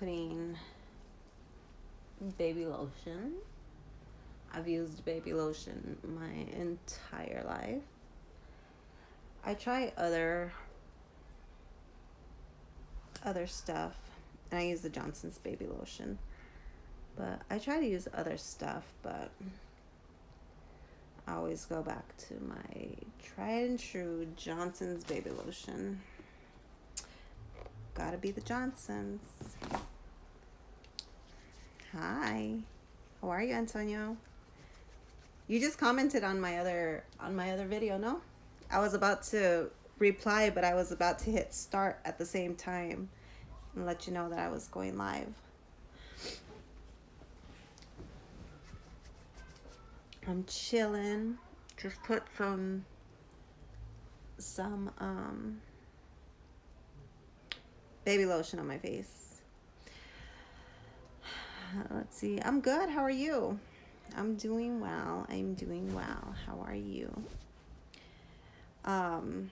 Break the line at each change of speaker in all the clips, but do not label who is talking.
putting baby lotion. I've used baby lotion my entire life. I try other stuff, and I use the Johnson's baby lotion. But I try to use other stuff, but I always go back to my tried and true Johnson's baby lotion. Gotta be the Johnsons. Hi. How are you, Antonio? You just commented on my other video, no? I was about to reply, but I was about to hit start at the same time and let you know that I was going live. I'm chilling. Just put some baby lotion on my face. Let's see. I'm good. How are you? I'm doing well. How are you? I've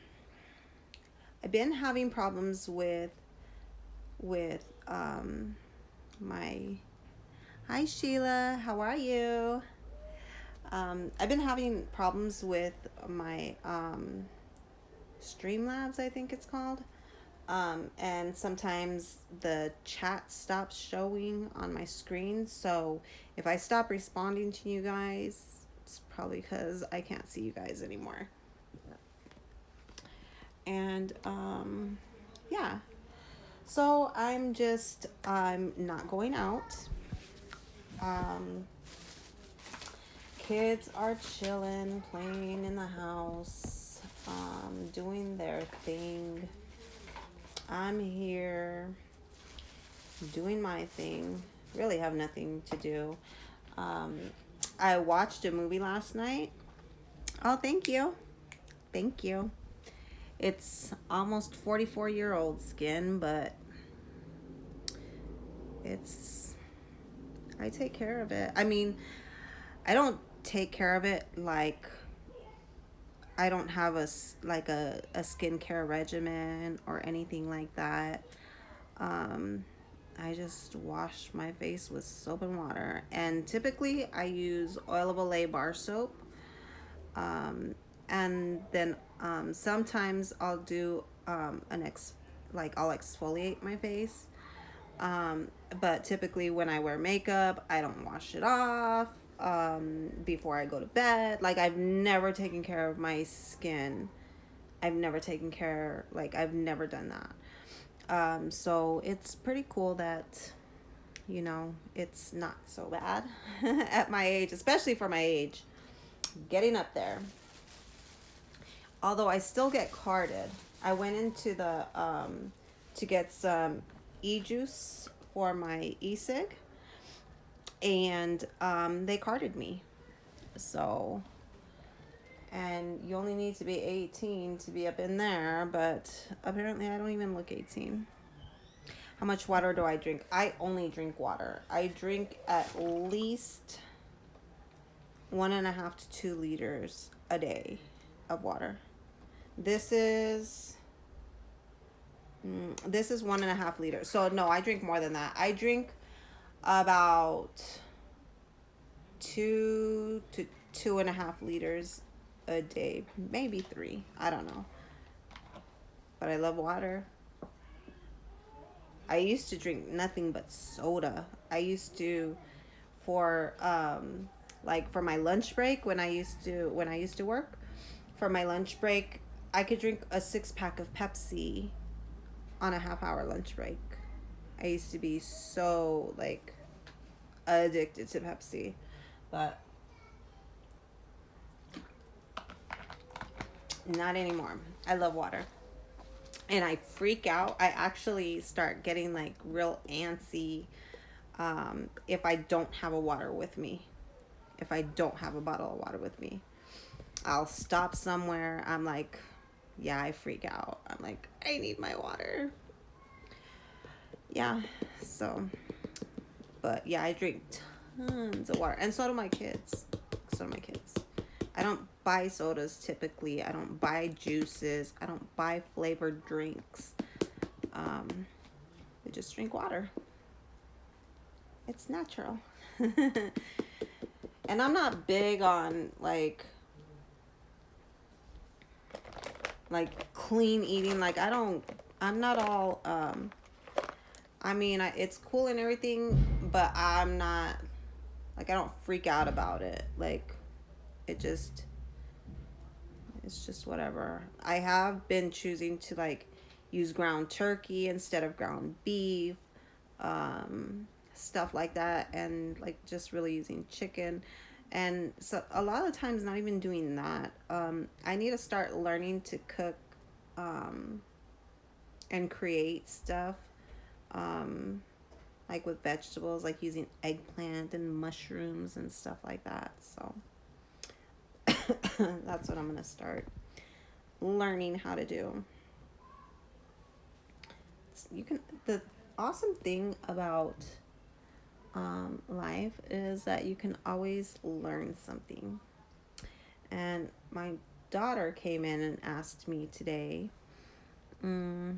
been having problems with my. Hi Sheila, how are you? I've been having problems with my Streamlabs, I think it's called. And sometimes the chat stops showing on my screen. So if I stop responding to you guys, it's probably because I can't see you guys anymore. And yeah. So I'm not going out. Kids are chilling, playing in the house, doing their thing. I'm here doing my thing. Really have nothing to do. I watched a movie last night. Oh, thank you. Thank you. It's almost 44-year-old skin, but I take care of it. I mean, I don't take care of it like I don't have a skincare regimen or anything like that. I just wash my face with soap and water, and typically I use oil of Olay bar soap, and then sometimes I'll do I'll exfoliate my face, but typically when I wear makeup I don't wash it off before I go to bed. Like, I've never taken care of my skin. I've never done that. So it's pretty cool that, it's not so bad at my age, especially for my age, getting up there. Although I still get carded. I went into the, to get some e-juice for my e-cig, and they carded me. So, and you only need to be 18 to be up in there, but apparently I don't even look 18. How much water do I drink? I only drink water. I drink at least 1.5 to 2 liters a day of water. This is 1.5 liters. So no, I drink more than that. I drink about 2 to 2.5 liters a day, maybe 3. I don't know. But I love water. I used to drink nothing but soda. I used to, for for my lunch break, when I used to work, for my lunch break, I could drink a 6-pack of Pepsi on a half-hour lunch break. I used to be so addicted to Pepsi, but not anymore. I love water. And I freak out. I actually start getting real antsy if I don't have a water with me. If I don't have a bottle of water with me, I'll stop somewhere. I'm like, yeah, I freak out. I'm like, I need my water. Yeah, so, but yeah, I drink tons of water. And so do my kids. I don't buy sodas typically. I don't buy juices. I don't buy flavored drinks. We just drink water. It's natural. And I'm not big on like clean eating. Like I don't I'm not all I mean, it's cool and everything, but I'm not like I don't freak out about it. Like it just it's just whatever. I have been choosing to like use ground turkey instead of ground beef, stuff like that, and like just really using chicken. And so a lot of times, not even doing that. I need to start learning to cook um, and create stuff, um, like with vegetables, like using eggplant and mushrooms and stuff like that. So that's what I'm gonna start learning how to do. You can the awesome thing about life is that you can always learn something. And my daughter came in and asked me today, mm,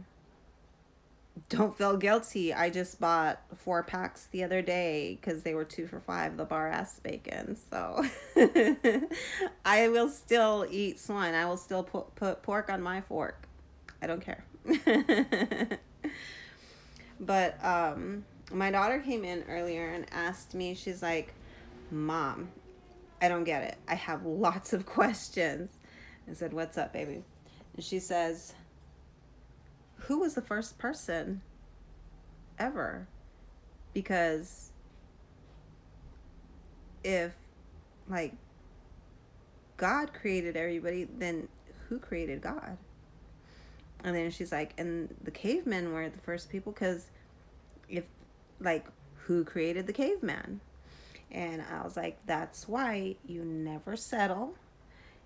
don't feel guilty. I just bought 4 packs the other day because they were 2 for $5, the bar ass bacon. So I will still eat swine. I will still put pork on my fork. I don't care. But my daughter came in earlier and asked me, she's like, Mom, I don't get it. I have lots of questions. I said, What's up, baby? And she says, Who was the first person ever? Because if, like, God created everybody, then who created God? And then she's like, and the cavemen were the first people, because if, like, who created the caveman? And I was like, that's why you never settle.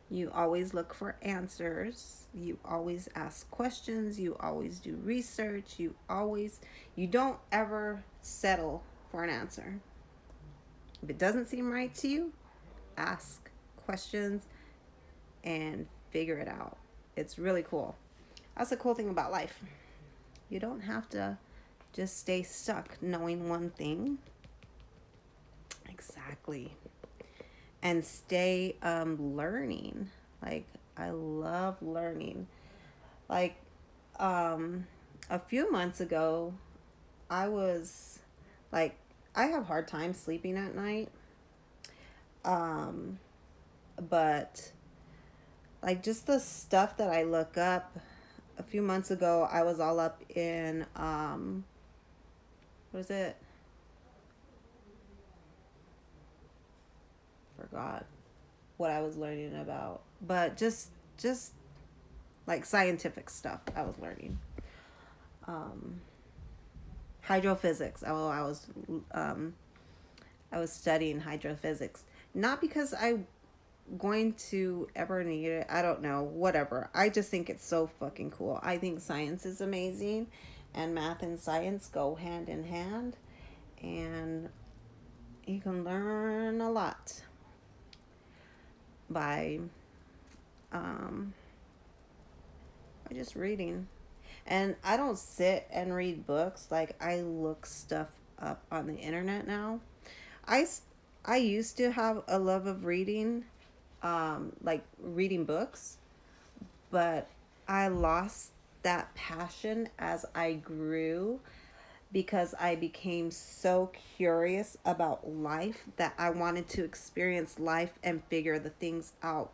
You always look for answers. You always ask questions. You always do research. You don't ever settle for an answer. If it doesn't seem right to you, ask questions and figure it out. It's really cool. That's the cool thing about life. You don't have to just stay stuck knowing one thing. Exactly. And stay learning. Like, I love learning. Like, a few months ago, I was like, I have hard time sleeping at night. Um, but like just the stuff that I look up. A few months ago, I was all up in what is it? Forgot what I was learning about, but just like scientific stuff I was learning. Um, Hydrophysics. Oh, um, I was studying hydrophysics, not because I'm going to ever need it. I don't know. Whatever. I just think it's so fucking cool. I think science is amazing, and math and science go hand in hand, and you can learn a lot by um, by just reading. And I don't sit and read books. Like I look stuff up on the internet now. I I used to have a love of reading, like reading books, but I lost that passion as I grew because I became so curious about life that I wanted to experience life and figure the things out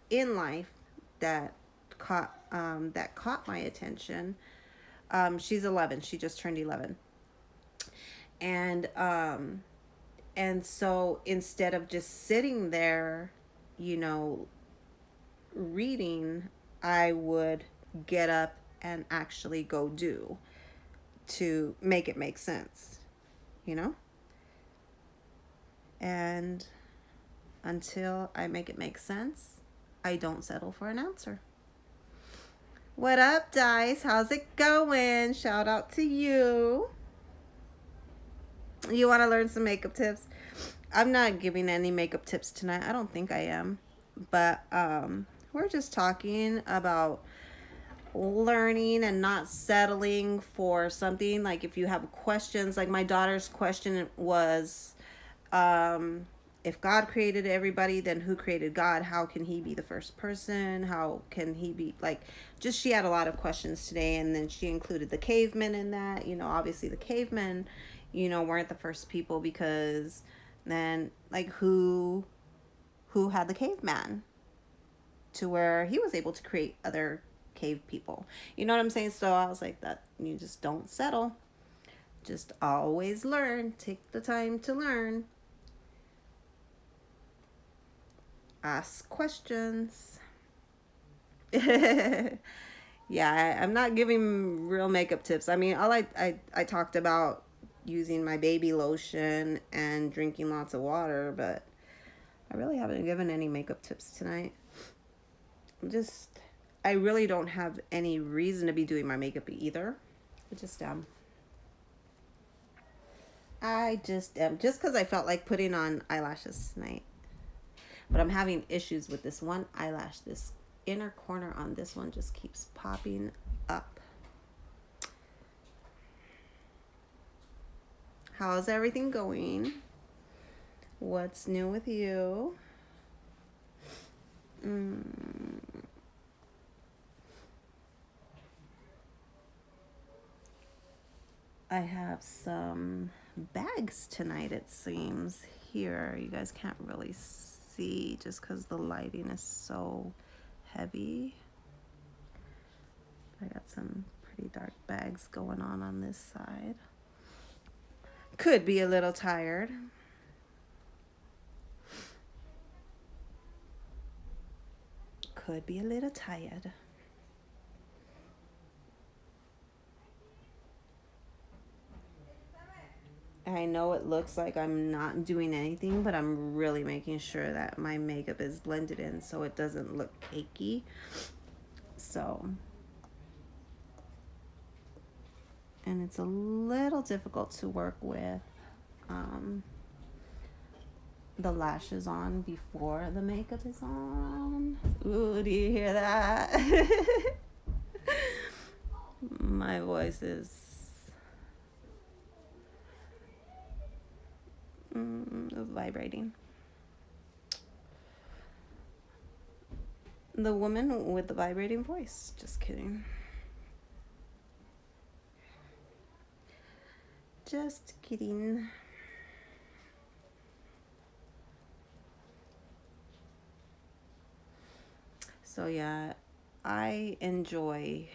in life that caught my attention. She's 11. She just turned 11, and so instead of just sitting there, you know, reading, I would get up and actually go do to make it make sense, you know? And until I make it make sense, I don't settle for an answer. What up, Dice? How's it going? Shout out to you. You want to learn some makeup tips? I'm not giving any makeup tips tonight. I don't think I am. But we're just talking about learning and not settling for something. Like if you have questions, like my daughter's question was, um, if God created everybody, then who created God? How can he be the first person? How can he be like, just she had a lot of questions today. And then she included the cavemen in that. Obviously the cavemen, weren't the first people, because then like who had the caveman to where he was able to create other cave people. You know what I'm saying? So I was like, that you just don't settle. Just always learn. Take the time to learn. Ask questions. Yeah, I'm not giving real makeup tips. I mean, all I talked about using my baby lotion and drinking lots of water, but I really haven't given any makeup tips tonight. Just, I really don't have any reason to be doing my makeup either. I just I just am, just because I felt like putting on eyelashes tonight. But I'm having issues with this one eyelash. This inner corner on this one just keeps popping up. How's everything going? What's new with you? I have some bags tonight, it seems. Here, you guys can't really see just because the lighting is so heavy. I got some pretty dark bags going on this side. Could be a little tired. Could be a little tired. I know it looks like I'm not doing anything, but I'm really making sure that my makeup is blended in so it doesn't look cakey. So, and it's a little difficult to work with the lashes on before the makeup is on. Ooh, do you hear that? My voice is vibrating. The woman with the vibrating voice. Just kidding. Just kidding. So yeah, I enjoy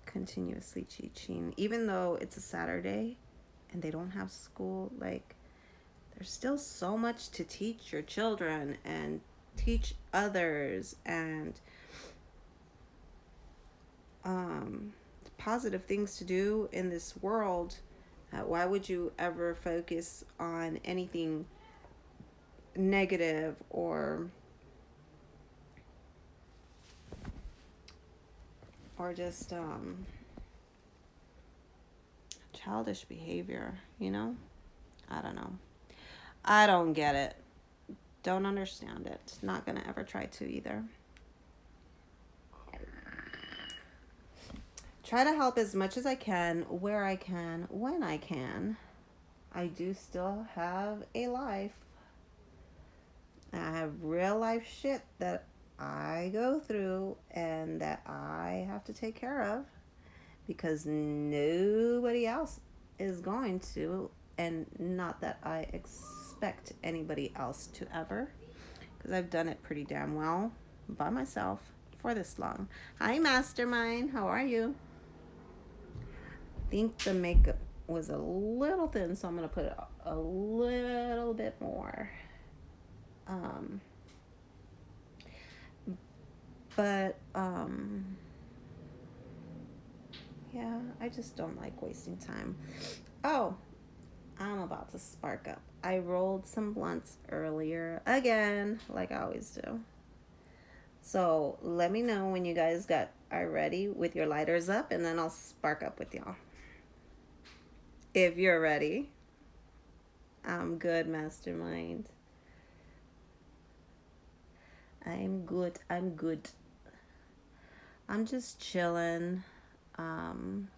continuously teaching, even though it's a Saturday and they don't have school. Like, there's still so much to teach your children and teach others, and positive things to do in this world. Why would you ever focus on anything negative or just childish behavior, I don't know. I don't get it. Don't understand it. Not gonna ever try to either. Try to help as much as I can, where I can, when I can. I do still have a life. I have real life shit that I go through and that I have to take care of, because nobody else is going to, and not that I expect anybody else to ever, because I've done it pretty damn well by myself for this long. Hi, Mastermind. How are you? I think the makeup was a little thin, so I'm going to put a little bit more. But yeah, I just don't like wasting time. Oh, I'm about to spark up. I rolled some blunts earlier again, like I always do. So let me know when you guys are ready with your lighters up, and then I'll spark up with y'all. If you're ready. I'm good, Mastermind. I'm good. I'm just chilling. Um,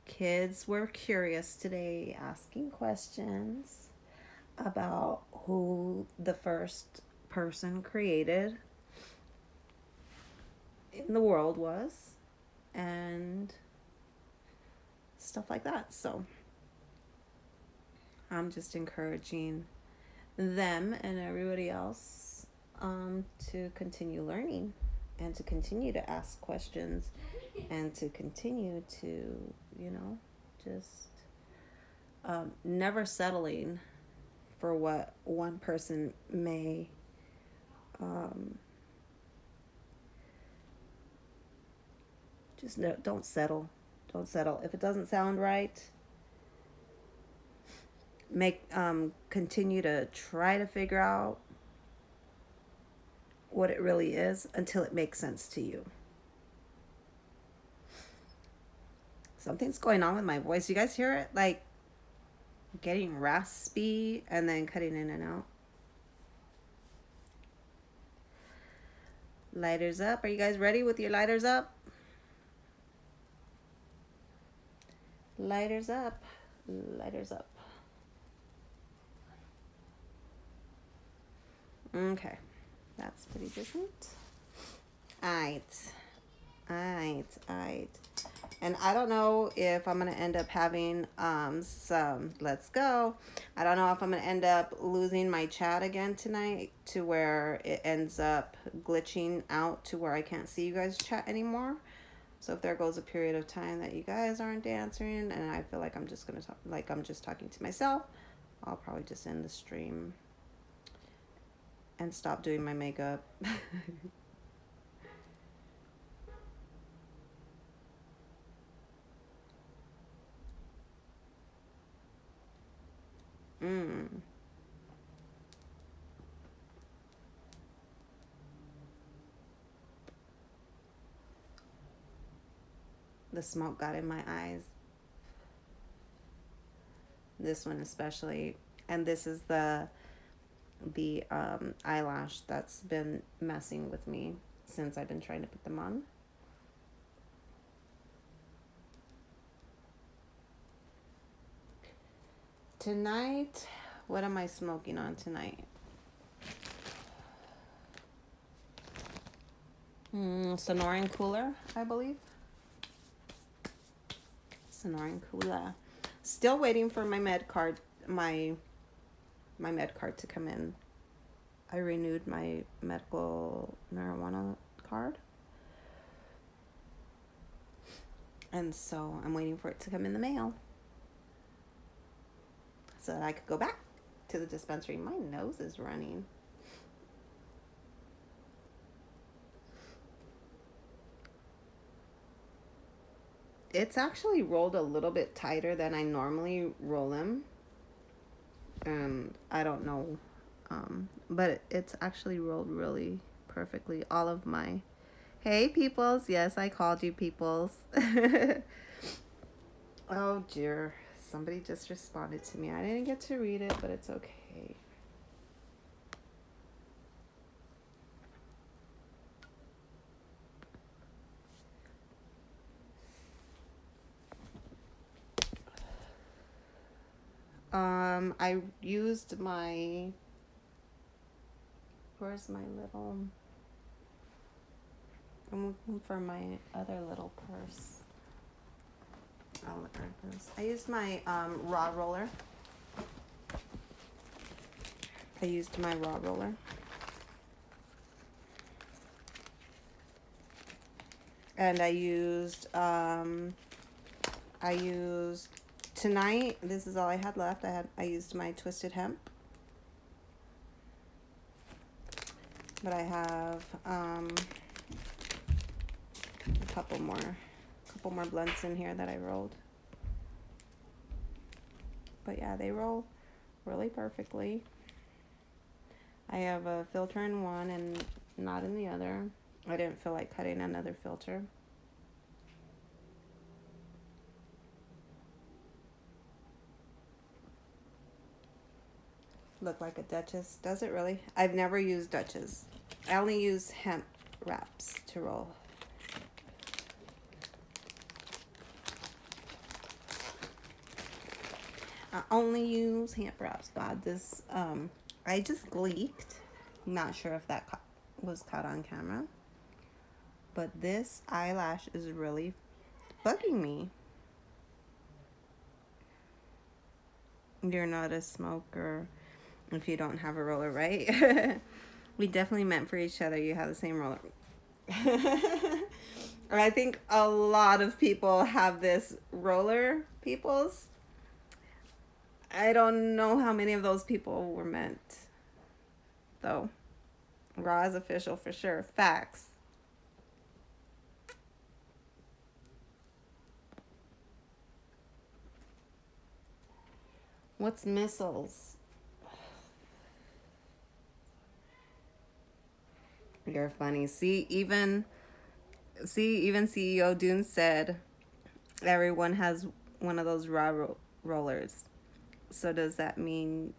Kids were curious today, asking questions about who the first person created in the world was and stuff like that. So I'm just encouraging them and everybody else to continue learning and to continue to ask questions and to continue to, just never settling for what one person may um, just no, don't settle. Don't settle. If it doesn't sound right, make continue to try to figure out what it really is until it makes sense to you. Something's going on with my voice. You guys hear it? Like getting raspy and then cutting in and out. Lighters up. Are you guys ready with your lighters up? Lighters up. Lighters up. Okay. That's pretty different. Alright. Alright. And I don't know if I'm going to end up having let's go. I don't know if I'm going to end up losing my chat again tonight to where it ends up glitching out to where I can't see you guys chat anymore. So if there goes a period of time that you guys aren't answering and I feel like I'm just going to talk, like I'm just talking to myself, I'll probably just end the stream and stop doing my makeup. The smoke got in my eyes. This one especially. And this is the eyelash that's been messing with me since I've been trying to put them on. Tonight, what am I smoking on tonight? Sonoran Cooler, I believe. Sonoran Cooler. Still waiting for my med card, my med card to come in. I renewed my medical marijuana card. And so I'm waiting for it to come in the mail so that I could go back to the dispensary. My nose is running. It's actually rolled a little bit tighter than I normally roll them. And I don't know. But it's actually rolled really perfectly. All of my... Hey, peoples. Yes, I called you peoples. Oh, dear. Somebody just responded to me. I didn't get to read it, but it's okay. I used my... Where's my little... I'm looking for my other little purse. Oh, look at this. I used my raw roller. And I used tonight, this is all I had left. I used my twisted hemp. But I have a couple more blunts in here that I rolled. But yeah, they roll really perfectly. I have a filter in one and not in the other. I didn't feel like cutting another filter. Look like a Duchess. Does it really? I've never used Duchess. I only use hemp wraps to roll. I only use hand wraps. God, this I just leaked. Not sure if that was caught on camera, but this eyelash is really bugging me. You're not a smoker if you don't have a roller, right? We definitely meant for each other. You have the same roller. I think a lot of people have this roller, peoples. I don't know how many of those people were meant, though. Raw is official for sure. Facts. What's missiles? You're funny. Even CEO Dune said everyone has one of those rollers. So does that mean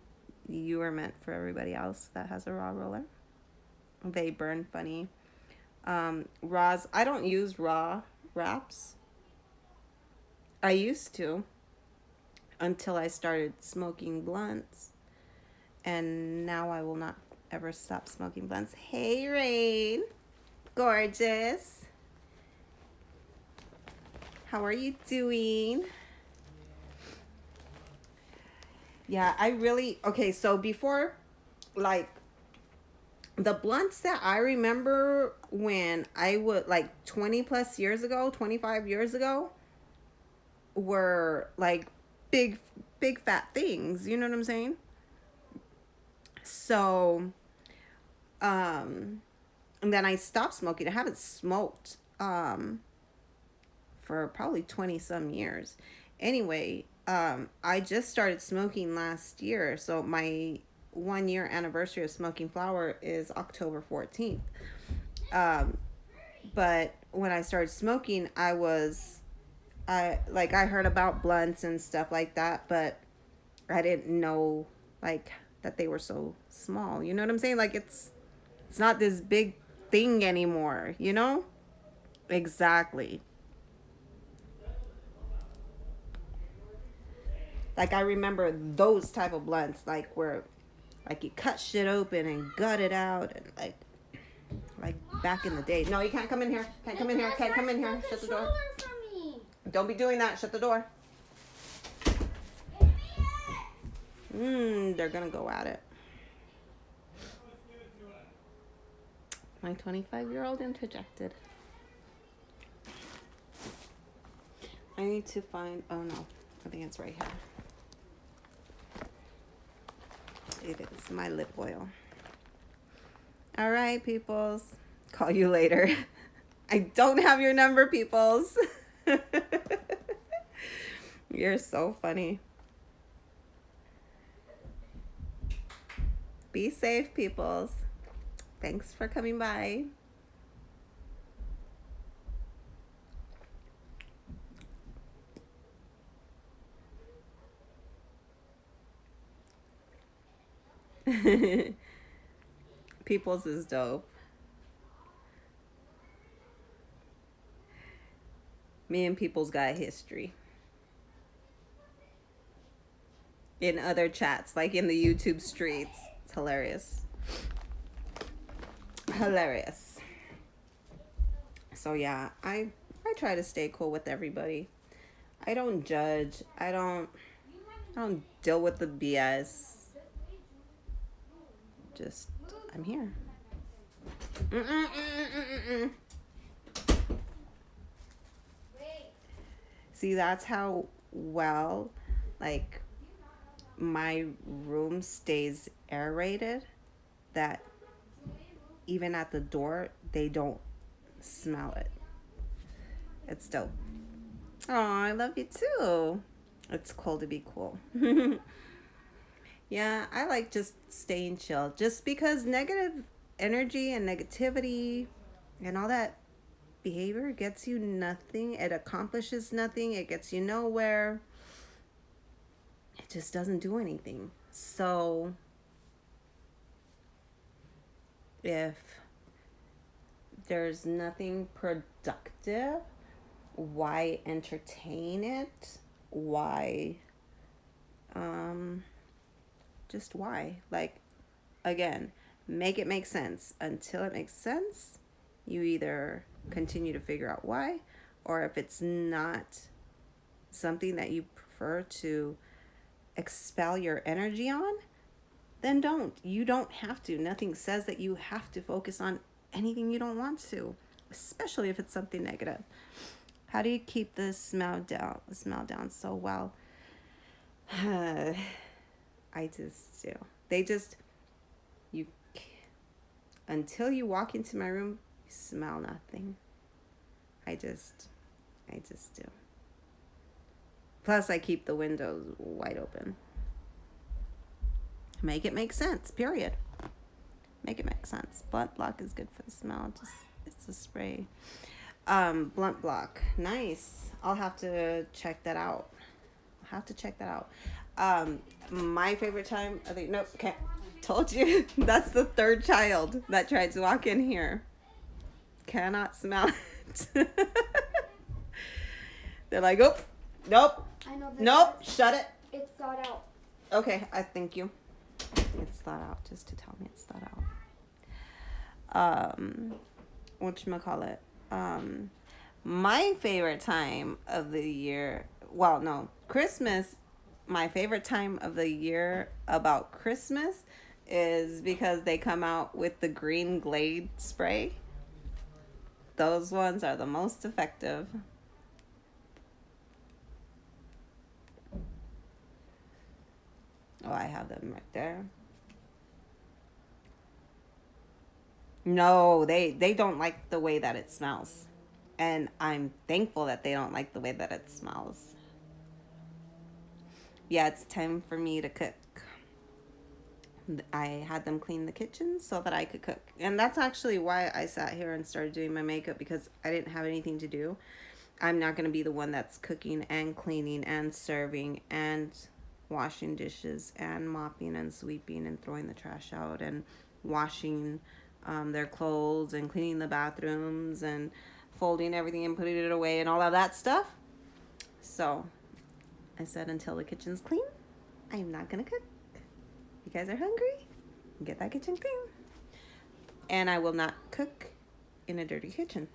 you are meant for everybody else that has a raw roller? They burn funny. Raws. I don't use raw wraps. I used to until I started smoking blunts, and now I will not ever stop smoking blunts. Hey, Rain, gorgeous. How are you doing? Yeah, I really okay. So before, like, the blunts that I remember when I would like 20 plus years ago, 25 years ago, were like big, big fat things. You know what I'm saying? So, and then I stopped smoking. I haven't smoked for probably 20 some years. Anyway, I just started smoking last year. So my 1 year anniversary of smoking flower is October 14th. But when I started smoking, I heard about blunts and stuff like that, but I didn't know like that they were so small. You know what I'm saying? Like it's not this big thing anymore, you know? Exactly. Like I remember those type of blunts like where like you cut shit open and gut it out and like back in the day. No, you can't come in here. Can't come in here. Can't come in here. Shut the door. Don't be doing that. Shut the door. They're gonna go at it. My 25-year-old interjected. I need to find. Oh no, I think it's right here. It is my lip oil. All right, peoples. Call you later. I don't have your number, peoples. You're so funny. Be safe, peoples. Thanks for coming by. Peoples is dope. Me and Peoples got history. In other chats, like in the YouTube streets. It's hilarious. Hilarious. So yeah, I try to stay cool with everybody. I don't judge. I don't deal with the BS. Just I'm here. See, that's how well like my room stays aerated, that even at the door they don't smell it. It's dope. Oh, I love you too. It's cool to be cool. Yeah, I like just staying chill. Just because negative energy and negativity and all that behavior gets you nothing. It accomplishes nothing. It gets you nowhere. It just doesn't do anything. So if there's nothing productive, why entertain it? Why Um, just why? Like, again, make it make sense. Until it makes sense, you either continue to figure out why, or if it's not something that you prefer to expel your energy on, then don't. You don't have to. Nothing says that you have to focus on anything you don't want to, especially if it's something negative. How do you keep the smell down so well? I just do. They just you until you walk into my room, you smell nothing. I just do. Plus I keep the windows wide open. Make it make sense, period. Make it make sense. Blunt block is good for the smell. Just it's a spray. Blunt block. Nice. I'll have to check that out. My favorite time of the nope, can't told you. That's the third child that tried to walk in here. Cannot smell it. They're like, oh, nope.
I know this.
Nope, shut it.
It's thawed out.
Okay, I thank you. It's thought out, just to tell me it's thought out. Whatchamacallit? My favorite time of the year, well, no, Christmas, my favorite time of the year about Christmas is because they come out with the green Glade spray. Those ones are the most effective. Oh, I have them right there. No, they don't like the way that it smells. And I'm thankful that they don't like the way that it smells. Yeah, it's time for me to cook. I had them clean the kitchen so that I could cook. And that's actually why I sat here and started doing my makeup, because I didn't have anything to do. I'm not going to be the one that's cooking and cleaning and serving and washing dishes and mopping and sweeping and throwing the trash out and washing their clothes and cleaning the bathrooms and folding everything and putting it away and all of that stuff. So I said, until the kitchen's clean, I'm not gonna cook. You guys are hungry? Get that kitchen clean. And I will not cook in a dirty kitchen.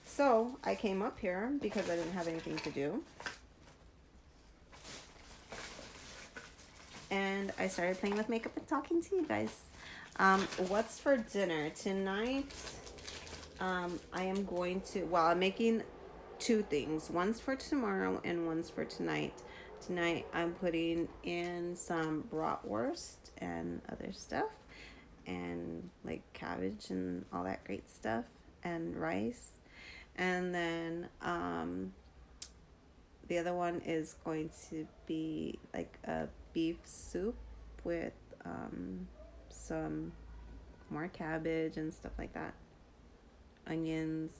So I came up here because I didn't have anything to do. And I started playing with makeup and talking to you guys. What's for dinner tonight? I am going to, well, I'm making two things. One's for tomorrow and one's for tonight. Tonight I'm putting in some bratwurst and other stuff, and like cabbage and all that great stuff, and rice. And then the other one is going to be like a beef soup with some more cabbage and stuff like that. Onions.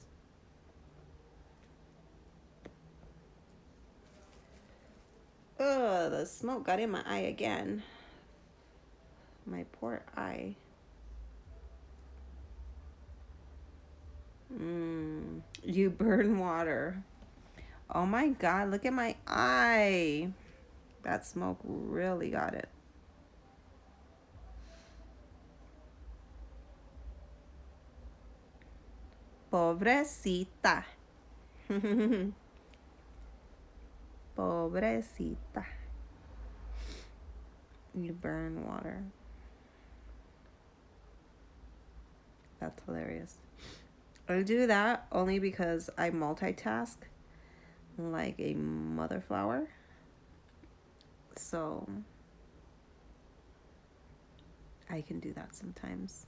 Oh, the smoke got in my eye again. My poor eye. You burn water. Oh my God, look at my eye. That smoke really got it. Pobrecita. Pobrecita. You burn water. That's hilarious. I do that only because I multitask like a mother flower. So I can do that sometimes.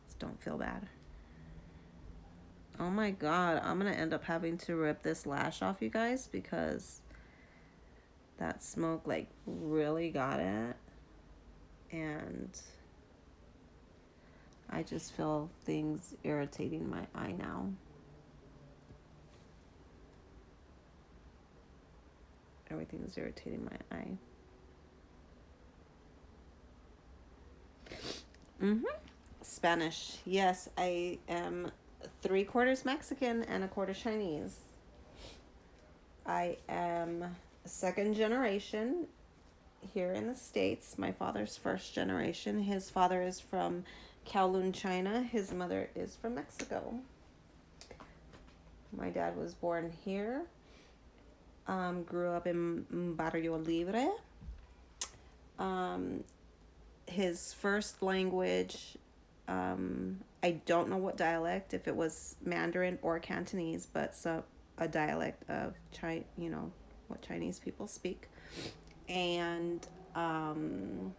Just don't feel bad. Oh my God, I'm gonna end up having to rip this lash off, you guys, because that smoke like really got it. And I just feel things irritating my eye now. Everything's irritating my eye. Spanish. Yes, I am 3/4 Mexican and 1/4 Chinese. I am second generation here in the States. My father's first generation. His father is from Kowloon, China. His mother is from Mexico. My dad was born here, grew up in Barrio Libre. Um, his first language, I don't know what dialect, if it was Mandarin or Cantonese, but a dialect of what Chinese people speak. And um,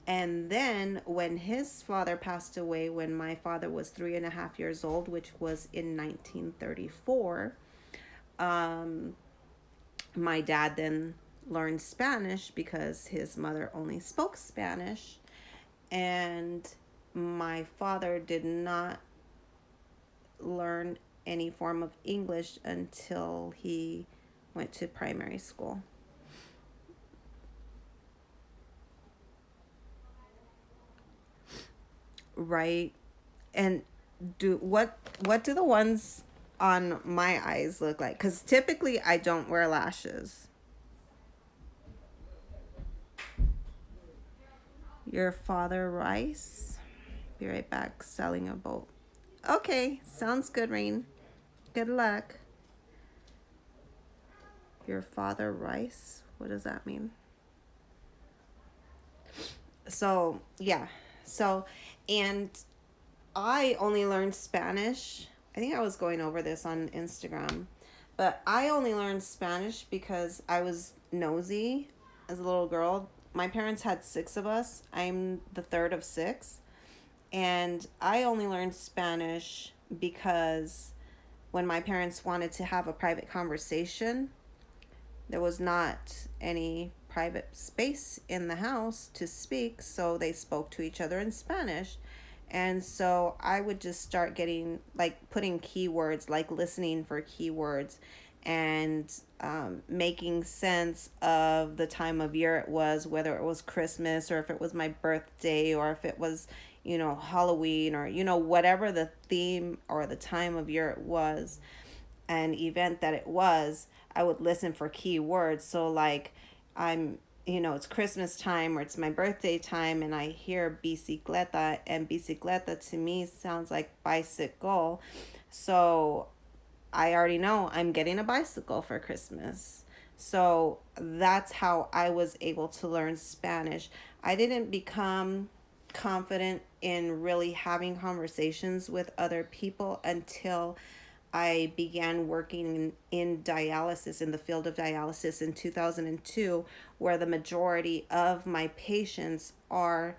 and then when his father passed away, when my father was 3.5 years old, which was in 1934, um, my dad then learned Spanish because his mother only spoke Spanish. And my father did not learn any form of English until he went to primary school. Right. And what do the ones on my eyes look like? Because typically I don't wear lashes. Your father Rice. Be right back selling a boat. Okay, sounds good, Rain. Good luck. Your father Rice. What does that mean? So yeah. So and I only learned Spanish. I think I was going over this on Instagram. But I only learned Spanish because I was nosy as a little girl. My parents had six of us. I'm the third of six. And I only learned Spanish because when my parents wanted to have a private conversation, there was not any private space in the house to speak, so they spoke to each other in Spanish. And so I would just start getting, like, putting keywords, like listening for keywords, and making sense of the time of year it was, whether it was Christmas or if it was my birthday or if it was, Halloween, or, whatever the theme or the time of year it was, an event that it was. I would listen for keywords. So, like, it's Christmas time or it's my birthday time, and I hear bicicleta, and bicicleta to me sounds like bicycle. So, I already know I'm getting a bicycle for Christmas. So, that's how I was able to learn Spanish. I didn't become confident in really having conversations with other people until I began working in dialysis, in the field of dialysis in 2002, where the majority of my patients are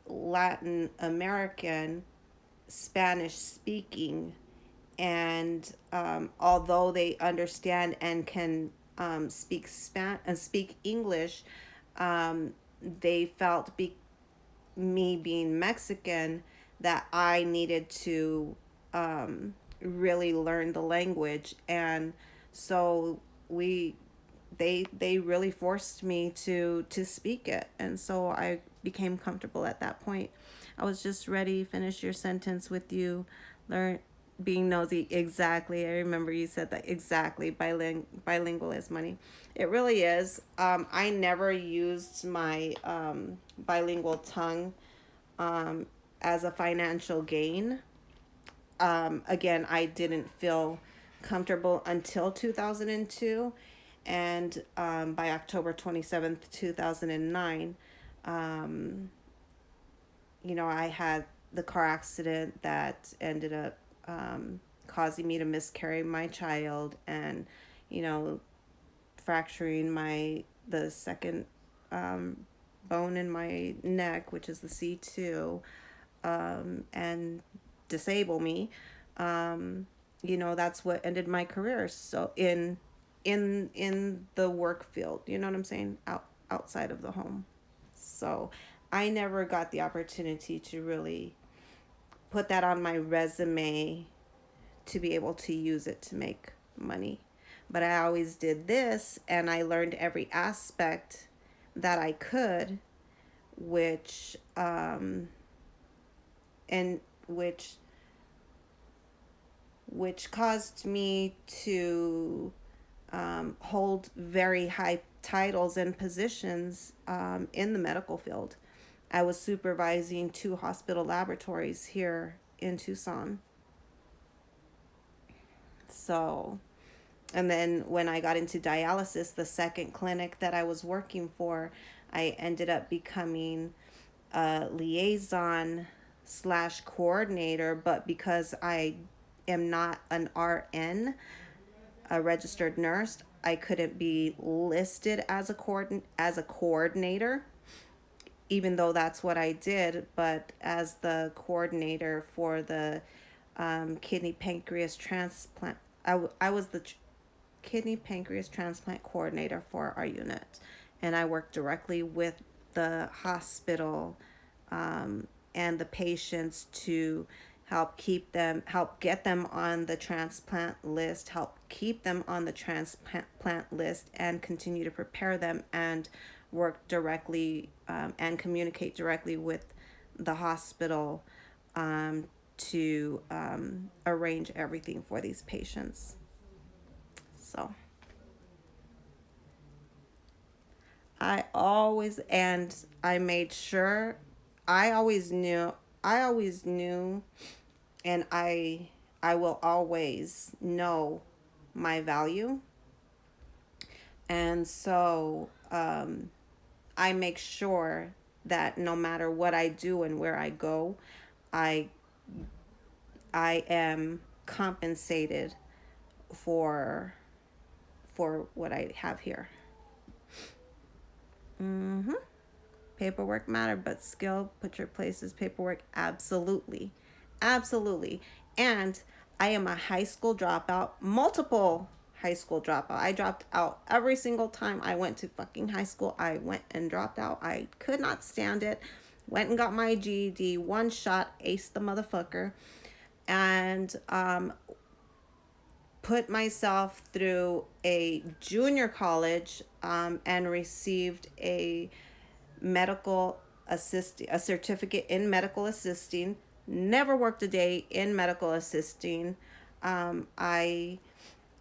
Latin American, Spanish speaking. And although they understand and can speak English, they felt me being Mexican that I needed to really learn the language. And so we they really forced me to speak it, and so I became comfortable at that point. I was just ready. Finish your sentence with you. Learn. Being nosy. Exactly. I remember you said that. Exactly. Bilingual is money. It really is. I never used my bilingual tongue um, as a financial gain. Again, I didn't feel comfortable until 2002. And by October 27th, 2009, um, I had the car accident that ended up causing me to miscarry my child, and, you know, fracturing the second um, bone in my neck, which is the C2, and disable me. Um, that's what ended my career. So in the work field, you know what I'm saying? Outside of the home. So I never got the opportunity to really put that on my resume to be able to use it to make money. But I always did this, and I learned every aspect that I could, which and which caused me to hold very high titles and positions in the medical field. I was supervising 2 hospital laboratories here in Tucson. So, and then when I got into dialysis, the second clinic that I was working for, I ended up becoming a liaison slash coordinator, but because I am not an RN, a registered nurse, I couldn't be listed as a coordinator, even though that's what I did. But as the coordinator for the kidney pancreas transplant, I was the kidney pancreas transplant coordinator for our unit, and I worked directly with the hospital and the patients to help get them on the transplant list, help keep them on the transplant list, and continue to prepare them and work directly and communicate directly with the hospital to arrange everything for these patients. So and I made sure I always knew, I always knew, and I will always know my value. And so I make sure that no matter what I do and where I go, I I am compensated for what I have here. Mhm. Paperwork matter, but skill put your places. Paperwork, absolutely, absolutely. And I am a high school dropout, multiple high school dropout. I dropped out every single time I went to fucking high school. I went and dropped out. I could not stand it. Went and got my GED, one shot, aced the motherfucker, and put myself through a junior college and received a certificate in medical assisting. Never worked a day in medical assisting. um, i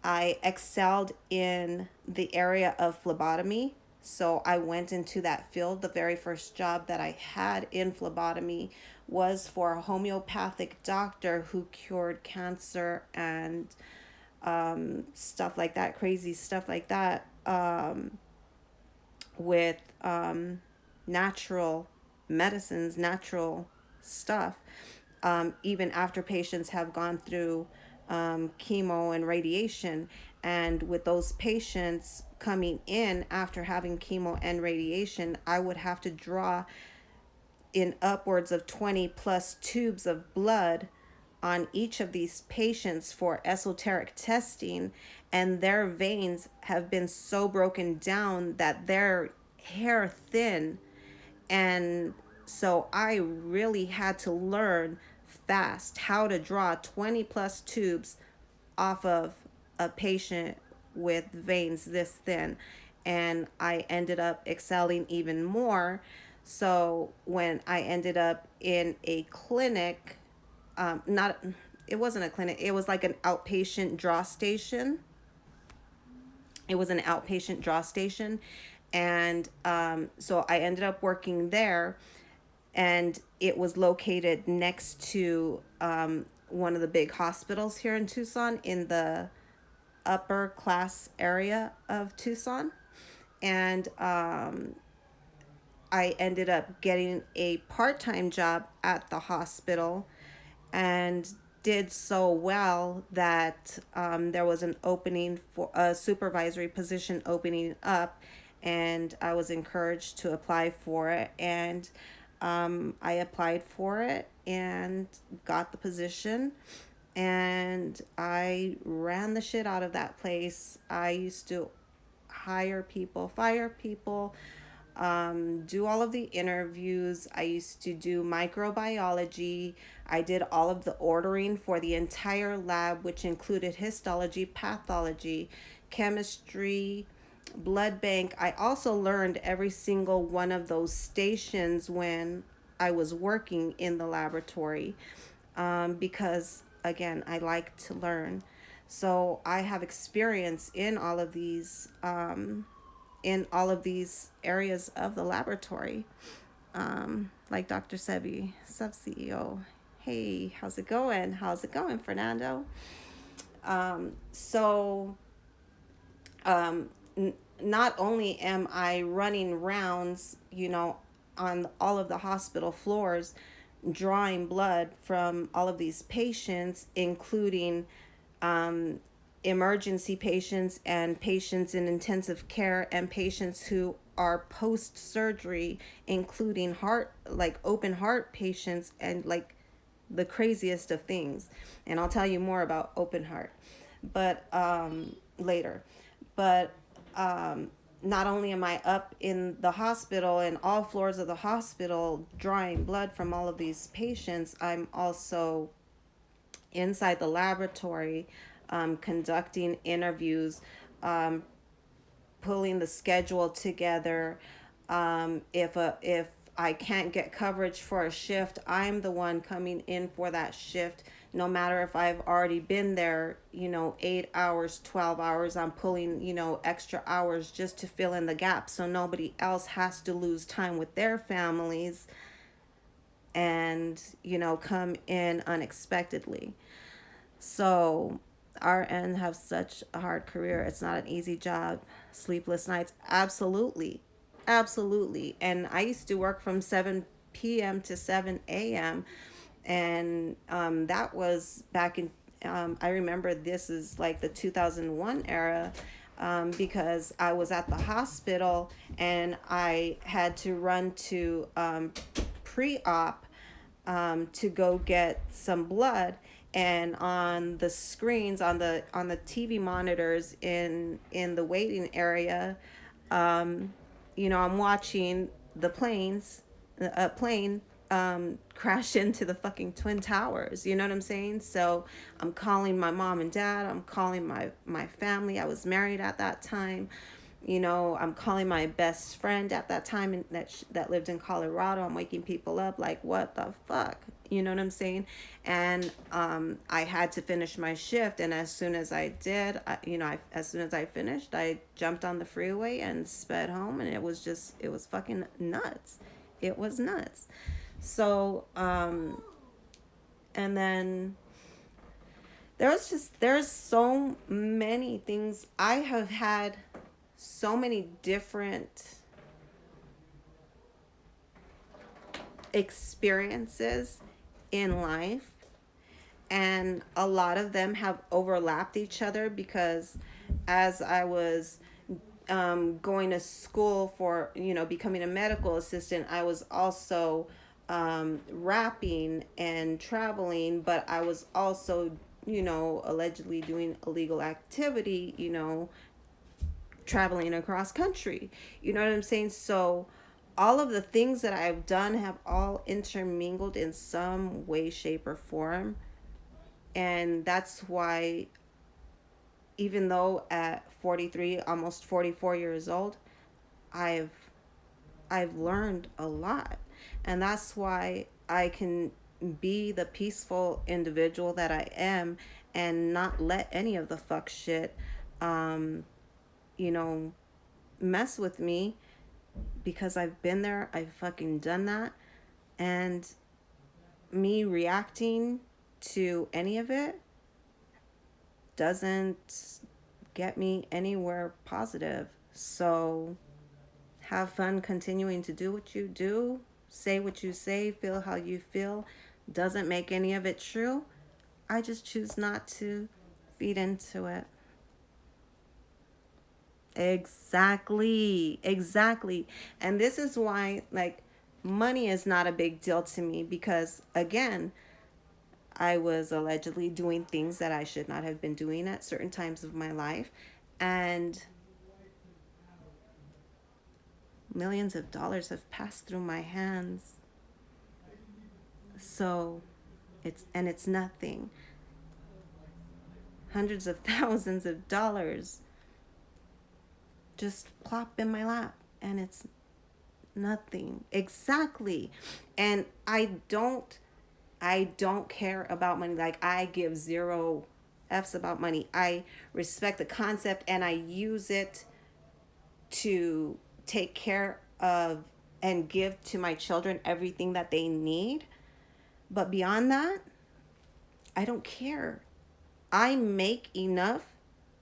I excelled in the area of phlebotomy, so I went into that field. The very first job that I had in phlebotomy was for a homeopathic doctor who cured cancer and stuff like that, crazy stuff like that, with natural medicines, natural stuff, even after patients have gone through chemo and radiation. And with those patients coming in after having chemo and radiation, I would have to draw in upwards of 20 plus tubes of blood on each of these patients for esoteric testing, and their veins have been so broken down that they're hair thin. And so I really had to learn fast how to draw 20 plus tubes off of a patient with veins this thin. And I ended up excelling even more. So when I ended up in a clinic, not, it wasn't a clinic, it was like an outpatient draw station. It was an outpatient draw station. And so I ended up working there, and it was located next to one of the big hospitals here in Tucson, in the upper class area of Tucson. And I ended up getting a part time job at the hospital, and did so well that there was an opening for a supervisory position opening up, and I was encouraged to apply for it. And I applied for it and got the position, and I ran the shit out of that place. I used to hire people, fire people, do all of the interviews. I used to do microbiology. I did all of the ordering for the entire lab, which included histology, pathology, chemistry, blood bank. I also learned every single one of those stations when I was working in the laboratory, because, again, I like to learn. So I have experience in all of these in all of these areas of the laboratory. Like Dr. Sebi, sub CEO. Hey, how's it going? How's it going, Fernando? So not only am I running rounds, on all of the hospital floors, drawing blood from all of these patients, including um, emergency patients and patients in intensive care and patients who are post surgery, including heart, like open heart patients, and like the craziest of things. And I'll tell you more about open heart, but later. But not only am I up in the hospital and all floors of the hospital drawing blood from all of these patients, I'm also inside the laboratory, conducting interviews, um, pulling the schedule together. If I can't get coverage for a shift, I'm the one coming in for that shift. No matter if I've already been there, 8 hours, 12 hours, I'm pulling, extra hours just to fill in the gap so nobody else has to lose time with their families and, come in unexpectedly. So RN have such a hard career. It's not an easy job. Sleepless nights, absolutely. Absolutely. And I used to work from 7 p.m. to 7 a.m. And that was back in, I remember this is like the 2001 era, because I was at the hospital and I had to run to pre-op, to go get some blood. And on the screens, on the TV monitors in the waiting area, I'm watching the plane crash into the fucking twin towers. You know what I'm saying? So I'm calling my mom and dad. I'm calling my family. I was married at that time. I'm calling my best friend at that time, that lived in Colorado. I'm waking people up like, what the fuck? You know what I'm saying? And I had to finish my shift, and as soon as I did, as soon as I finished, I jumped on the freeway and sped home, and it was fucking nuts. It was nuts. So and then there's so many things. I have had so many different experiences in life, and a lot of them have overlapped each other, because as I was going to school for, becoming a medical assistant, I was also rapping and traveling, but I was also, allegedly doing illegal activity, traveling across country. You know what I'm saying? So all of the things that I've done have all intermingled in some way, shape, or form. And that's why, even though at 43, almost 44 years old, I've I've learned a lot. And that's why I can be the peaceful individual that I am and not let any of the fuck shit um you know mess with me, because I've been there, I've fucking done that. And me reacting to any of it doesn't get me anywhere positive. So have fun continuing to do what you do, say what you say, feel how you feel. Doesn't make any of it true. I just choose not to feed into it. Exactly. Exactly. And this is why, like, money is not a big deal to me, because, again, I was allegedly doing things that I should not have been doing at certain times of my life. And millions of dollars have passed through my hands. So it's nothing. Hundreds of thousands of dollars just plop in my lap, and it's nothing. Exactly. And I don't care about money. Like, I give zero F's about money. I respect the concept and I use it to take care of and give to my children everything that they need. But beyond that, I don't care. I make enough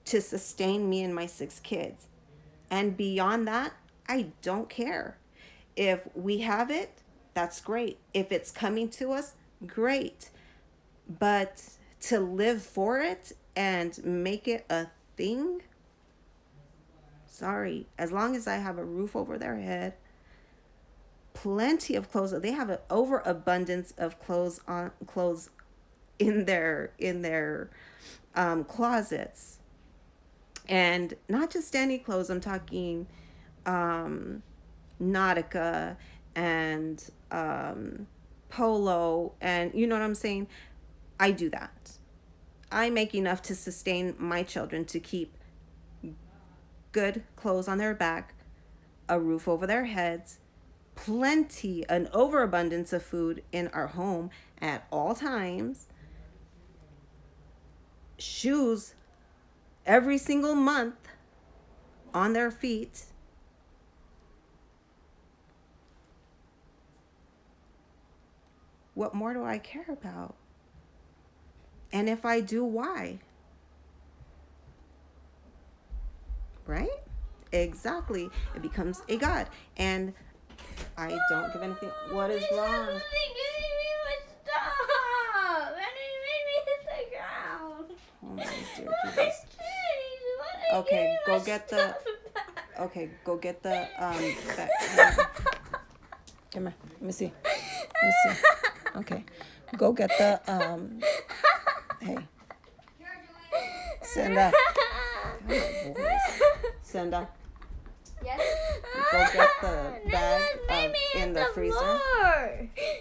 to sustain me and my 6 kids. And beyond that, I don't care. If we have it, that's great. If it's coming to us, great. But to live for it and make it a thing, sorry. As long as I have a roof over their head, plenty of clothes. They have an overabundance of clothes in their closets, and not just any clothes. I'm talking Nautica and Polo, and you know what I'm saying. I do that. I make enough to sustain my children, to keep good clothes on their back, a roof over their heads, plenty, an overabundance of food in our home at all times, shoes every single month on their feet. What more do I care about? And if I do, why? Right? Exactly. It becomes a God. And I don't give anything. What is wrong? Oh my dear Jesus. Okay, go get the. Okay, go get the. Come here. Let me see. Okay, go get the. Hey. Cinda. Cinda.
Yes.
Go get the bag in the freezer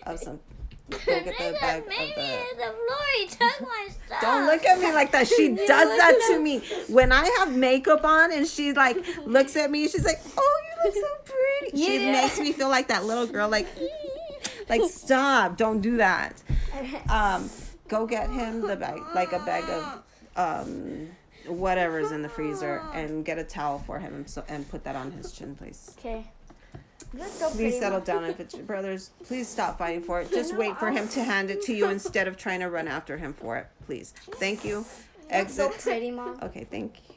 of some. Go get the bag of the.
He took my stuff.
Don't look at me like that. She does that to me when I have makeup on, and she like looks at me. She's like, "Oh, you look so pretty." She makes me feel like that little girl. Like stop! Don't do that. Go get him the bag, like a bag of whatever's in the freezer, and get a towel for him, and put that on his chin, please.
Okay.
Please settle down. If it's your brother's, please stop fighting for it. Just wait for him to hand it to you instead of trying to run after him for it, please. Thank you. Exit.
So pretty, Mom.
Okay, thank you.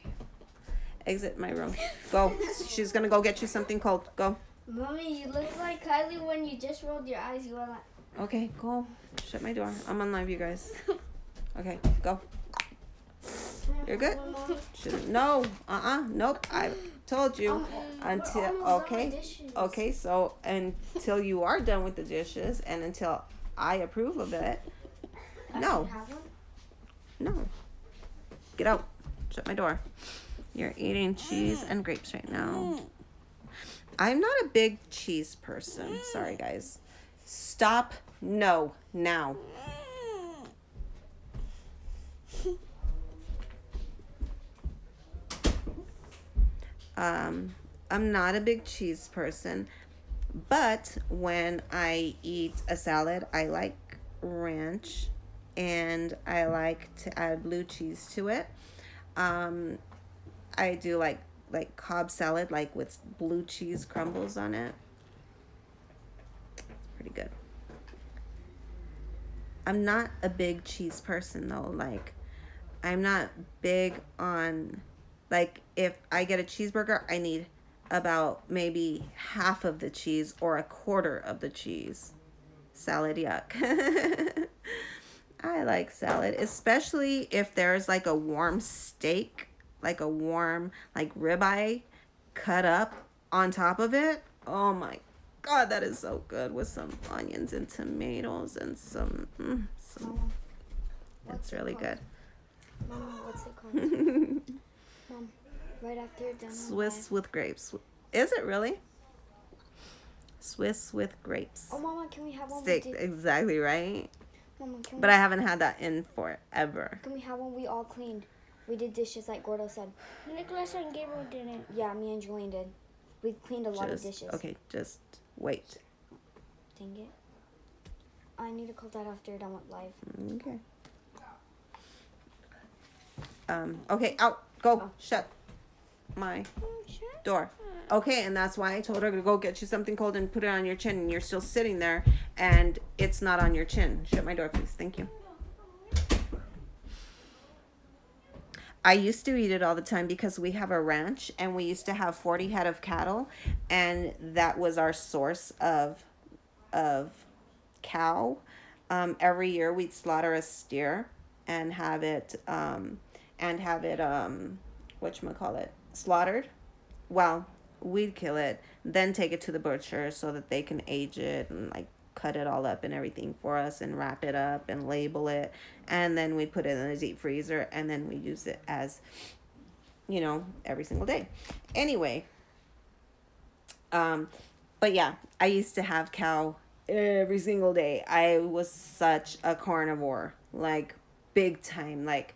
Exit my room. Go. She's gonna go get you something cold. Go.
Mommy, you look like Kylie when you just rolled your eyes. You were like.
Okay, go. Shut my door. I'm on live, you guys. Okay, go. You're good? No. Nope. I told you. Okay, so until you are done with the dishes and until I approve of it. No. Get out. Shut my door. You're eating cheese and grapes right now. I'm not a big cheese person. Sorry, guys. Stop. No. Now. I'm not a big cheese person, but when I eat a salad, I like ranch, and I like to add blue cheese to it. I do like Cobb salad, like with blue cheese crumbles on it. It's pretty good. I'm not a big cheese person though. Like, I'm not big on, like, if I get a cheeseburger, I need about maybe half of the cheese or a quarter of the cheese. Salad, yuck. I like salad, especially if there's like a warm steak, like a warm, like ribeye cut up on top of it. Oh my God, that is so good with some onions and tomatoes and some. It's really good.
Mama, what's it called? Mom, right after you're done.
Swiss with grapes. Is it really? Swiss with grapes.
Oh, Mama, can we have one?
Steak, exactly right.
Mama,
but I haven't had that in forever.
Can we have one? We all cleaned. We did dishes like Gordo said.
Nicholas and Gabriel didn't.
Yeah, me and Julian did. We cleaned a lot of dishes.
Okay, just wait.
Dang it. I need to call that after you're done with live.
Okay. Okay, out. Go.
Oh.
Shut my door. Okay, and that's why I told her to go get you something cold and put it on your chin, and you're still sitting there, and it's not on your chin. Shut my door, please. Thank you. I used to eat it all the time because we have a ranch, and we used to have 40 head of cattle, and that was our source of cow. Every year we'd slaughter a steer and have it whatchamacallit, slaughtered. Well, we'd kill it, then take it to the butcher so that they can age it and like cut it all up and everything for us and wrap it up and label it, and then we put it in the deep freezer, and then we use it as, every single day. Anyway, um but yeah, I used to have cow every single day. I was such a carnivore, like big time. Like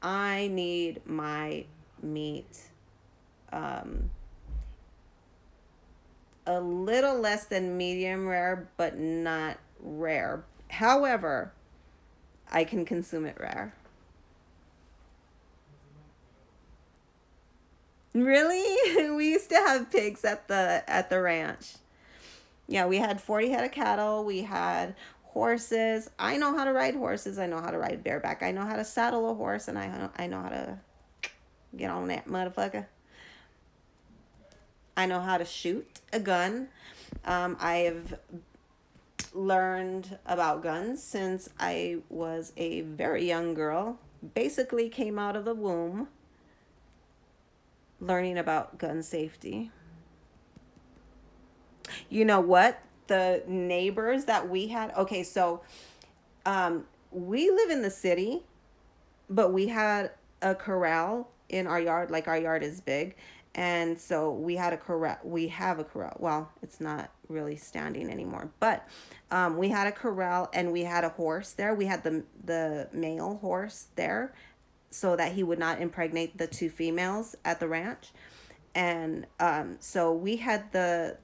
I need my meat um a little less than medium rare, but not rare. However, I can consume it rare. Really? We used to have pigs at the ranch. Yeah, we had 40 head of cattle. We had horses. I know how to ride horses. I know how to ride bareback. I know how to saddle a horse, and I know how to get on that motherfucker. I know how to shoot a gun. I've learned about guns since I was a very young girl. Basically, came out of the womb learning about gun safety. You know what? The neighbors that we had. Okay, so we live in the city, but we had a corral in our yard. Like our yard is big, and so we had a corral. We have a corral. Well, it's not really standing anymore, but we had a corral, and we had a horse there. We had the male horse there, so that he would not impregnate the two females at the ranch. And so we had the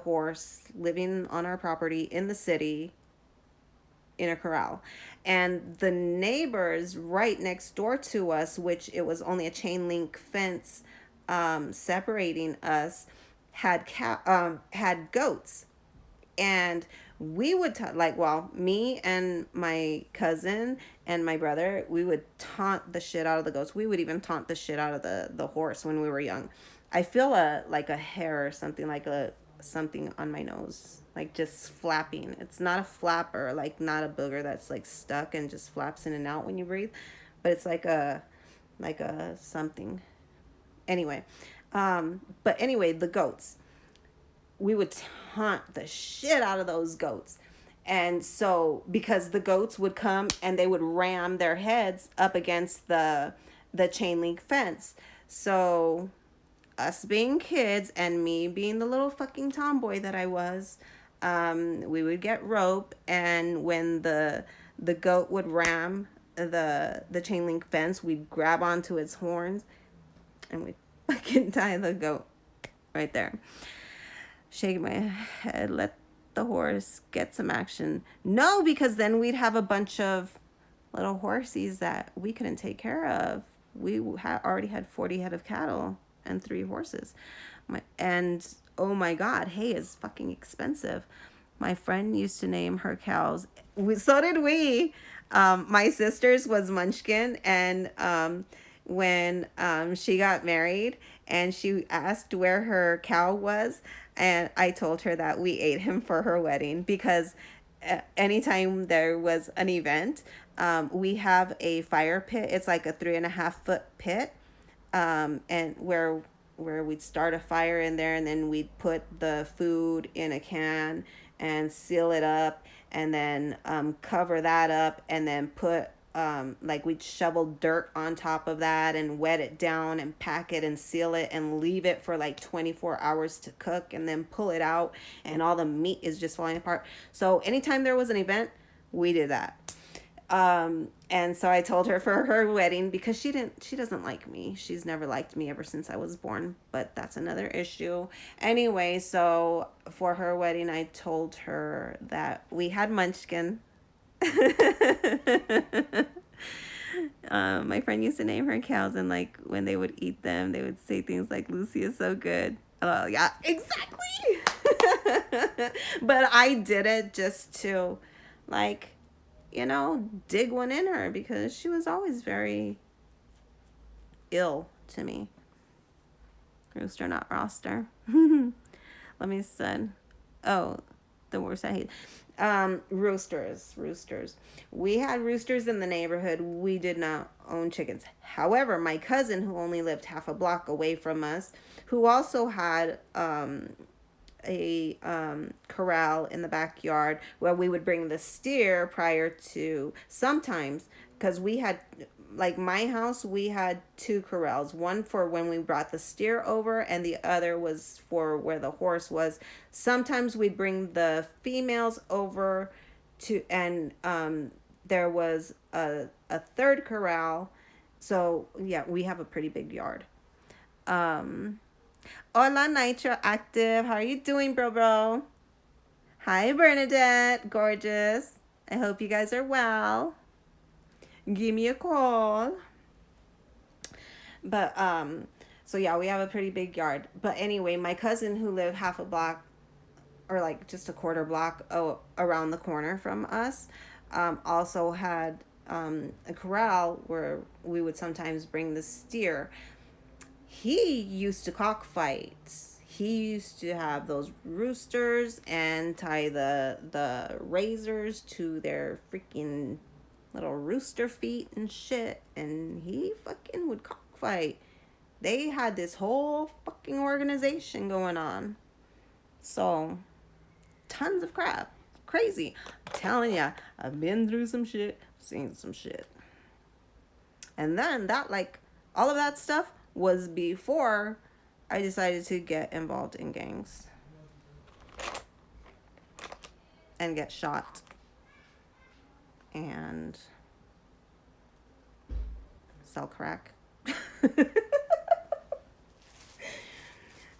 horse living on our property in the city in a corral. And the neighbors right next door to us, which it was only a chain link fence separating us, had goats. And we would me and my cousin and my brother, we would taunt the shit out of the goats. We would even taunt the shit out of the horse when we were young. I feel a hair or something, like a something on my nose, like just flapping. It's not a flapper, like not a booger that's like stuck and just flaps in and out when you breathe, but it's like a something. Anyway, but anyway, the goats, we would taunt the shit out of those goats. And so because the goats would come and they would ram their heads up against the chain link fence. So us being kids and me being the little fucking tomboy that I was, we would get rope, and when the goat would ram the chain link fence, we'd grab onto its horns and we'd fucking tie the goat right there. Shake my head, let the horse get some action. No, because then we'd have a bunch of little horsies that we couldn't take care of. We already had 40 head of cattle and 3 horses. And oh my God, hay is fucking expensive. My friend used to name her cows. So did we. My sister's was Munchkin, and when she got married and she asked where her cow was, and I told her that we ate him for her wedding because anytime there was an event, we have a fire pit. It's like a 3.5 foot pit, and where we'd start a fire in there, and then we'd put the food in a can and seal it up, and then cover that up, and then put like we'd shovel dirt on top of that and wet it down and pack it and seal it and leave it for like 24 hours to cook, and then pull it out, and all the meat is just falling apart. So anytime there was an event, we did that. And so I told her for her wedding, because she doesn't like me. She's never liked me ever since I was born, but that's another issue. Anyway, so for her wedding, I told her that we had Munchkin. My friend used to name her cows, and like when they would eat them, they would say things like, "Lucy is so good." Yeah, exactly. But I did it just to, like, dig one in her because she was always very ill to me. Rooster, not roster. Let me send. Oh, the worst I hate. Roosters. We had roosters in the neighborhood. We did not own chickens. However, my cousin, who only lived half a block away from us, who also had a corral in the backyard where we would bring the steer prior to sometimes, because we had, like my house, we had two corrals, one for when we brought the steer over and the other was for where the horse was. Sometimes we'd bring the females over to, and there was a third corral. So yeah, we have a pretty big yard. um Hola, Nitro Active. How are you doing, bro? Hi, Bernadette. Gorgeous. I hope you guys are well. Give me a call. But, so yeah, we have a pretty big yard. But anyway, my cousin who lived half a block or like just a quarter block around the corner from us also had a corral where we would sometimes bring the steer. He used to cockfight. He used to have those roosters and tie the razors to their freaking little rooster feet and shit, and he fucking would cockfight. They had this whole fucking organization going on. So, tons of crap. Crazy. I'm telling ya, I've been through some shit, seen some shit. And then that, like, all of that stuff was before I decided to get involved in gangs and get shot and sell crack.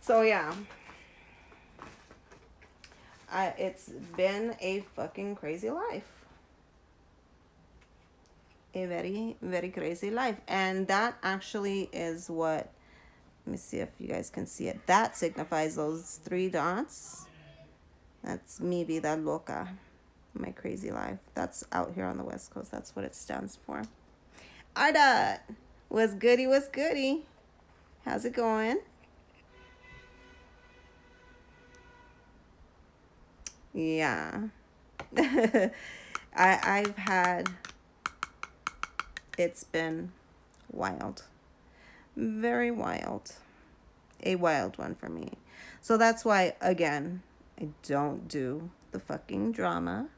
So yeah, it's been a fucking crazy life. A very, very crazy life. And that actually is what, let me see if you guys can see it. That signifies those 3 dots. That's mi vida loca. My crazy life. That's out here on the West Coast. That's what it stands for. Arda, what's goody? What's goody? How's it going? Yeah. I've had, it's been wild. Very wild. A wild one for me. So that's why, again, I don't do the fucking drama.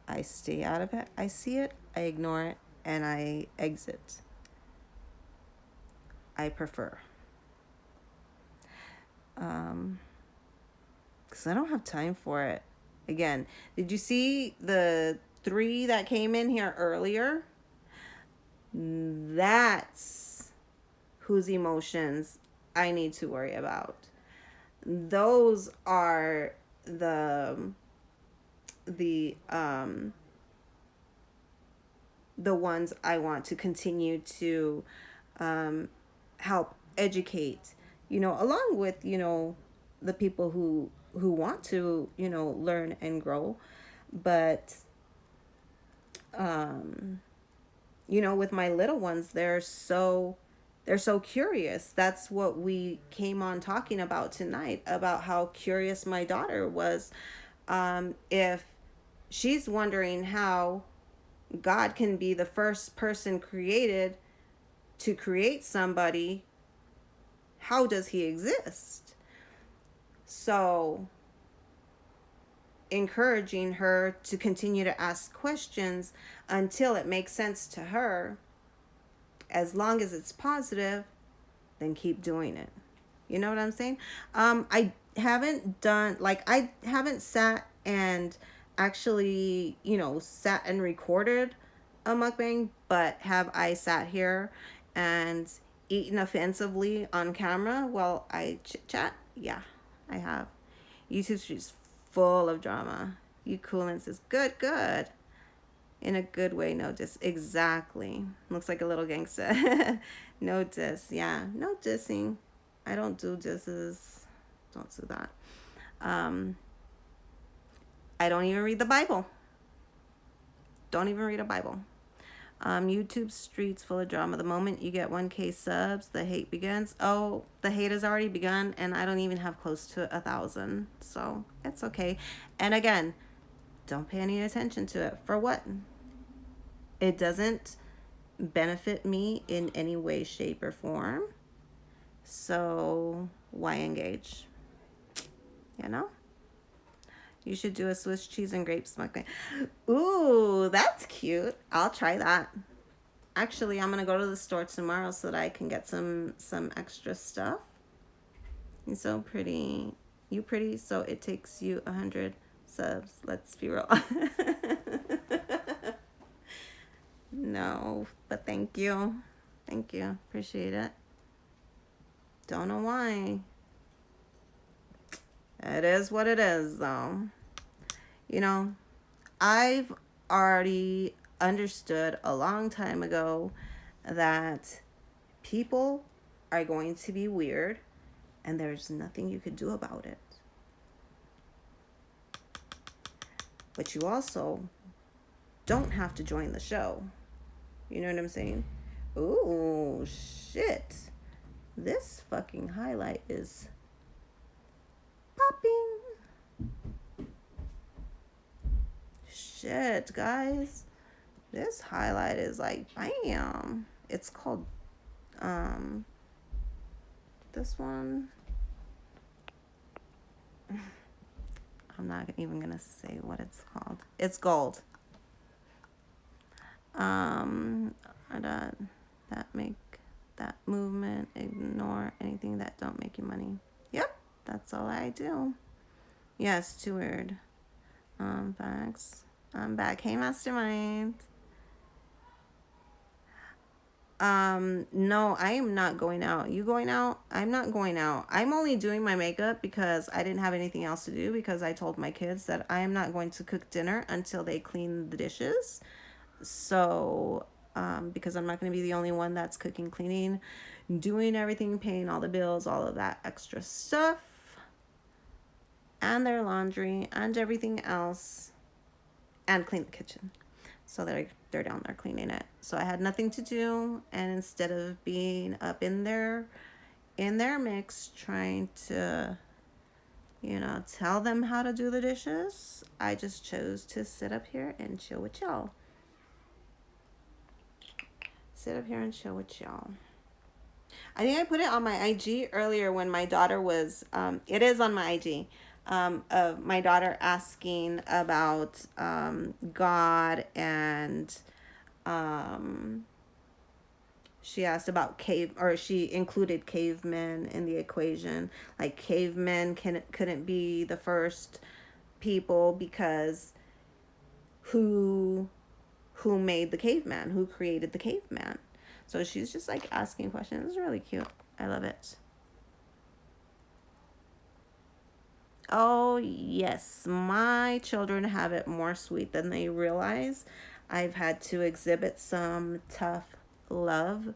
I stay out of it. I see it, I ignore it, and I exit. I prefer. Because I don't have time for it. Again, did you see the 3 that came in here earlier? That's whose emotions I need to worry about. Those are the ones I want to continue to help educate, along with, the people who want to, learn and grow. But with my little ones, they're so curious. That's what we came on talking about tonight, about how curious my daughter was. If she's wondering how God can be the first person created to create somebody, how does he exist? So, encouraging her to continue to ask questions until it makes sense to her. As long as it's positive, then keep doing it. You know what I'm saying? I haven't sat and actually, sat and recorded a mukbang, but have I sat here and eaten offensively on camera while I chit chat? Yeah, I have. YouTube Street's full of drama. You coolins is good. In a good way, no diss. Exactly. Looks like a little gangsta. No diss. Yeah, no dissing. I don't do disses. Don't do that. Um, I don't even read the Bible. Don't even read a Bible. YouTube streets full of drama. The moment you get 1K subs, the hate begins. Oh, the hate has already begun, and I don't even have close to 1,000. So it's okay. And again, don't pay any attention to it. For what? It doesn't benefit me in any way, shape, or form. So why engage? You know? You should do a Swiss cheese and grape smuggling. Ooh, that's cute. I'll try that. Actually, I'm gonna go to the store tomorrow so that I can get some extra stuff. You're so pretty. You pretty, so it takes you 100 subs. Let's be real. No, but thank you. Thank you. Appreciate it. Don't know why. It is what it is, though. You know, I've already understood a long time ago that people are going to be weird and there's nothing you could do about it. But you also don't have to join the show. You know what I'm saying? Ooh, shit. This fucking highlight is popping. Shit, guys. This highlight is like, bam. It's called, this one. I'm not even gonna say what it's called. It's gold. That make that movement, ignore anything that don't make you money. Yep, that's all I do. Yes, too weird. Facts. I'm back. Hey, Mastermind. No, I am not going out. You going out? I'm not going out. I'm only doing my makeup because I didn't have anything else to do because I told my kids that I am not going to cook dinner until they clean the dishes. So, because I'm not going to be the only one that's cooking, cleaning, doing everything, paying all the bills, all of that extra stuff, and their laundry and everything else, and clean the kitchen. So they're down there cleaning it. So I had nothing to do, and instead of being up in their mix trying to, tell them how to do the dishes, I just chose to sit up here and chill with y'all. Sit up here and chill with y'all. I think I put it on my IG earlier when my daughter was, it is on my IG, of my daughter asking about God, and she asked about she included cavemen in the equation. Like cavemen couldn't be the first people because who made the caveman? Who created the caveman? So she's just like asking questions. It's really cute. I love it. Oh, yes. My children have it more sweet than they realize. I've had to exhibit some tough love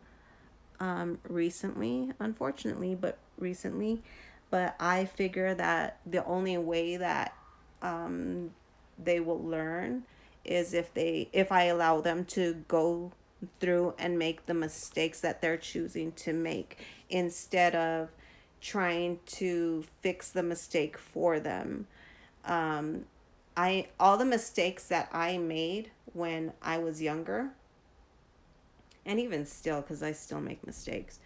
recently, unfortunately, but recently. But I figure that the only way that they will learn is if I allow them to go through and make the mistakes that they're choosing to make instead of trying to fix the mistake for them. All the mistakes that I made when I was younger, and even still, because I still make mistakes,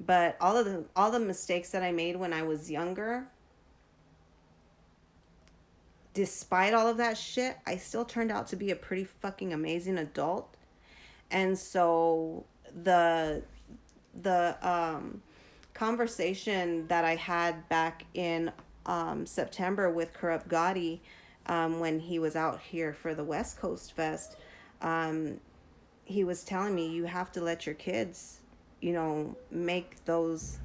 but all the mistakes that I made when I was younger, despite all of that shit, I still turned out to be a pretty fucking amazing adult. And so the conversation that I had back in September with Corrupt Gotti, when he was out here for the West Coast Fest, he was telling me, you have to let your kids, make those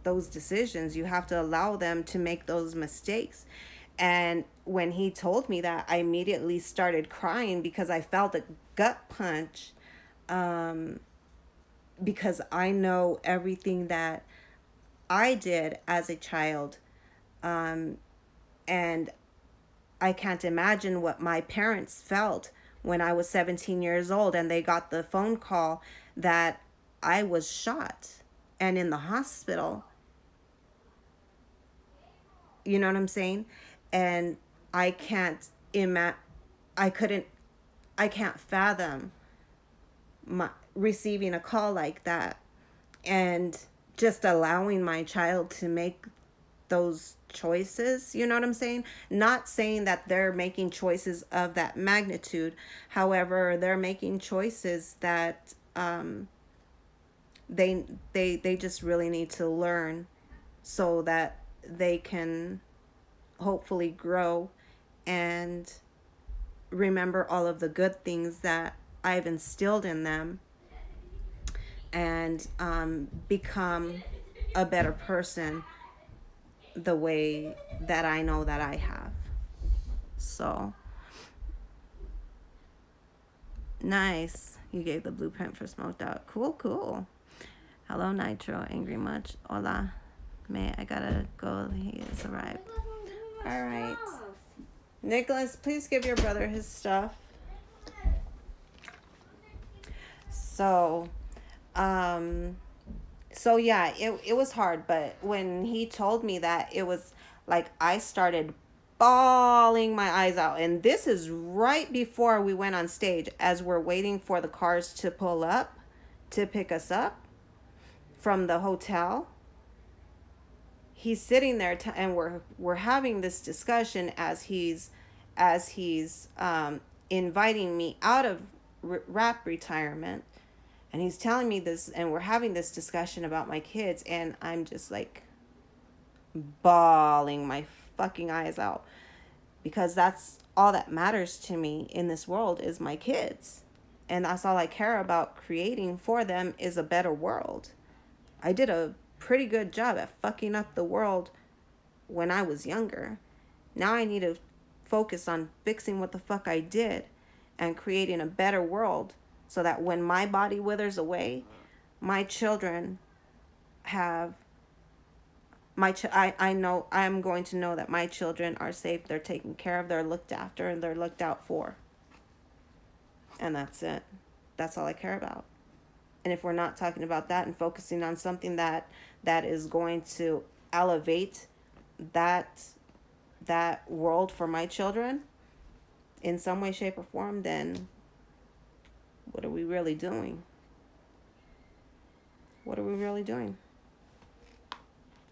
decisions. You have to allow them to make those mistakes. And when he told me that, I immediately started crying because I felt a gut punch, because I know everything that I did as a child. And I can't imagine what my parents felt when I was 17 years old and they got the phone call that I was shot and in the hospital. You know what I'm saying? And I can't I couldn't I can't fathom receiving a call like that and just allowing my child to make those choices. You know what I'm saying? Not saying that they're making choices of that magnitude. However, they're making choices that they just really need to learn so that they can hopefully grow and remember all of the good things that I've instilled in them and become a better person the way that I know that I have. So nice. You gave the blueprint for smoked out. Cool, cool. Hello, Nitro. Angry much? Hola. May I gotta go. He has arrived. All right. Nicholas, please give your brother his stuff. So, yeah, it was hard, but when he told me that, it was like I started bawling my eyes out. And this is right before we went on stage as we're waiting for the cars to pull up to pick us up from the hotel. He's sitting there and we're having this discussion as he's inviting me out of rap retirement, and he's telling me this, and we're having this discussion about my kids, and I'm just like bawling my fucking eyes out because that's all that matters to me in this world is my kids, and that's all I care about creating for them is a better world. I did a pretty good job at fucking up the world when I was younger. Now I need to focus on fixing what the fuck I did and creating a better world so that when my body withers away, my children have I know I'm going to know that my children are safe, they're taken care of, they're looked after, and they're looked out for. And that's it. That's all I care about. And if we're not talking about that and focusing on something that is going to elevate that world for my children in some way, shape, or form, then what are we really doing? What are we really doing?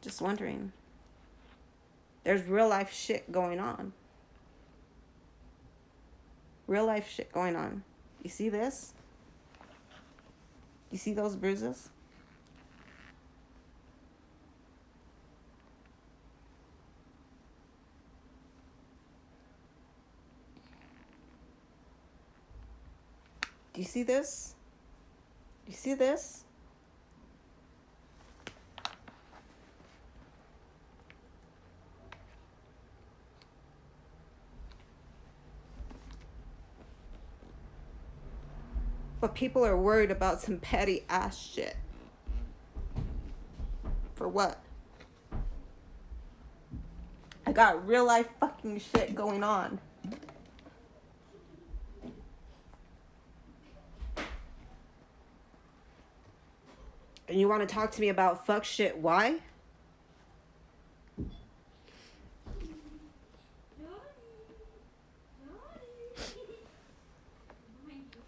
Just wondering. There's real life shit going on. Real life shit going on. You see this? You see those bruises? Do you see this? You see this? But people are worried about some petty ass shit. For what? I got real life fucking shit going on. And you want to talk to me about fuck shit? Why?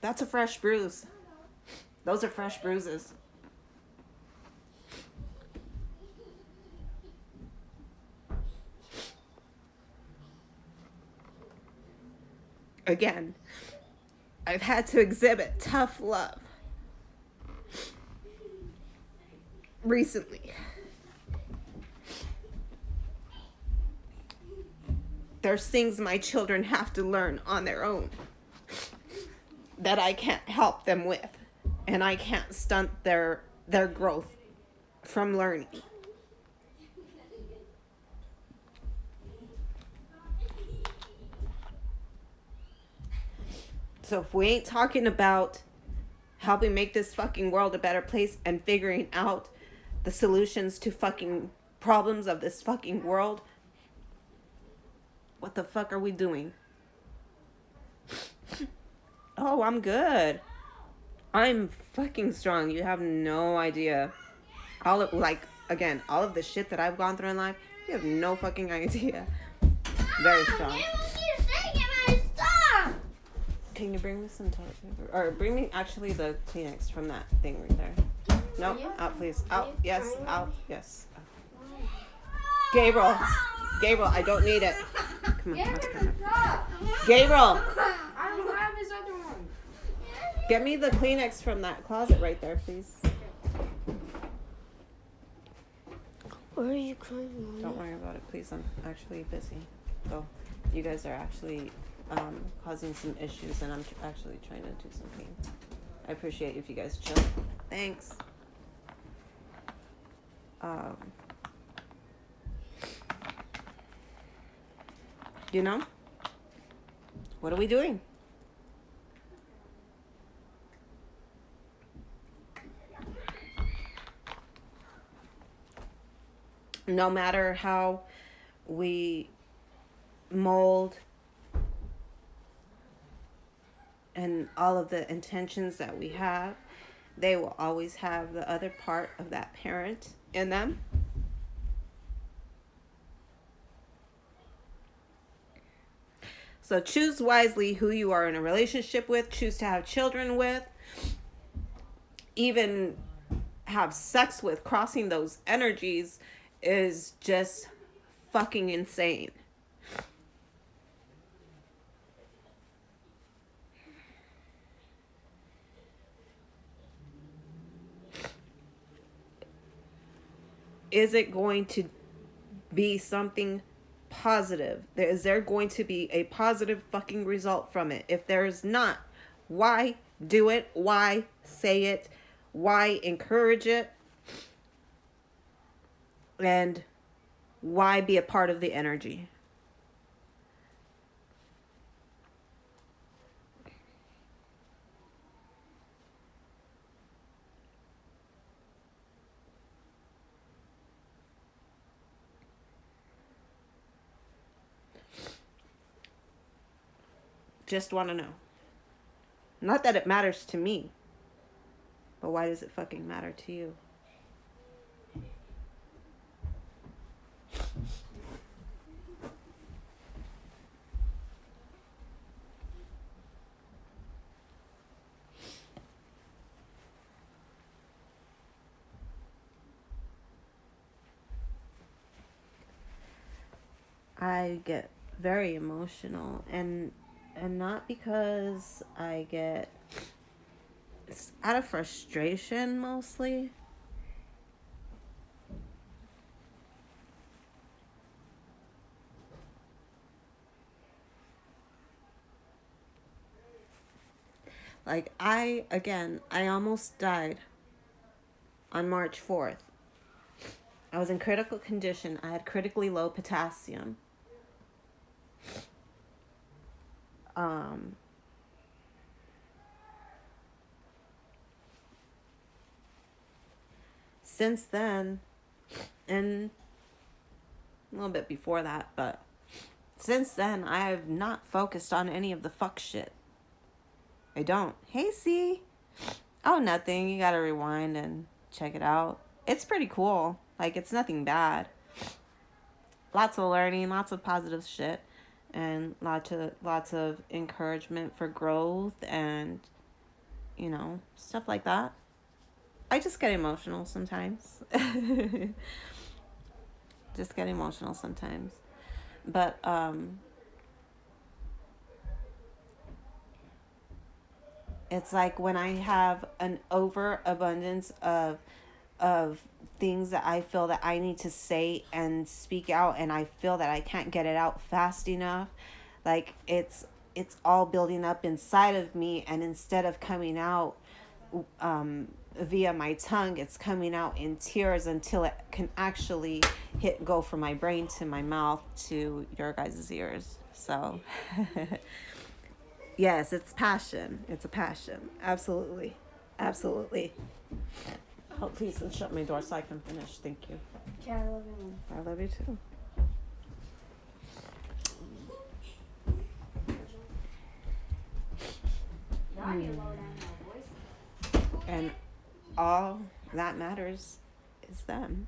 That's a fresh bruise. Those are fresh bruises. Again, I've had to exhibit tough love recently. There's things my children have to learn on their own that I can't help them with, and I can't stunt their growth from learning. So if we ain't talking about helping make this fucking world a better place and figuring out the solutions to fucking problems of this fucking world, what the fuck are we doing? Oh, I'm good. I'm fucking strong. You have no idea. All of, like, again, all of the shit that I've gone through in life, you have no fucking idea. Very strong. Can you bring me some toilet paper? Or bring me actually the Kleenex from that thing right there. No, out please. Out. Yes, out. Yes. Gabriel. Gabriel, I don't need it. Come on, come on. Gabriel.
I don't have his other one.
Get me the Kleenex from that closet right there, please.
Why are you crying, Mommy?
Don't worry about it, please. I'm actually busy. So, you guys are actually causing some issues, and I'm actually trying to do something. I appreciate if you guys chill. Thanks. You know, what are we doing? No matter how we mold and all of the intentions that we have, they will always have the other part of that parent in them. So choose wisely who you are in a relationship with, choose to have children with, even have sex with. Crossing those energies is just fucking insane. Is it going to be something positive? Is there going to be a positive fucking result from it? If there is not, why do it? Why say it? Why encourage it? And why be a part of the energy? Just want to know. Not that it matters to me, but why does it fucking matter to you? I get very emotional, and not because I get, it's out of frustration mostly. Like, I almost died on March 4th. I was in critical condition. I had critically low potassium. Since then, and a little bit before that, but since then, I have not focused on any of the fuck shit. I don't. Hey, C. Oh, nothing. You gotta rewind and check it out. It's pretty cool. Like, it's nothing bad. Lots of learning, lots of positive shit, and lots of encouragement for growth and, you know, stuff like that. I just get emotional sometimes. Just get emotional sometimes. But it's like when I have an overabundance of things that I feel that I need to say and speak out, and I feel that I can't get it out fast enough. Like it's all building up inside of me, and instead of coming out via my tongue, it's coming out in tears until it can actually go from my brain to my mouth to your guys' ears. So yes, it's passion. It's a passion. Absolutely. Absolutely. Oh, please, and shut my door so I can finish. Thank you.
Okay, I love you, Mom.
I love you too. And all that matters is them.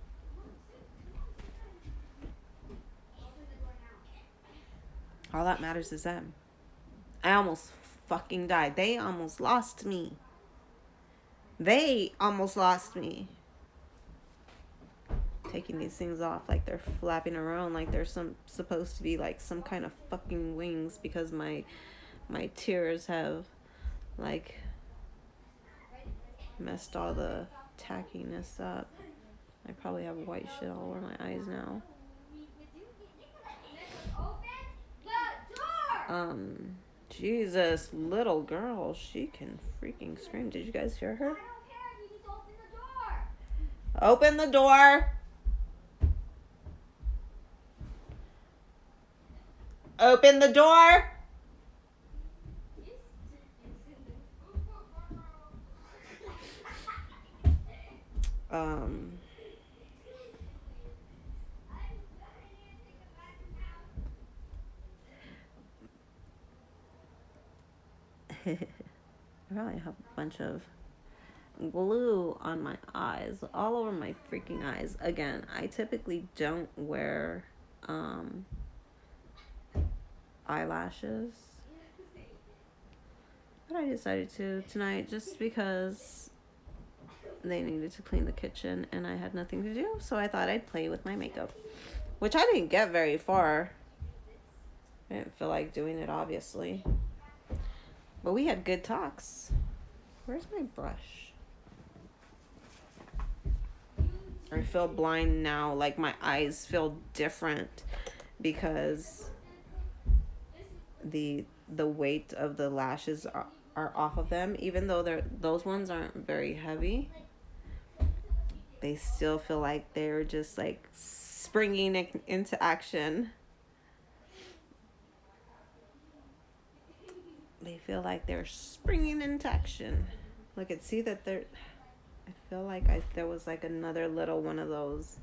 All that matters is them. I almost fucking died. They almost lost me. They almost lost me. Taking these things off like they're flapping around like they're supposed to be like some kind of fucking wings because my tears have like messed all the tackiness up. I probably have white shit all over my eyes now. Jesus, little girl, she can freaking scream. Did you guys hear her? Open the door. Open the door. I probably have a bunch of glue on my eyes, all over my freaking eyes. Again, I typically don't wear eyelashes, but I decided to tonight just because they needed to clean the kitchen and I had nothing to do, so I thought I'd play with my makeup, which I didn't get very far. I didn't feel like doing it, obviously, but we had good talks. Where's my brush? I feel blind now. Like my eyes feel different because the weight of the lashes are off of them. Even though those ones aren't very heavy, they still feel like they're just like springing into action. They feel like they're springing into action. Look, and see that they're... I feel like there was like another little one of those...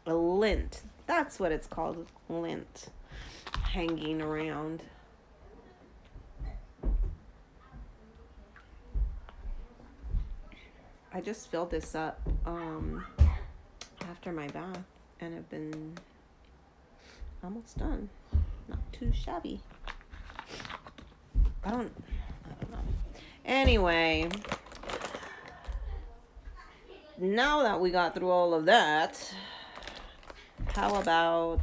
a lint. That's what it's called. Lint. Hanging around. I just filled this up after my bath. And I've been almost done. Not too shabby. I don't know. Anyway, now that we got through all of that, how about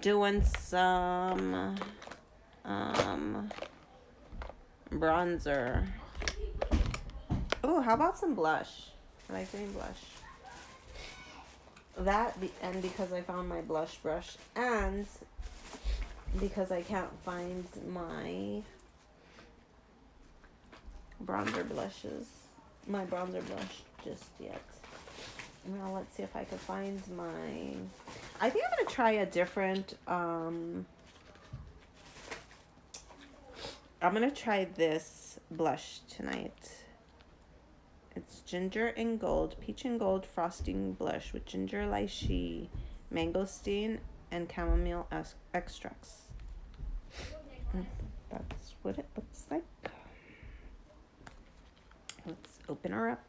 doing some bronzer? Oh, how about some blush? I like doing blush. And because I found my blush brush, and because I can't find my bronzer blush just yet. Now let's see if I can find my... I think I'm going to try a different... I'm going to try this blush tonight. It's ginger and gold, peach and gold frosting blush with ginger lychee, mangosteen, and chamomile extracts. That's what it looks like. Let's open her up.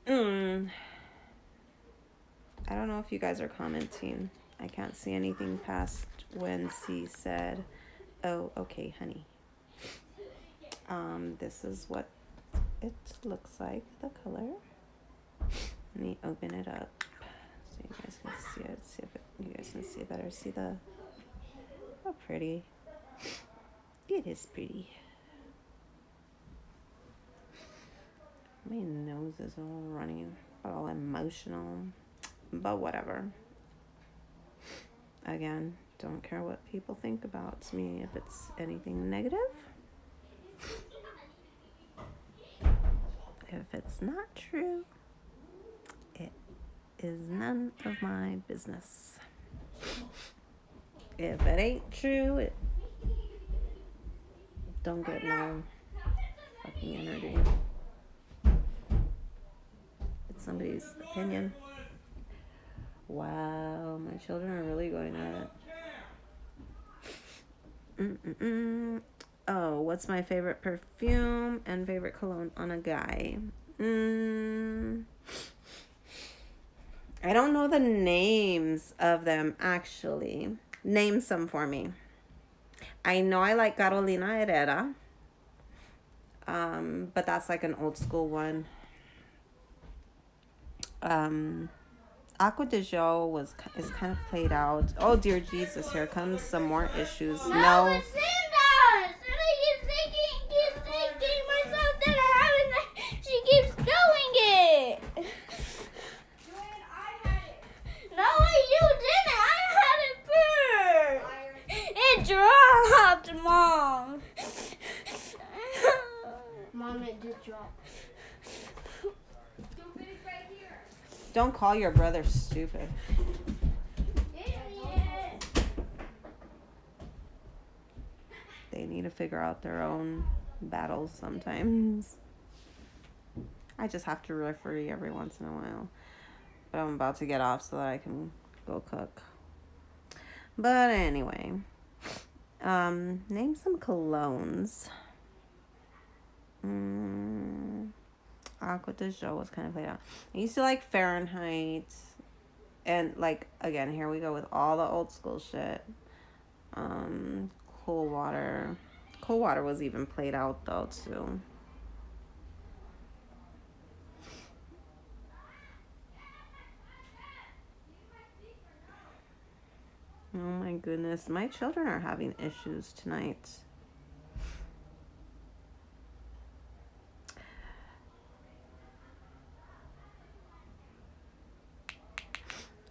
I don't know if you guys are commenting. I can't see anything past when C said, "Oh, okay, honey." This is what it looks like, the color. Let me open it up so you guys can see it. See if you guys can see it better. See the... How pretty. It is pretty. My nose is all running, all emotional, but whatever. Again, don't care what people think about me if it's anything negative. If it's not true, it is none of my business. If it ain't true, it don't get no fucking energy. It's somebody's opinion. Wow, my children are really going at it. Oh, what's my favorite perfume and favorite cologne on a guy? I don't know the names of them, actually. Name some for me. I know I like Carolina Herrera. But that's like an old school one. Aqua de Jo is kind of played out. Oh dear Jesus, here comes some more issues. No.
It's Cinda's! And I keep thinking myself that I haven't. She keeps doing it! No, you didn't! I had it first! It dropped, Mom!
Mom, it did drop.
Don't call your brother stupid. They need to figure out their own battles sometimes. I just have to referee every once in a while. But I'm about to get off so that I can go cook. But anyway. Name some colognes. Aqua de Jo was kind of played out. I used to like Fahrenheit. And like, again, here we go with all the old school shit. Cool Water. Cool Water was even played out though too. Oh my goodness. My children are having issues tonight.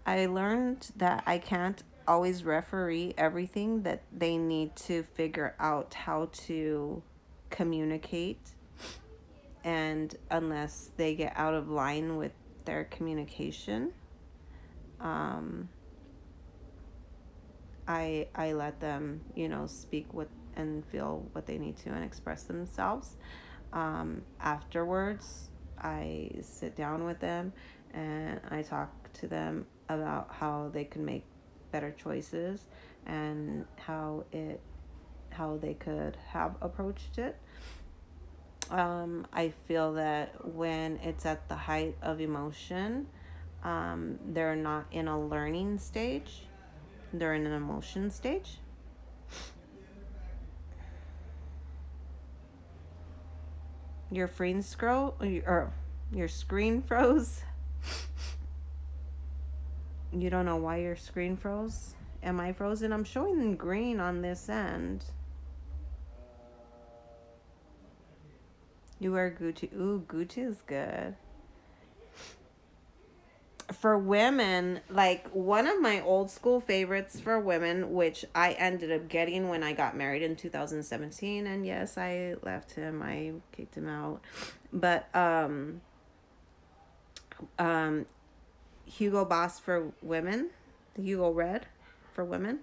I learned that I can't always referee everything, that they need to figure out how to communicate. And unless they get out of line with their communication, I let them, speak what and feel what they need to and express themselves. Afterwards, I sit down with them and I talk to them about how they can make better choices and how they could have approached it. I feel that when it's at the height of emotion, they're not in a learning stage. They're in an emotion stage. Your screen froze. You don't know why your screen froze? Am I frozen? I'm showing green on this end. You wear Gucci. Ooh, Gucci is good. For women, like one of my old school favorites for women, which I ended up getting when I got married in 2017, and yes, I left him. I kicked him out. But Hugo Boss for women, the Hugo Red for women,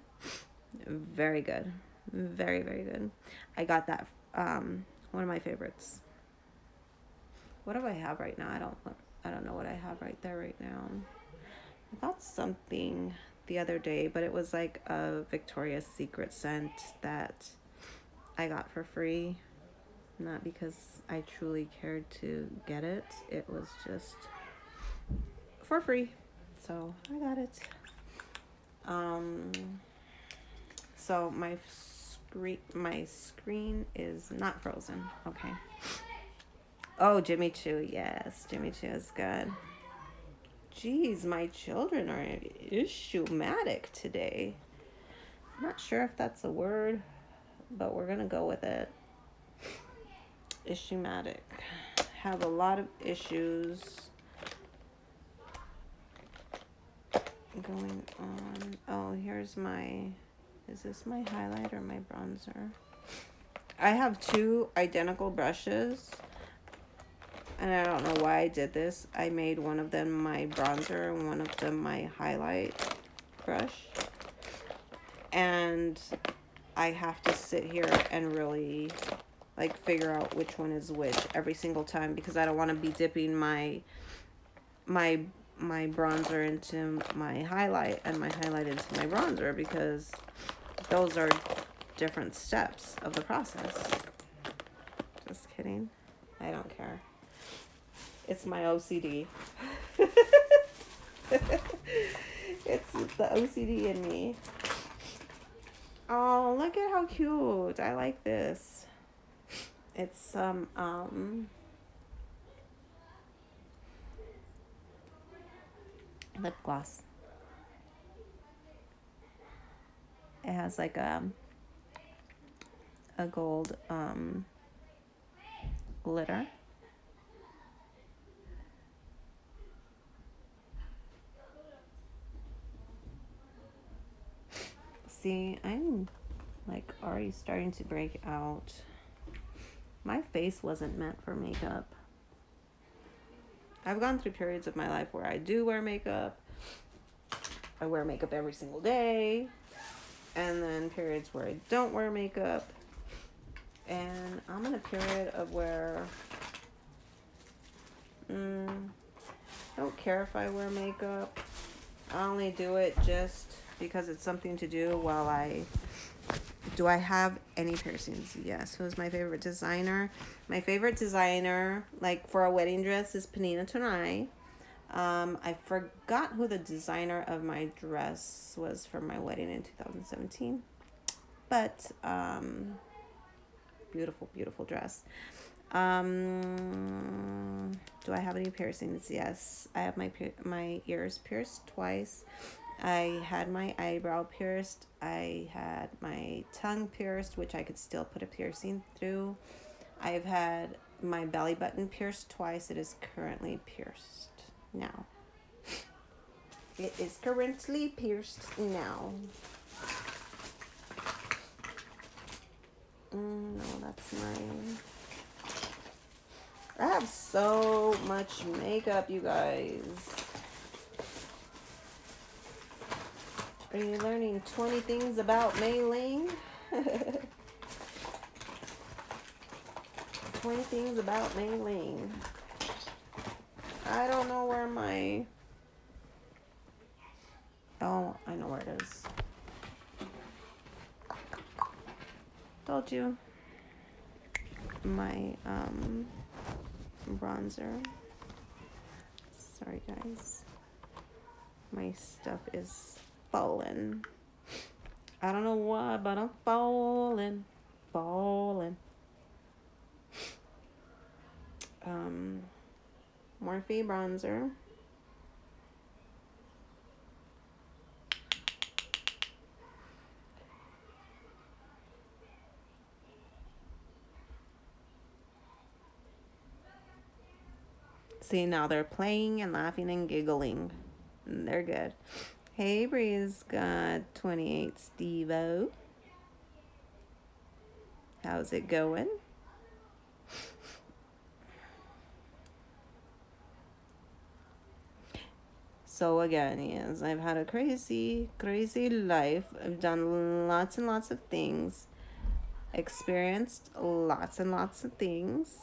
very good, very very good. I got that. One of my favorites. What do I have right now? I don't know what I have right there right now. I got something the other day, but it was like a Victoria's Secret scent that I got for free. Not because I truly cared to get it. It was just for free. So I got it. So my screen is not frozen. Okay. Oh, Jimmy Choo. Yes, Jimmy Choo is good. Jeez, my children are issue-matic today. I'm not sure if that's a word, but we're going to go with it. Issue-matic. Have a lot of issues going on. Oh, here's is this my highlight or my bronzer? I have two identical brushes. And I don't know why I did this. I made one of them my bronzer and one of them my highlight brush. And I have to sit here and really like figure out which one is which every single time, because I don't want to be dipping my my bronzer into my highlight and my highlight into my bronzer, because those are different steps of the process. Just kidding. I don't care. It's my OCD. It's the OCD in me. Oh, look at how cute. I like this. It's some lip gloss. It has like a gold glitter. See, I'm like already starting to break out. My face wasn't meant for makeup. I've gone through periods of my life where I do wear makeup. I wear makeup every single day. And then periods where I don't wear makeup. And I'm in a period of where I don't care if I wear makeup. I only do it just because it's something to do while I... Do I have any piercings? Yes. Who's my favorite designer? My favorite designer, like for a wedding dress, is Panina Tonai. I forgot who the designer of my dress was for my wedding in 2017. But, beautiful, beautiful dress. Do I have any piercings? Yes. I have my ears pierced twice. I had my eyebrow pierced. I had my tongue pierced, which I could still put a piercing through. I've had my belly button pierced twice. It is currently pierced now. It is currently pierced now. No, that's mine. I have so much makeup, you guys. Are you learning 20 things about Mai-Ling? 20 things about Mai-Ling. I don't know where my... Oh, I know where it is. Told you. My bronzer. Sorry, guys. My stuff is falling. I don't know why, but I'm falling. Morphe bronzer. See, now they're playing and laughing and giggling. And they're good. Hey, Breeze got 28 Steve-O. How's it going? So again, yes, I've had a crazy, crazy life. I've done lots and lots of things. Experienced lots and lots of things.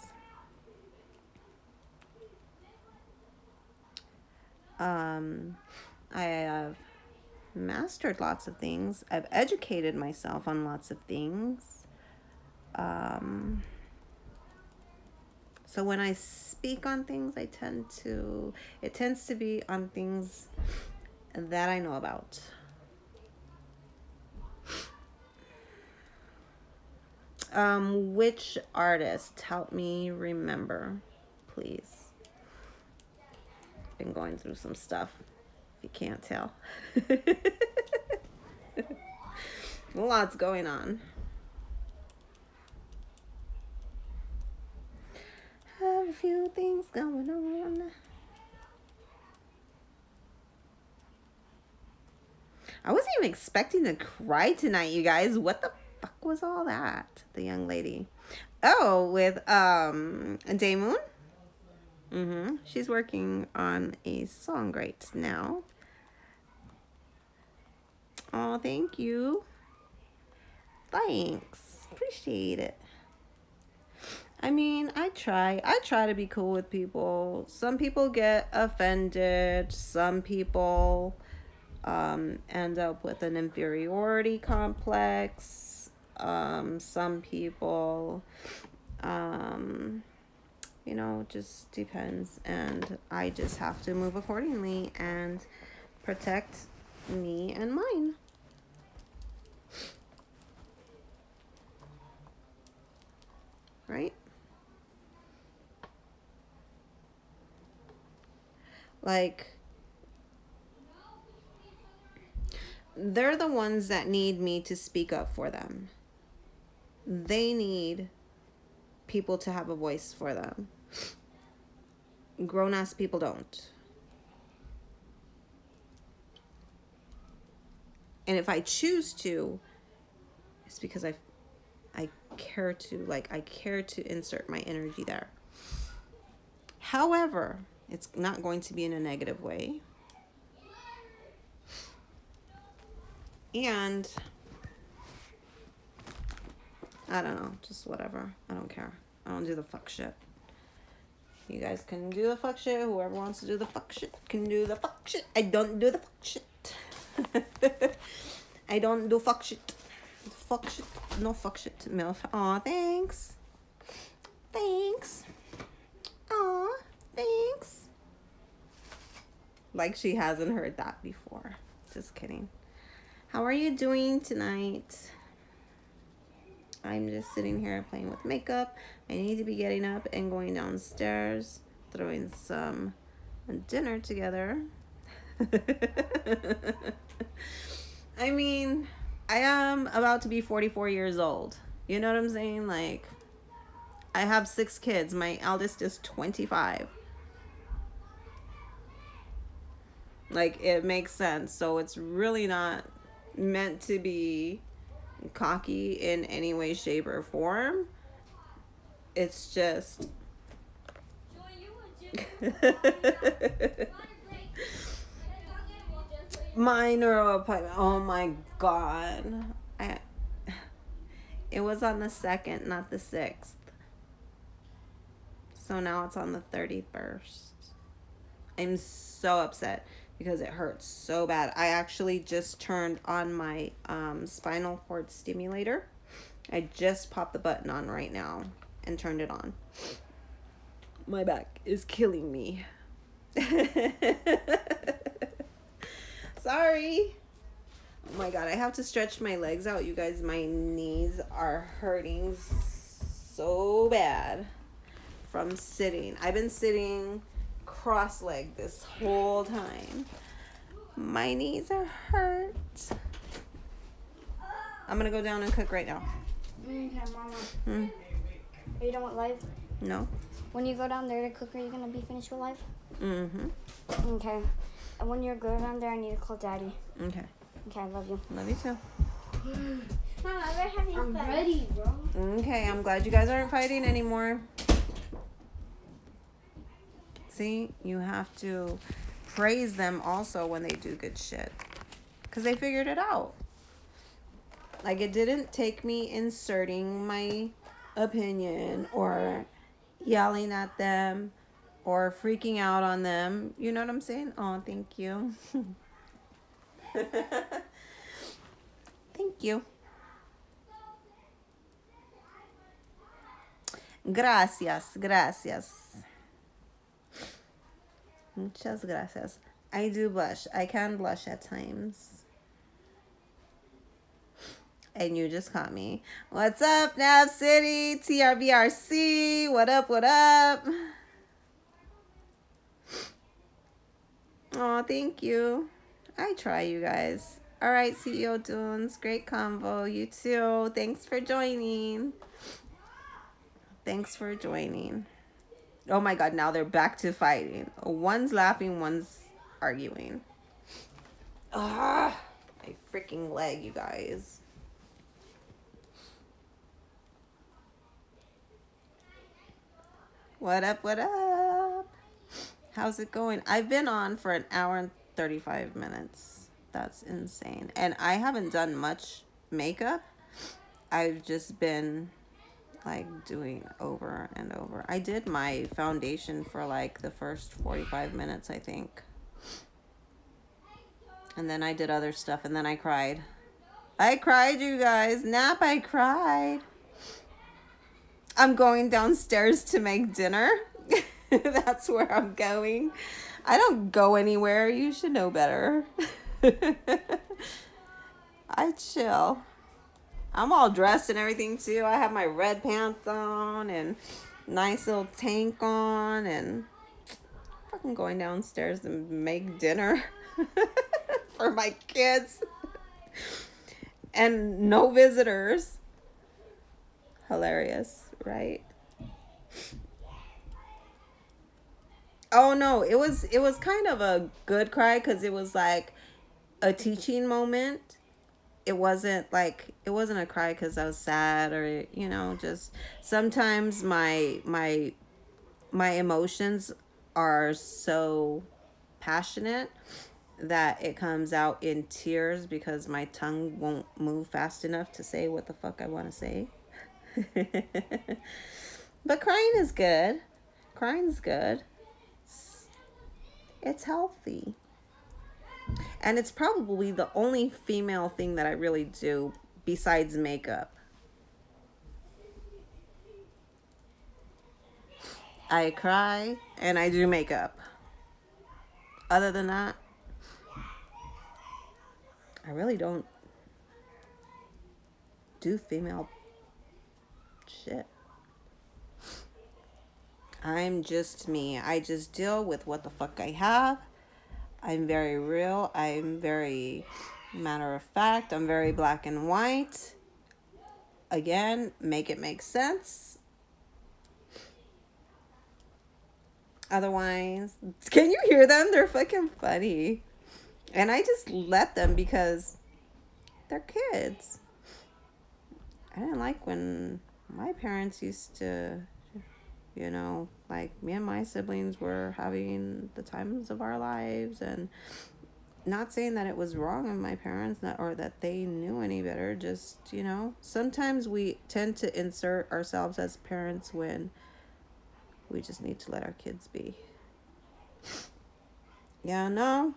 I have mastered lots of things. I've educated myself on lots of things. So when I speak on things, it tends to be on things that I know about. Which artist? Help me remember, please. Been going through some stuff, if you can't tell. Lots going on. Have a few things going on. I wasn't even expecting to cry tonight, you guys. What the fuck was all that? The young lady. Oh, with Daemoon. She's working on a song right now. Oh, thank you. Thanks. Appreciate it. I mean, I try. I try to be cool with people. Some people get offended. Some people end up with an inferiority complex. Some people, um, just depends. And I just have to move accordingly and protect me and mine. Right? Like, they're the ones that need me to speak up for them. They need people to have a voice for them. Grown ass people don't. And if I choose to, it's because I care to, I care to insert my energy there. However, it's not going to be in a negative way. And I don't know, just whatever. I don't care. I don't do the fuck shit. You guys can do the fuck shit. Whoever wants to do the fuck shit can do the fuck shit. I don't do the fuck shit. I don't do fuck shit. Fuck shit. No fuck shit. MILF. Aw, thanks. Thanks. Aw, thanks. Like she hasn't heard that before. Just kidding. How are you doing tonight? I'm just sitting here playing with makeup. I need to be getting up and going downstairs, throwing some dinner together. I mean, I am about to be 44 years old. You know what I'm saying? Like, I have 6 kids. My eldest is 25. Like, it makes sense. So it's really not meant to be cocky in any way, shape, or form. It's just my neuro appointment. Oh my god. It was on the 2nd, not the 6th. So now it's on the 31st. I'm so upset because it hurts so bad. I actually just turned on my spinal cord stimulator. I just popped the button on right now and turned it on. My back is killing me. Sorry. Oh my god, I have to stretch my legs out. You guys, my knees are hurting so bad from sitting. I've been sitting cross-legged this whole time. My knees are hurt. I'm gonna go down and cook right now.
Okay, Mama. Are you done with live?
No.
When you go down there to cook, are you gonna be finished with live?
Mm-hmm.
Okay. And when you go down there, I need to call Daddy.
Okay.
Okay, I love you.
Love you too.
Mama, we're having fun.
I'm ready, bro.
Okay, I'm glad you guys aren't fighting anymore. See, you have to praise them also when they do good shit. Because they figured it out. Like, it didn't take me inserting my opinion or yelling at them or freaking out on them. You know what I'm saying? Oh, thank you. Thank you. Gracias, gracias. Muchas gracias. I do blush. I can blush at times. And you just caught me. What's up, Nav City? TRVRC. What up, what up? Oh, thank you. I try, you guys. All right, CEO Dunes. Great convo. You too. Thanks for joining. Thanks for joining. Oh my god, now they're back to fighting. One's laughing, one's arguing. Ah, my freaking leg, you guys. What up, what up? How's it going? I've been on for an hour and 35 minutes. That's insane. And I haven't done much makeup. I've just been like doing over and over. I did my foundation for like the first 45 minutes, I think. And then I did other stuff and then I cried. I cried, you guys. Nap, I cried. I'm going downstairs to make dinner. That's where I'm going. I don't go anywhere. You should know better. I chill. I'm all dressed and everything too. I have my red pants on and nice little tank on and fucking going downstairs to make dinner for my kids. And no visitors. Hilarious, right? Oh no, it was kind of a good cry because it was like a teaching moment. It wasn't a cry because I was sad or just sometimes my emotions are so passionate that it comes out in tears because my tongue won't move fast enough to say what the fuck I want to say. But crying is good. Crying's good. It's healthy. And it's probably the only female thing that I really do besides makeup. I cry and I do makeup. Other than that, I really don't do female shit. I'm just me. I just deal with what the fuck I have. I'm very real. I'm very matter of fact. I'm very black and white. Again, make it make sense. Otherwise, can you hear them? They're fucking funny. And I just let them because they're kids. I didn't like when my parents used to, like me and my siblings were having the times of our lives, and not saying that it was wrong of my parents or that they knew any better. Just, sometimes we tend to insert ourselves as parents when we just need to let our kids be. Yeah, no.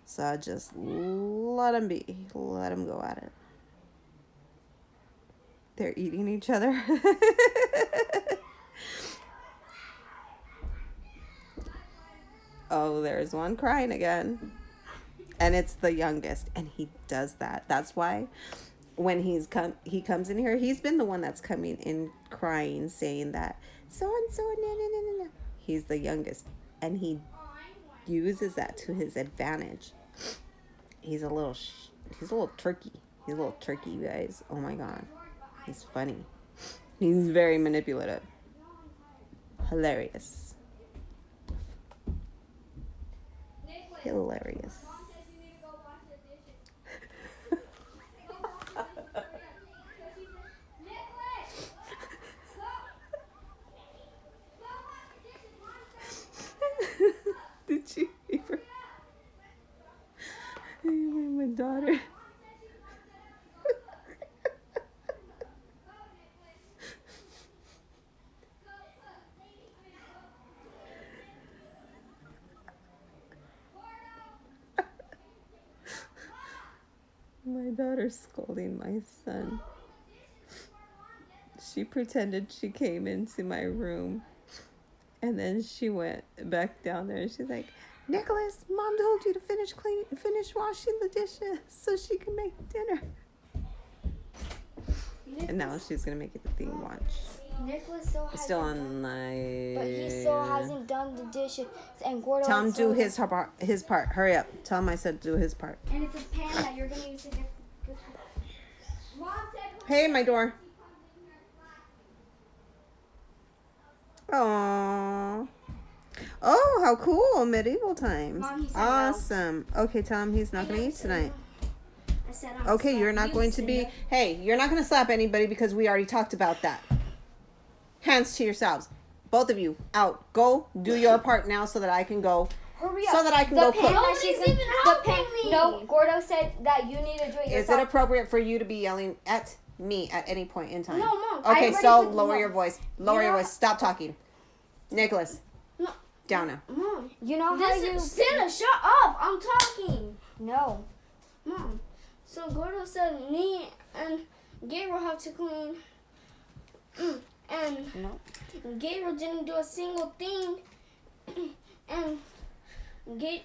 So I just let them be. Let them go at it. They're eating each other. Oh, there's one crying again. And it's the youngest. And he does that. That's why when he comes in here, he's been the one that's coming in crying, saying that so-and-so, no. He's the youngest. And he uses that to his advantage. He's a little turkey. He's a little turkey, you guys. Oh my God. He's funny. He's very manipulative. Hilarious. Hilarious. Did you hear? My daughter. My daughter's scolding my son. She pretended she came into my room, and then she went back down there and she's like, Nicholas, Mom told you to finish washing the dishes so she can make dinner. And now she's gonna make it the thing. Watch.
Nicholas
still on my.
But he still hasn't done the dishes. And Gordo.
Tell him do his part. Hurry up. Tell him I said do his part.
And it's a pan that you're gonna use to get.
Hey, my door. Aww. Oh, how cool. Medieval times.
Mom, he said
awesome. No. Okay, tell him he's not going to eat tonight.
I said
okay, you're not going to be... Hey, you're not going to slap anybody because we already talked about that. Hands to yourselves. Both of you, out. Go do your part now so that I can go.
Hurry up.
So that I can go cook.
Nobody's even helping me.
No, Gordo said that you need to do it yourself.
Is it appropriate for you to be yelling at me at any point in time.
No, Mom.
Okay,
I already
so
put-
lower
no.
your voice. Lower your
know-
voice. Stop talking. Nicholas,
No.
down now.
Mom.
You know how
This
you...
is Santa. Shut up. I'm talking.
No.
Mom. So Gordo said me and Gabriel have to clean. And
No.
Gabriel didn't do a single thing. And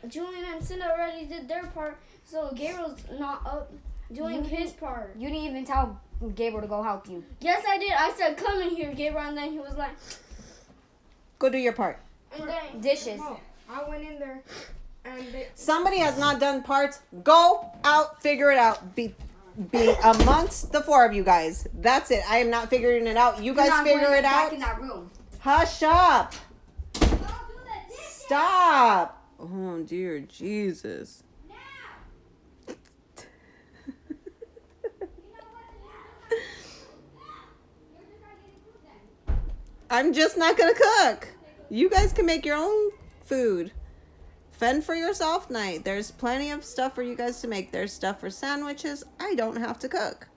Julian and Cinda already did their part. So Gabriel's not up doing his part.
You didn't even tell Gabriel to go help you.
Yes, I did. I said, come in here, Gabriel. And then he was like,
Go do your part.
and then
Dishes.
I went in there and
Somebody has not done parts. Go out, figure it out. Be amongst the four of you guys. That's it. I am not figuring it out. You guys figure it
Back
out.
in that room.
Hush up. Stop. Oh, dear Jesus. I'm just not going to cook. You guys can make your own food. Fend for yourself night. There's plenty of stuff for you guys to make. There's stuff for sandwiches. I don't have to cook.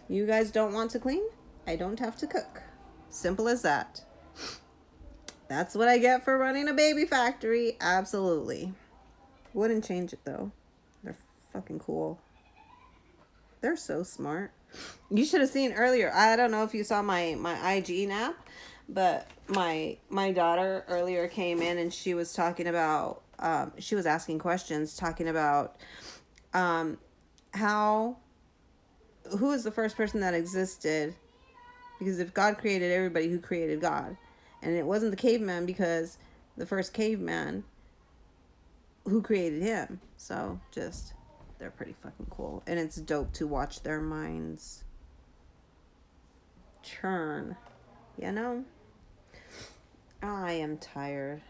You guys don't want to clean? I don't have to cook. Simple as that. That's what I get for running a baby factory. Absolutely. Wouldn't change it though. They're fucking cool. They're so smart. You should have seen earlier. I don't know if you saw my IG nap, but my daughter earlier came in and she was talking about she was asking questions talking about who is the first person that existed, because if God created everybody, who created God? And it wasn't the caveman, because the first caveman, who created him? So just, they're pretty fucking cool. And it's dope to watch their minds churn, you know? I am tired.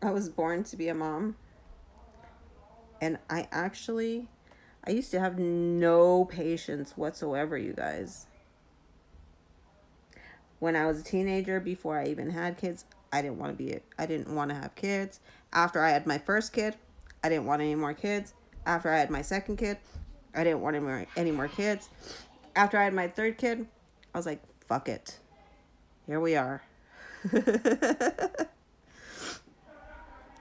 I was born to be a mom. And I used to have no patience whatsoever, you guys. When I was a teenager, before I even had kids, I didn't want to have kids. After I had my first kid, I didn't want any more kids. After I had my second kid, I didn't want any more kids. After I had my third kid, I was like, fuck it. Here we are.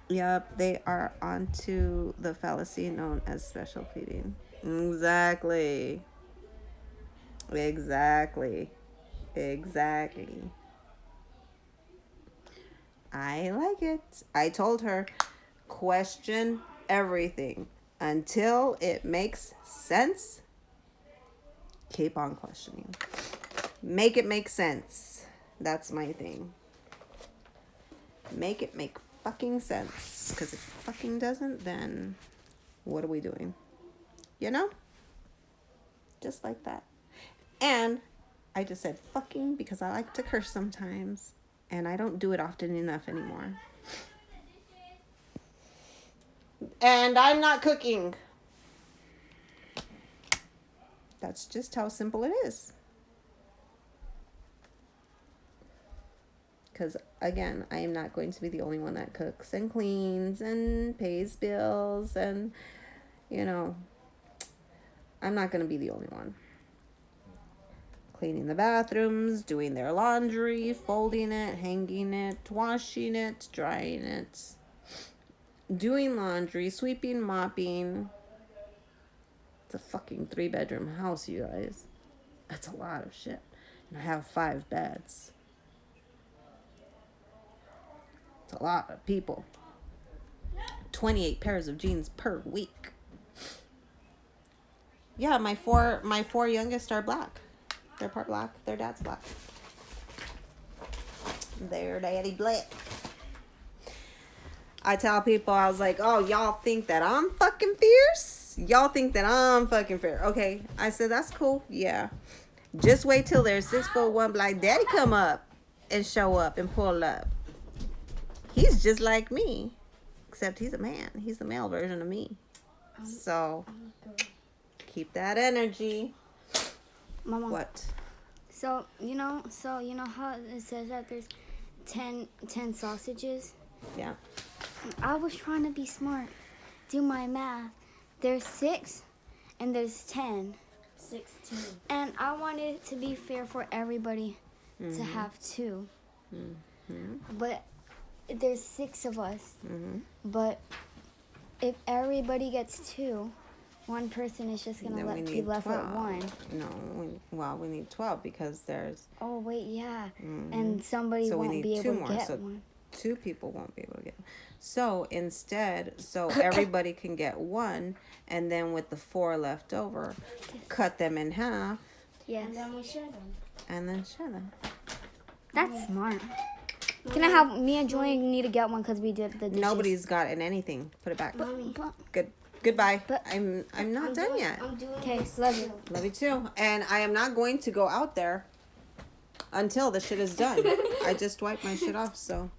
Yep, they are onto the fallacy known as special feeding. Exactly. I like it. I told her, question everything until it makes sense. Keep on questioning. Make it make sense. That's my thing. Make it make fucking sense. Because if it fucking doesn't, then what are we doing? You know? Just like that. And I just said fucking because I like to curse sometimes. And I don't do it often enough anymore. And I'm not cooking. That's just how simple it is. Because, again, I am not going to be the only one that cooks and cleans and pays bills. And, you know, I'm not going to be the only one. Cleaning the bathrooms, doing their laundry, folding it, hanging it, washing it, drying it, doing laundry, sweeping, mopping. It's a fucking 3-bedroom house, you guys. That's a lot of shit. And I have 5 beds. It's a lot of people. 28 pairs of jeans per week. Yeah, my four youngest are black. They're part black. Their dad's black. Their daddy black. I tell people, I was like, oh, y'all think that I'm fucking fierce? Y'all think that I'm fucking fierce. Okay. I said, that's cool. Yeah. Just wait till their 6'1" black daddy come up and show up and pull up. He's just like me. Except he's a man. He's the male version of me. So, keep that energy.
Mama.
What?
So you know how it says that there's 10 sausages?
Yeah.
I was trying to be smart. Do my math. There's 6 and there's 10.
16.
And I want it to be fair for everybody to have 2. But there's 6 of us. But if everybody gets 2, one person is just gonna
Then we
be
need
left
12.
with 1.
No, we need 12 because there's.
Oh wait, yeah. And somebody
So we
won't
need
be
2
able to
more.
get
So
1.
2 people won't be able to get. So instead, everybody can get 1, and then with the 4 left over, cut them in half,
Yes.
And then we share them.
and then share them.
That's smart. Can I have me and Julian need to get one because we did the dishes.
Nobody's gotten anything. Put it back.
Mommy.
Good. Goodbye.
But-
I'm not done yet.
I'm doing
Okay,
this
love you.
too.
Love you too. And I am not going to go out there until the shit is done. I just wiped my shit off, so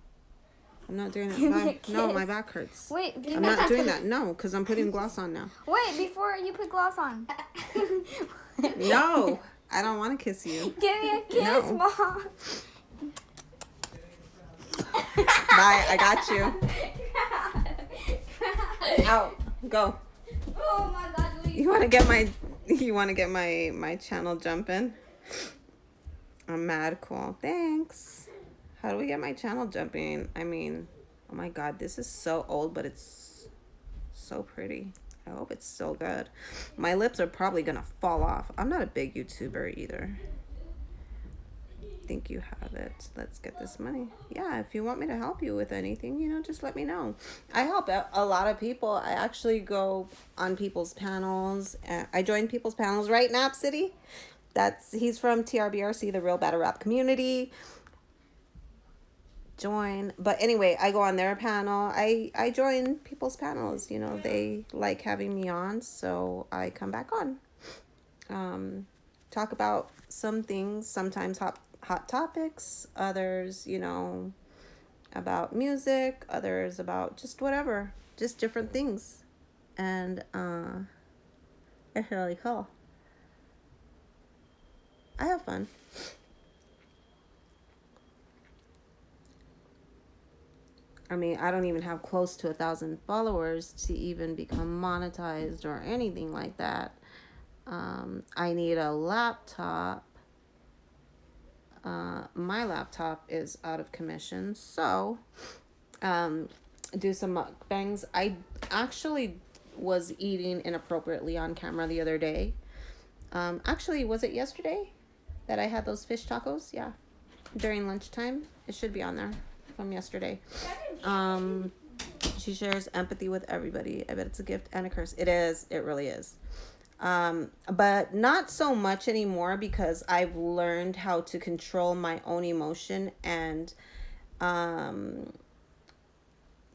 I'm not doing
Give me a
it. No,
kiss.
my back hurts.
Wait,
I'm not doing that. No, because I'm putting gloss on now.
Wait, before you put gloss on.
No, I don't want to kiss you.
Give me a kiss,
No.
Mom.
Bye. I got you. Out. Go.
Oh my God, Lee.
You want to get my channel jumping? I'm mad cool. Thanks. How do we get my channel jumping? I mean, oh my God, this is so old, but it's so pretty. I hope it's so good. My lips are probably gonna fall off. I'm not a big YouTuber either. Think you have it. Let's get this money. Yeah, if you want me to help you with anything, just let me know. I help out a lot of people. I actually go on people's panels. I join people's panels, right, Nap City? He's from TRBRC, the Real Battle Rap Community. Join. But anyway, I go on their panel. I join people's panels. They like having me on, so I come back on. Talk about some things, sometimes hot topics, others, about music, others about just whatever, just different things. And it's really cool. I have fun. I mean, I don't even have close to 1,000 followers to even become monetized or anything like that. I need a laptop. My laptop is out of commission, so do some mukbangs. I actually was eating inappropriately on camera the other day. Actually, was it yesterday that I had those fish tacos? Yeah, during lunchtime. It should be on there from yesterday. She shares empathy with everybody. I bet it's a gift and a curse. It is. It really is. But not so much anymore because I've learned how to control my own emotion and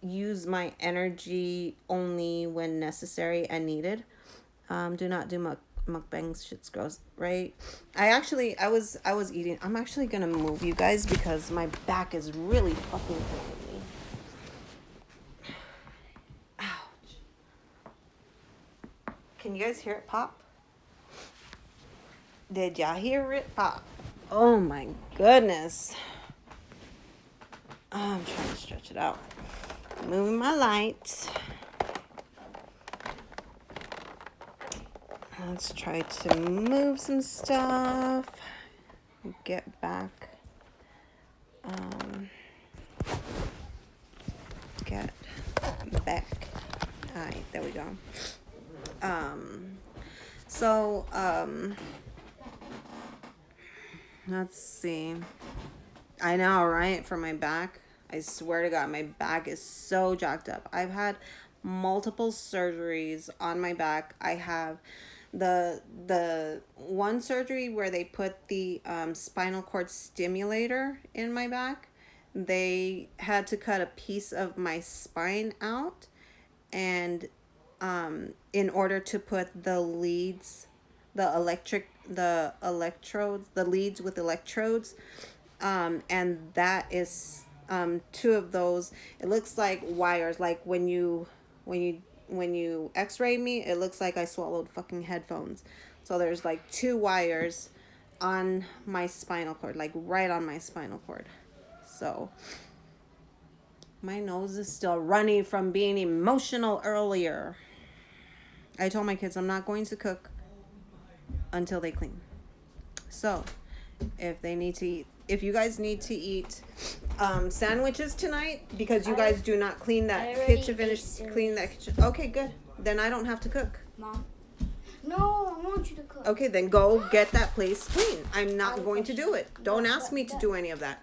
use my energy only when necessary and needed. Do not do mukbangs. Shit's gross, right? I was eating. I'm actually gonna move you guys because my back is really fucking hurting me. Ouch. Can you guys hear it pop? Did y'all hear it pop? Oh my goodness. Oh, I'm trying to stretch it out. Moving my lights. Let's try to move some stuff. Get back. Get back. Alright, there we go. Let's see. I know, right? For my back. I swear to God, my back is so jacked up. I've had multiple surgeries on my back. I have the one surgery where they put the spinal cord stimulator in my back. They had to cut a piece of my spine out, and in order to put the leads, the leads with electrodes, and that is 2 of those. It looks like wires, like when you x-ray me, it looks like I swallowed fucking headphones. So there's like 2 wires on my spinal cord, like right on my spinal cord. So my nose is still runny from being emotional earlier. I told my kids I'm not going to cook until they clean. So if you guys need to eat sandwiches tonight because you guys do not clean
I
that
already
kitchen,
ate
clean that kitchen. Okay, good. Then I don't have to cook.
Mom. No, I want you to cook.
Okay, then go get that place clean. I'm not going to do it. Don't
But-
ask me
but-
to do any of that.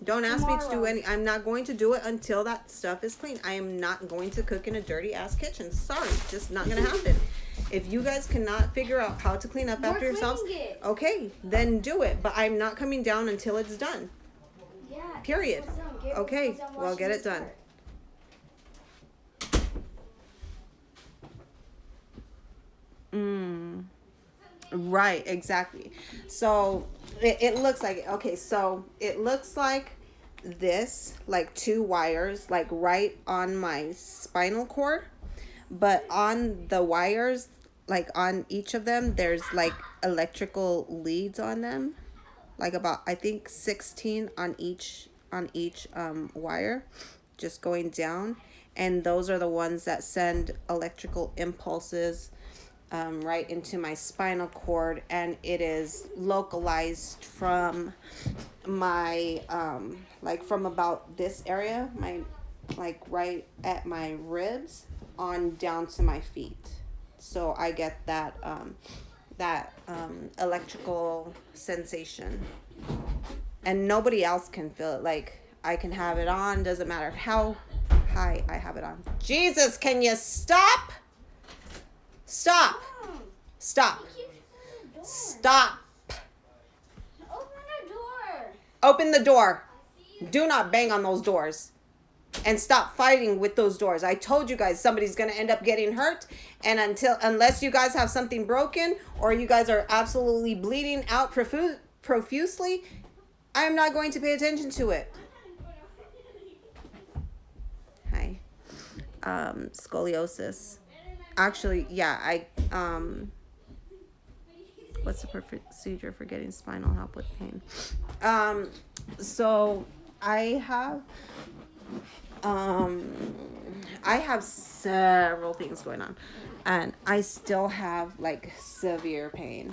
Don't ask me to do
Tomorrow.
any. I'm not going to do it until that stuff is clean. I am not going to cook in a dirty ass kitchen. Sorry, just not gonna happen. If you guys cannot figure out how to clean up
We're
after yourselves,
cleaning it.
okay, then do it. But I'm not coming down until it's done.
Yeah.
Period.
it's done. Gabriel
Okay,
was done
well,
washing
get
his
it done.
part.
Right, exactly. So it looks like, okay, so it looks like this, like two wires, like right on my spinal cord, but on the wires, like on each of them, there's like electrical leads on them, like about, I think 16 on each wire, just going down, and those are the ones that send electrical impulses right into my spinal cord, and it is localized from my like from about this area, my like right at my ribs on down to my feet. So I get that electrical sensation, and nobody else can feel it. Like I can have it on, doesn't matter how high I have it on. Jesus, can you stop? Stop. Stop.
He keeps shutting the door.
Stop.
Open the door.
Open the door. Do not bang on those doors. And stop fighting with those doors. I told you guys somebody's going to end up getting hurt. And unless you guys have something broken or you guys are absolutely bleeding out profusely, I'm not going to pay attention to it. Hi. Scoliosis. Actually, yeah, what's the procedure for getting spinal help with pain? So I have several things going on, and I still have like severe pain,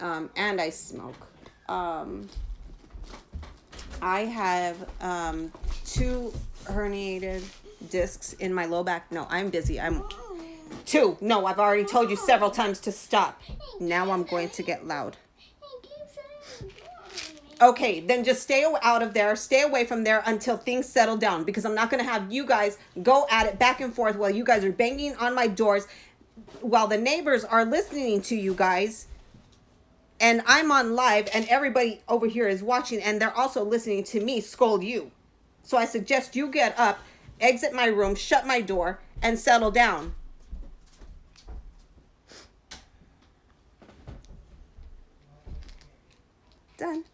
and I smoke. I have 2 herniated discs in my low back. No, I'm busy. I'm 2. No, I've already told you several times to stop. Now I'm going to get loud.
He keeps shutting the door.
Okay, then just stay out of there. Stay away from there until things settle down, because I'm not going to have you guys go at it back and forth while you guys are banging on my doors while the neighbors are listening to you guys. And I'm on live and everybody over here is watching, and they're also listening to me scold you. So I suggest you get up, exit my room, shut my door, and settle down. Done.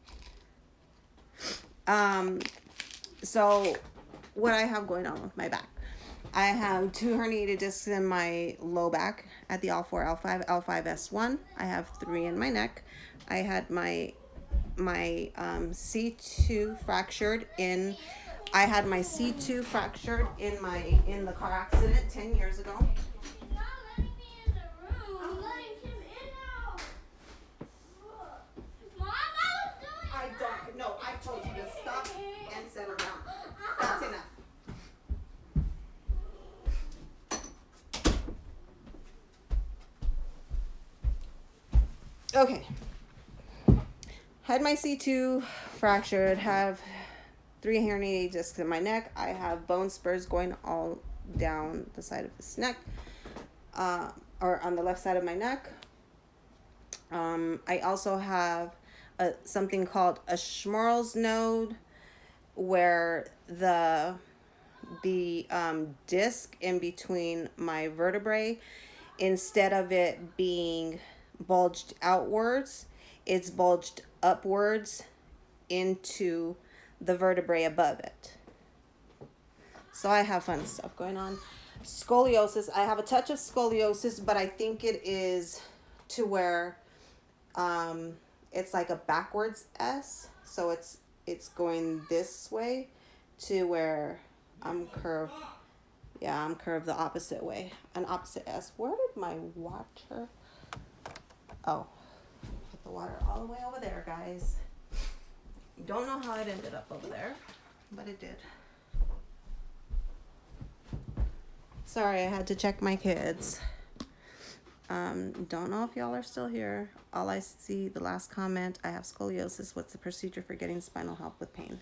So what I have going on with my back. I have 2 herniated discs in my low back at the L4, L5, L5S1. I have 3 in my neck. I had my C2 fractured in. I had my C2 fractured in the car accident 10 years ago.
He's not letting me in the room. I'm letting him in now. Mom, I was doing
I don't know. I told you to stop and settle down. That's enough. Okay. Had my C2 fractured, have 3 herniated discs in my neck. I have bone spurs going all down the side of this neck, or on the left side of my neck. I also have something called a Schmerl's node, where the disc in between my vertebrae, instead of it being bulged outwards, it's bulged upwards into the vertebrae above it. So I have fun stuff going on. Scoliosis, I have a touch of scoliosis, but I think it is to where it's like a backwards S. So it's going this way to where I'm curved. Yeah, I'm curved the opposite way. An opposite S. Where did my water? Oh, the water all the way over there, guys. Don't know how it ended up over there, but it did. Sorry, I had to check my kids. Don't know if y'all are still here. All I see, the last comment, I have scoliosis. What's the procedure for getting spinal help with pain?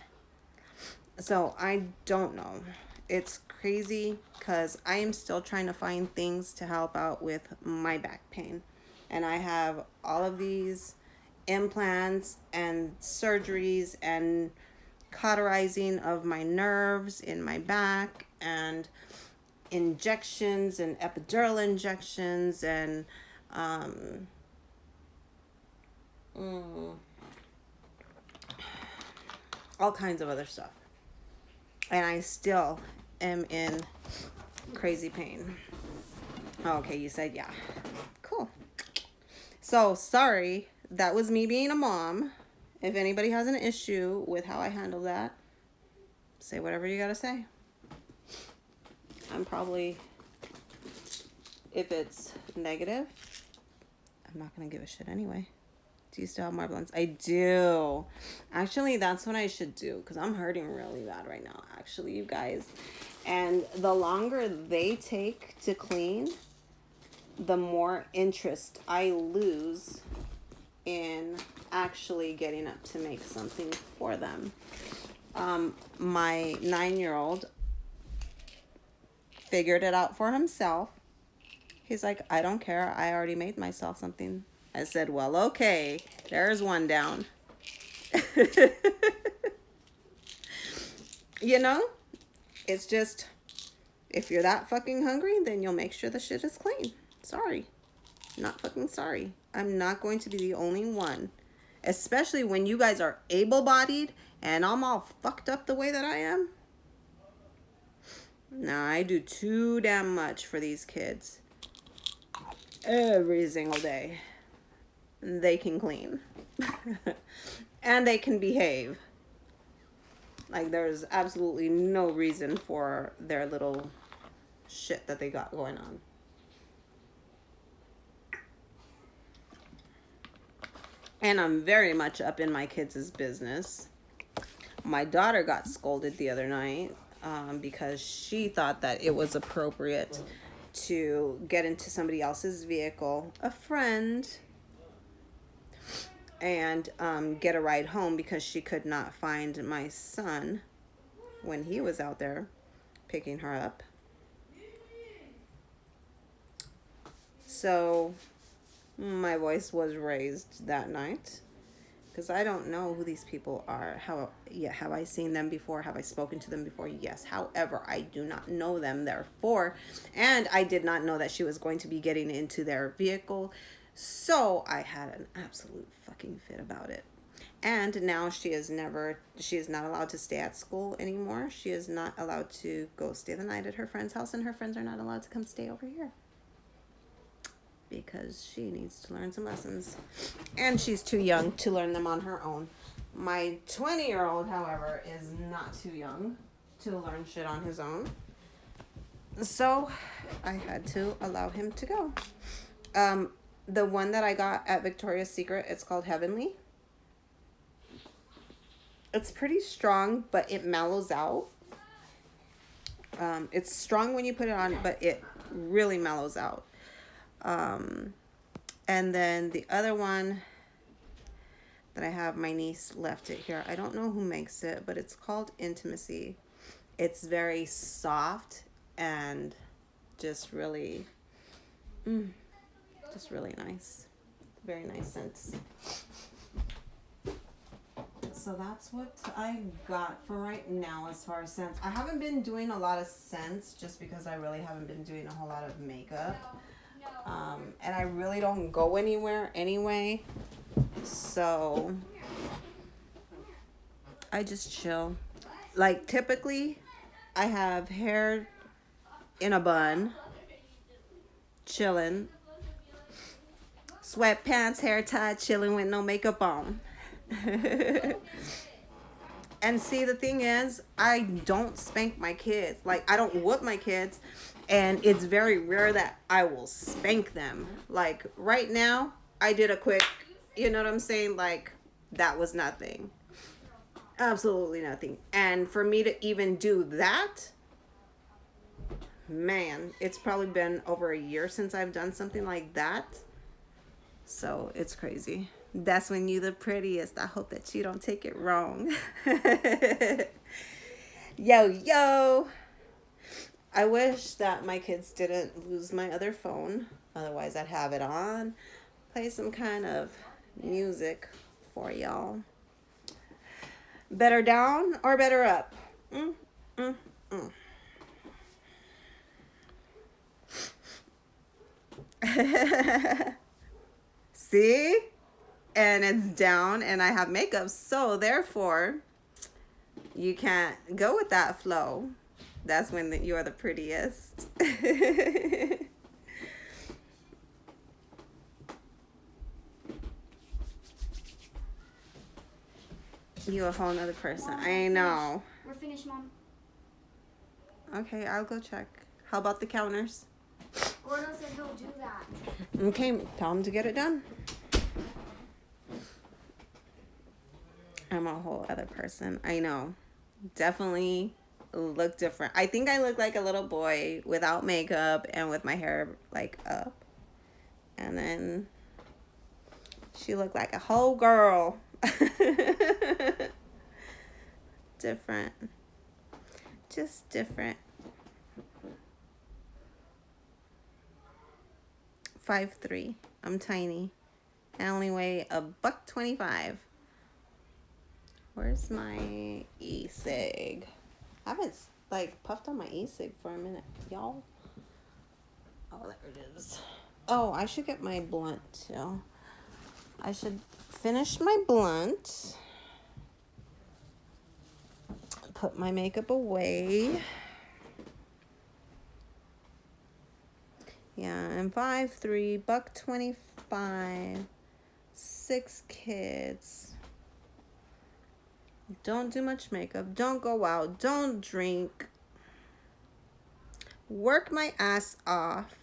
So I don't know. It's crazy because I am still trying to find things to help out with my back pain. And I have all of these implants and surgeries and cauterizing of my nerves in my back and injections and epidural injections and all kinds of other stuff. And I still am in crazy pain. Okay, you said yeah. Cool. So sorry, that was me being a mom. If anybody has an issue with how I handle that, say whatever you gotta say. I'm probably, if it's negative, I'm not gonna give a shit anyway. Do you still have more blunts? I do. Actually, that's what I should do because I'm hurting really bad right now, actually, you guys. And the longer they take to clean, the more interest I lose in actually getting up to make something for them. My 9-year-old figured it out for himself. He's like, I don't care. I already made myself something. I said, well, okay, there's one down. You know, it's just, if you're that fucking hungry, then you'll make sure the shit is clean. Sorry. Not fucking sorry. I'm not going to be the only one. Especially when you guys are able-bodied and I'm all fucked up the way that I am. Nah, I do too damn much for these kids. Every single day. They can clean. And they can behave. Like, there's absolutely no reason for their little shit that they got going on. And I'm very much up in my kids' business. My daughter got scolded the other night because she thought that it was appropriate to get into somebody else's vehicle, a friend, and get a ride home because she could not find my son when he was out there picking her up. So my voice was raised that night because I don't know who these people are. Have I seen them before? Have I spoken to them before? Yes. However, I do not know them, therefore, and I did not know that she was going to be getting into their vehicle. So I had an absolute fucking fit about it. And now she is not allowed to stay at school anymore. She is not allowed to go stay the night at her friend's house, and her friends are not allowed to come stay over here. Because she needs to learn some lessons. And she's too young to learn them on her own. My 20-year-old, however, is not too young to learn shit on his own. So I had to allow him to go. The one that I got at Victoria's Secret, it's called Heavenly. It's pretty strong, but it mellows out. It's strong when you put it on, but it really mellows out. And then the other one that I have, my niece left it here. I don't know who makes it, but it's called Intimacy. It's very soft and just really nice. Very nice scents. So that's what I got for right now as far as scents. I haven't been doing a lot of scents just because I really haven't been doing a whole lot of makeup. And I really don't go anywhere anyway. So I just chill. Like, typically, I have hair in a bun, chilling. Sweatpants, hair tied, chilling with no makeup on. And see, the thing is, I don't spank my kids. Like, I don't whoop my kids. And it's very rare that I will spank them. Like, right now, I did a quick You know what I'm saying? Like, that was nothing. Absolutely nothing. And for me to even do that, man, it's probably been over a year since I've done something like that. So it's crazy. That's when you the prettiest. I hope that you don't take it wrong. Yo, yo. I wish that my kids didn't lose my other phone. Otherwise, I'd have it on. Play some kind of music for y'all. Better down or better up? Mm, mm, mm. See? And it's down and I have makeup. So therefore, you can't go with that flow. That's when you are the prettiest. You a whole nother person.
Mom,
I know.
We're finished, Mom.
Okay, I'll go check. How about the counters?
Gordo said he'll do that.
Okay, tell him to get it done. I'm a whole other person. I know. Definitely look different. I think I look like a little boy without makeup and with my hair like up. And then she looked like a whole girl. Different. Just different. 5'3". I'm tiny. I only weigh $1.25. Where's my e-cig? I haven't like puffed on my e-cig for a minute, y'all. Oh, there it is. Oh, I should get my blunt too. I should finish my blunt. Put my makeup away. Yeah, I'm 5'3", $1.25, 6 kids. Don't do much makeup. Don't go out. Don't drink. Work my ass off.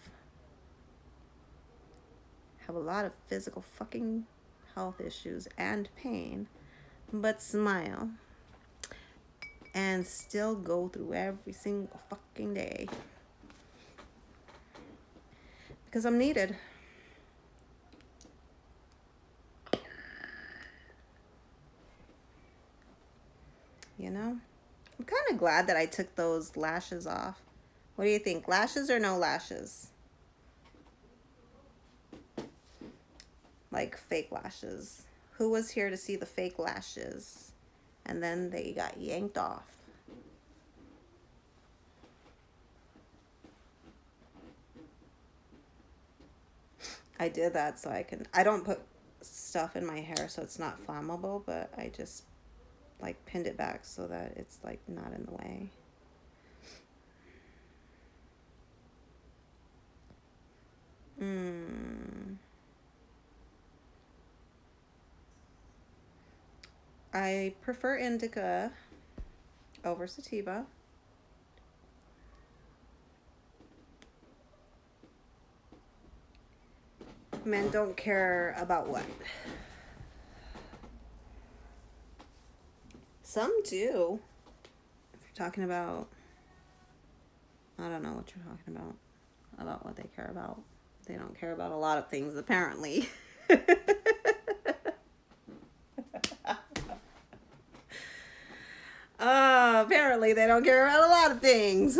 Have a lot of physical fucking health issues and pain. But smile. And still go through every single fucking day. Because I'm needed. You know? I'm kind of glad that I took those lashes off. What do you think? Lashes or no lashes? Like fake lashes. Who was here to see the fake lashes? And then they got yanked off. I did that so I don't put stuff in my hair so it's not flammable, but I just like pinned it back so that it's like not in the way. I prefer indica over sativa. Men don't care about what? Some do. If you're talking about, I don't know what you're talking about what they care about. They don't care about a lot of things, apparently. Apparently they don't care about a lot of things.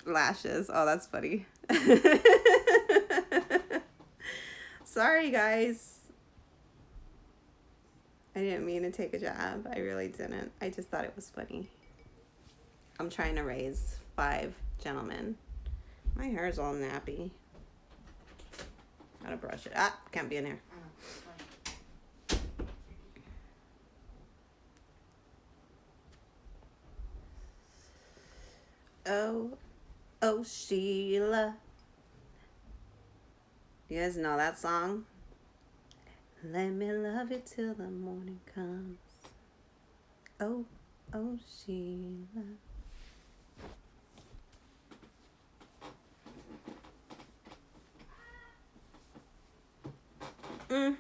Lashes. Oh, that's funny. Sorry, guys. I didn't mean to take a jab. I really didn't. I just thought it was funny. I'm trying to raise 5 gentlemen. My hair is all nappy. Gotta brush it. Ah, can't be in here. Oh, oh, Sheila. You guys know that song? Let me love you till the morning comes. Oh, oh, Sheila. Mm.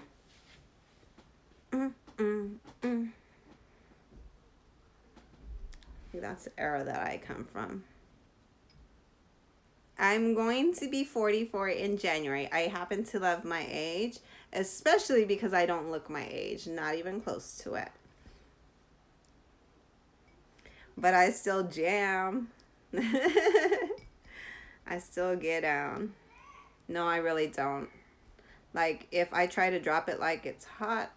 Mm, mm, mm. That's the era that I come from. I'm going to be 44 in January. I happen to love my age, especially because I don't look my age, not even close to it. But I still jam. I still get down. No, I really don't. Like, if I try to drop it like it's hot,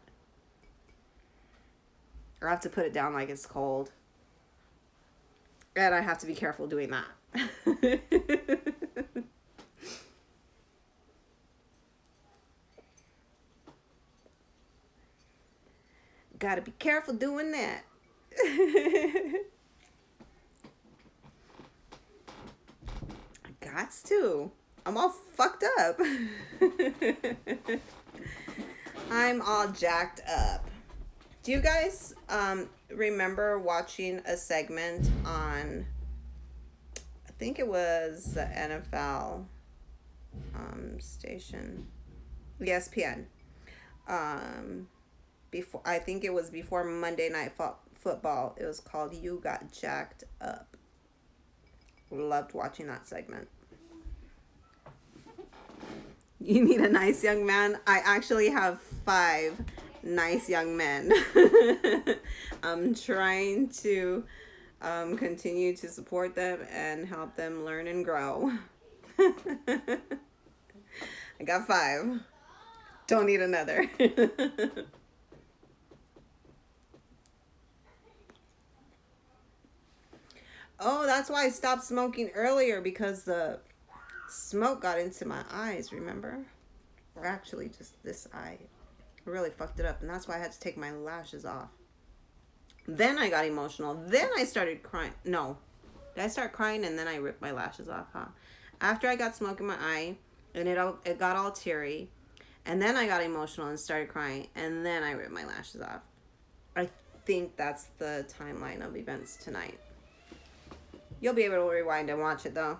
I have to put it down like it's cold. And I have to be careful doing that. Gotta be careful doing that. Gots to. I'm all fucked up. I'm all jacked up. Do you guys remember watching a segment on, I think it was the NFL station, ESPN. Before, I think it was before Monday Night Football. It was called You Got Jacked Up. Loved watching that segment. You need a nice young man. I actually have 5 nice young men. I'm trying to continue to support them and help them learn and grow. I got 5. Don't need another. Oh, that's why I stopped smoking earlier, because the smoke got into my eyes, remember? Or actually just this eye. I really fucked it up, and that's why I had to take my lashes off. Then I got emotional. Then I started crying. No. Did I start crying and then I ripped my lashes off, huh? After I got smoke in my eye and it got all teary, and then I got emotional and started crying, and then I ripped my lashes off. I think that's the timeline of events tonight. You'll be able to rewind and watch it though,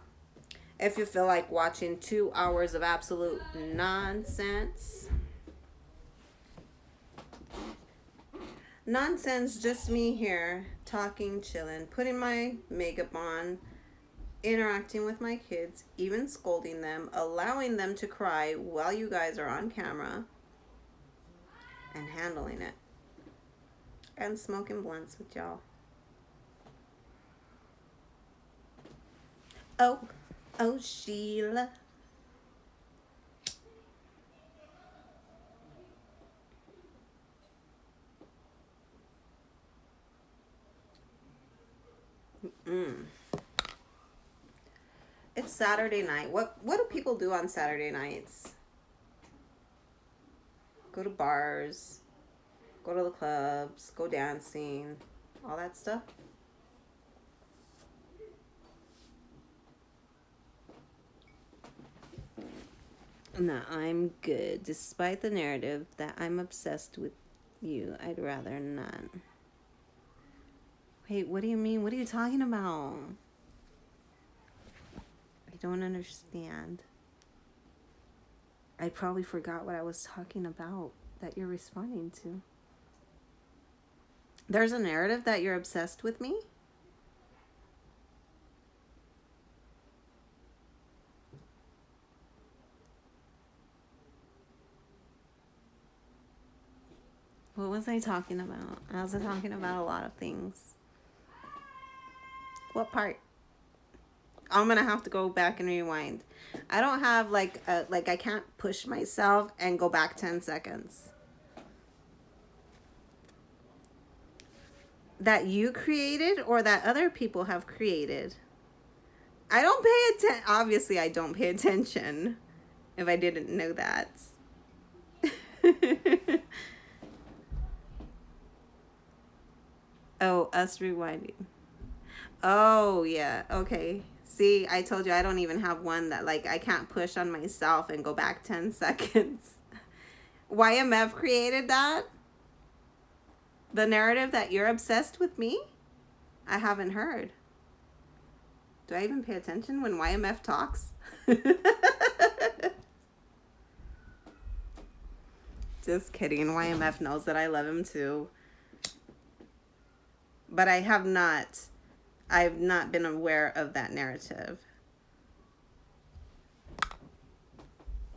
if you feel like watching 2 hours of absolute nonsense. Nonsense, just me here, talking, chilling, putting my makeup on, interacting with my kids, even scolding them, allowing them to cry while you guys are on camera, and handling it. And smoking blunts with y'all. Oh, oh, Sheila. It's Saturday night. What do people do on Saturday nights? Go to bars, go to the clubs, go dancing, all that stuff. No, I'm good. Despite the narrative that I'm obsessed with you, I'd rather not. Wait, what do you mean? What are you talking about? I don't understand. I probably forgot what I was talking about that you're responding to. There's a narrative that you're obsessed with me? What was I talking about? I was talking about a lot of things. What part? I'm gonna have to go back and rewind. I don't have like I can't push myself and go back 10 seconds. That you created or that other people have created? I don't pay attention. Obviously, I don't pay attention if I didn't know that. Oh, us rewinding. Oh, yeah. Okay. See, I told you I don't even have one that, like, I can't push on myself and go back 10 seconds. YMF created that? The narrative that you're obsessed with me? I haven't heard. Do I even pay attention when YMF talks? Just kidding. YMF knows that I love him too. But I've not been aware of that narrative.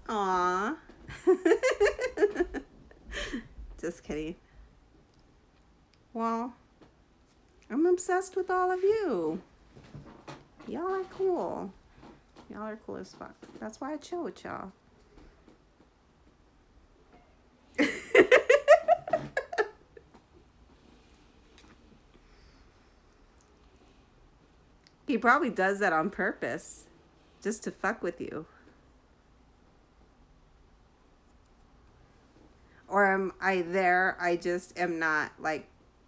Aww. Just kidding. Well, I'm obsessed with all of you. Y'all are cool. Y'all are cool as fuck. That's why I chill with y'all. He probably does that on purpose, just to fuck with you. Or am I there? I just am not like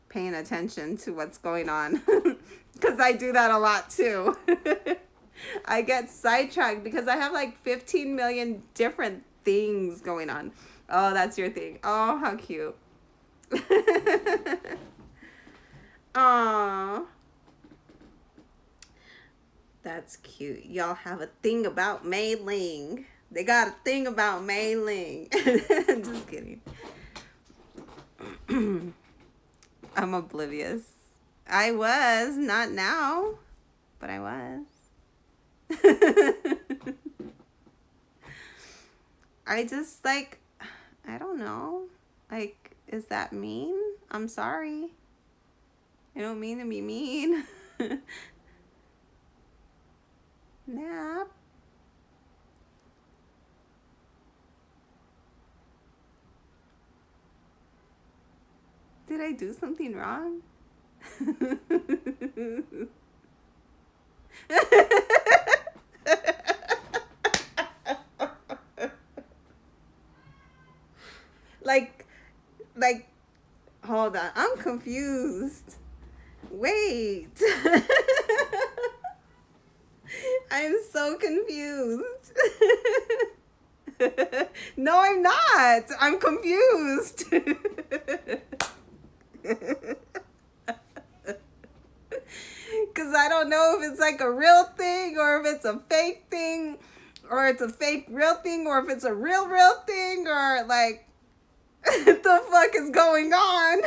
paying attention to what's going on. Because I do that a lot too. I get sidetracked because I have like 15 million different things going on. Oh, that's your thing. Oh, how cute. Aww. That's cute. Y'all have a thing about Mai-Ling. They got a thing about Mai-Ling. Just kidding. I'm oblivious. I was, not now, but I was. I just like, I don't know. Like, is that mean? I'm sorry. I don't mean to be mean. Nap. Did I do something wrong? like, hold on. I'm confused. Wait. I'm so confused. No, I'm not. I'm confused. Because I don't know if it's like a real thing or if it's a fake thing or it's a fake real thing or if it's a real thing or like what the fuck is going on?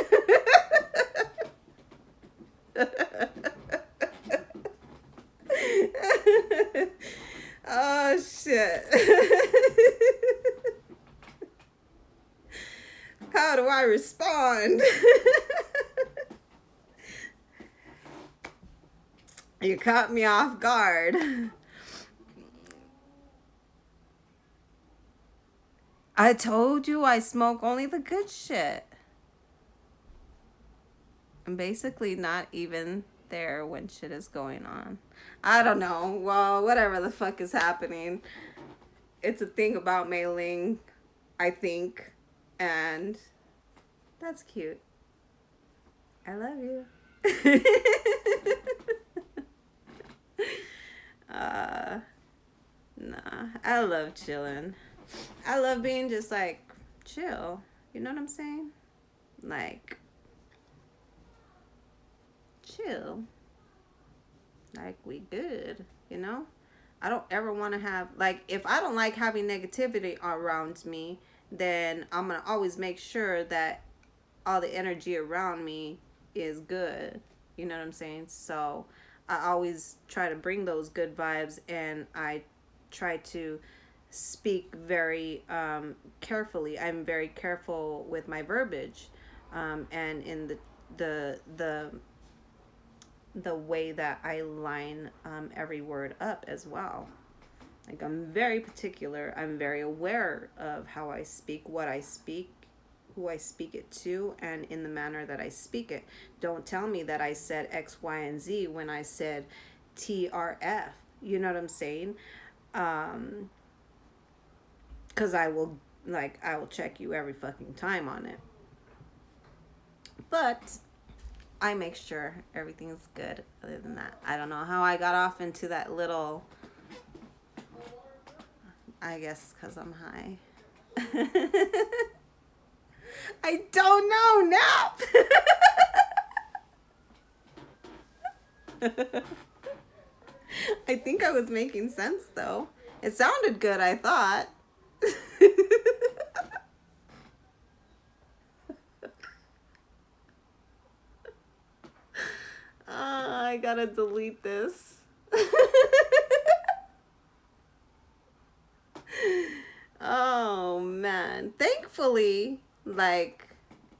Oh shit. How do I respond? You caught me off guard. I told you I smoke only the good shit. I'm basically not even there when shit is going on. I don't know. Well, whatever the fuck is happening. It's a thing about Mai-Ling, I think. And that's cute. I love you. Nah, I love chilling. I love being just like chill. You know what I'm saying? Like chill. Like we good, you know? I don't ever want to have like if I don't like having negativity around me, then I'm going to always make sure that all the energy around me is good. You know what I'm saying? So I always try to bring those good vibes, and I try to speak very carefully. I'm very careful with my verbiage, and in the way that I line every word up as well. Like I'm very particular. I'm very aware of how I speak, what I speak, who I speak it to, and in the manner that I speak it. Don't tell me that I said X, Y, and Z when I said TRF. You know what I'm saying? Because I will check you every fucking time on it. But I make sure everything's good. Other than that, I don't know how I got off into that little. I guess because I'm high. I don't know, Nap. I think I was making sense though. It sounded good, I thought. I gotta delete this. Oh man. Thankfully, like,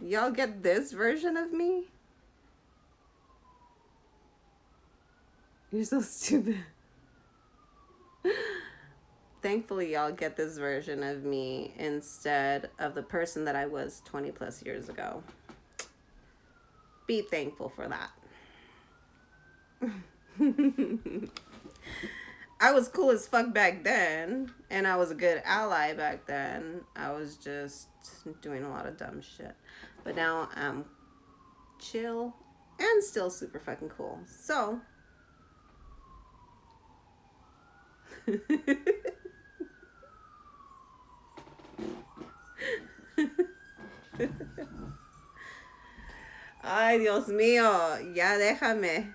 y'all get this version of me. You're so stupid. Thankfully, y'all get this version of me instead of the person that I was 20 plus years ago. Be thankful for that. I was cool as fuck back then, and I was a good ally back then. I was just doing a lot of dumb shit. But now I'm chill and still super fucking cool. So, ay, Dios mío, ya déjame.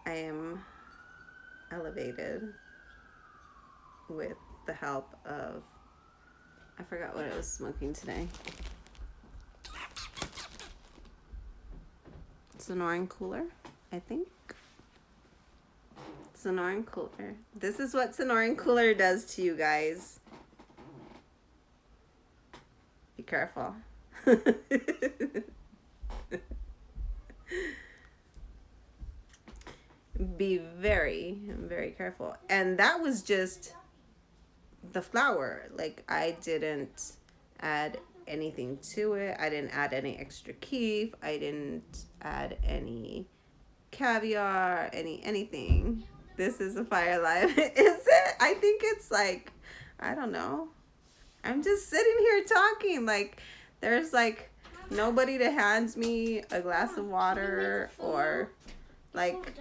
I am elevated with the help of, I forgot what I was smoking today. Sonoran Cooler, I think. Sonoran Cooler. This is what Sonoran Cooler does to you guys. Be careful. Be very, very careful. And that was just the flour. Like, I didn't add anything to it. I didn't add any extra keef. I didn't add any caviar, anything. This is a Fire Life. Is it? I think it's like, I don't know. I'm just sitting here talking. Like, there's like nobody to hand me a glass of water or like.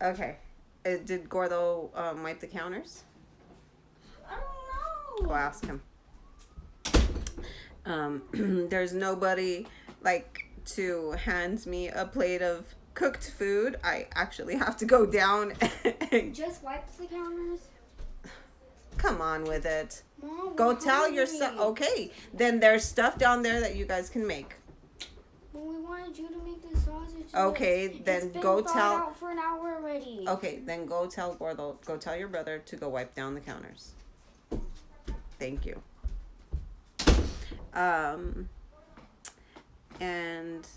Okay. Did Gordo wipe the counters?
I don't know.
Go ask him. There's nobody like to hand me a plate of cooked food. I actually have to go down and
Just wipe the counters.
come on with it.
Mom,
Go
we're
tell your
hungry.
son. Okay, then there's stuff down there that you guys can make.
Well, we wanted you to make the sausage.
Okay,
It's
then
been
go
thawed
tell.
out for an hour already.
Okay, then go tell Gordo. Go tell your brother to go wipe down the counters. Thank you. And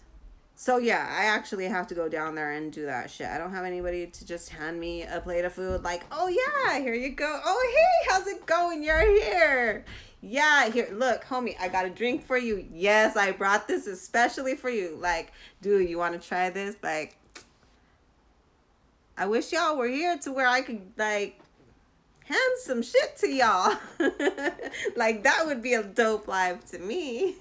so yeah, I actually have to go down there and do that shit. I don't have anybody to just hand me a plate of food like, oh yeah, here you go. Oh hey, how's it going? You're here. Yeah, here, look, homie, I got a drink for you. Yes, I brought this especially for you. Like, dude, you want to try this? Like, I wish y'all were here to where I could, like, hand some shit to y'all. Like, that would be a dope live to me.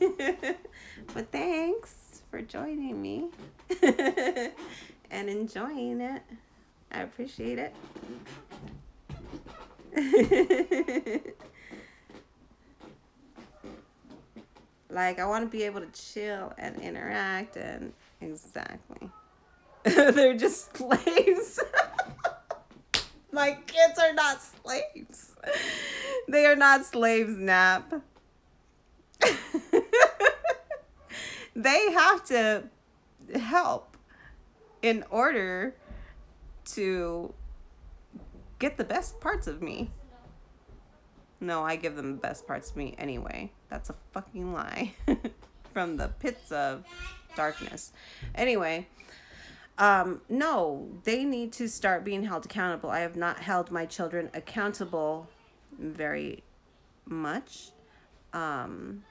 But thanks for joining me and enjoying it. I appreciate it. Like, I want to be able to chill and interact and exactly. They're just slaves. My kids are not slaves. They are not slaves, Nap. They have to help in order to get the best parts of me. No, I give them the best parts of me anyway. That's a fucking lie. From the pits of darkness. Anyway, no, they need to start being held accountable. I have not held my children accountable very much. But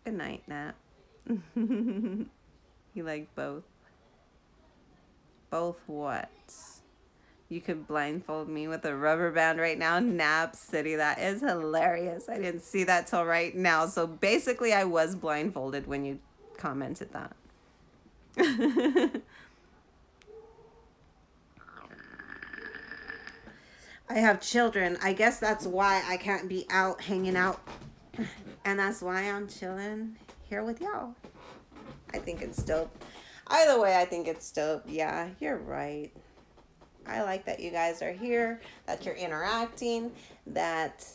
good night, Nat. You like both? Both what? You could blindfold me with a rubber band right now. Nap City, that is hilarious. I didn't see that till right now. So basically, I was blindfolded when you commented that. I have children. I guess that's why I can't be out hanging out. And that's why I'm chilling here with y'all. I think it's dope. Either way, I think it's dope. Yeah, you're right. I like that you guys are here, that you're interacting, that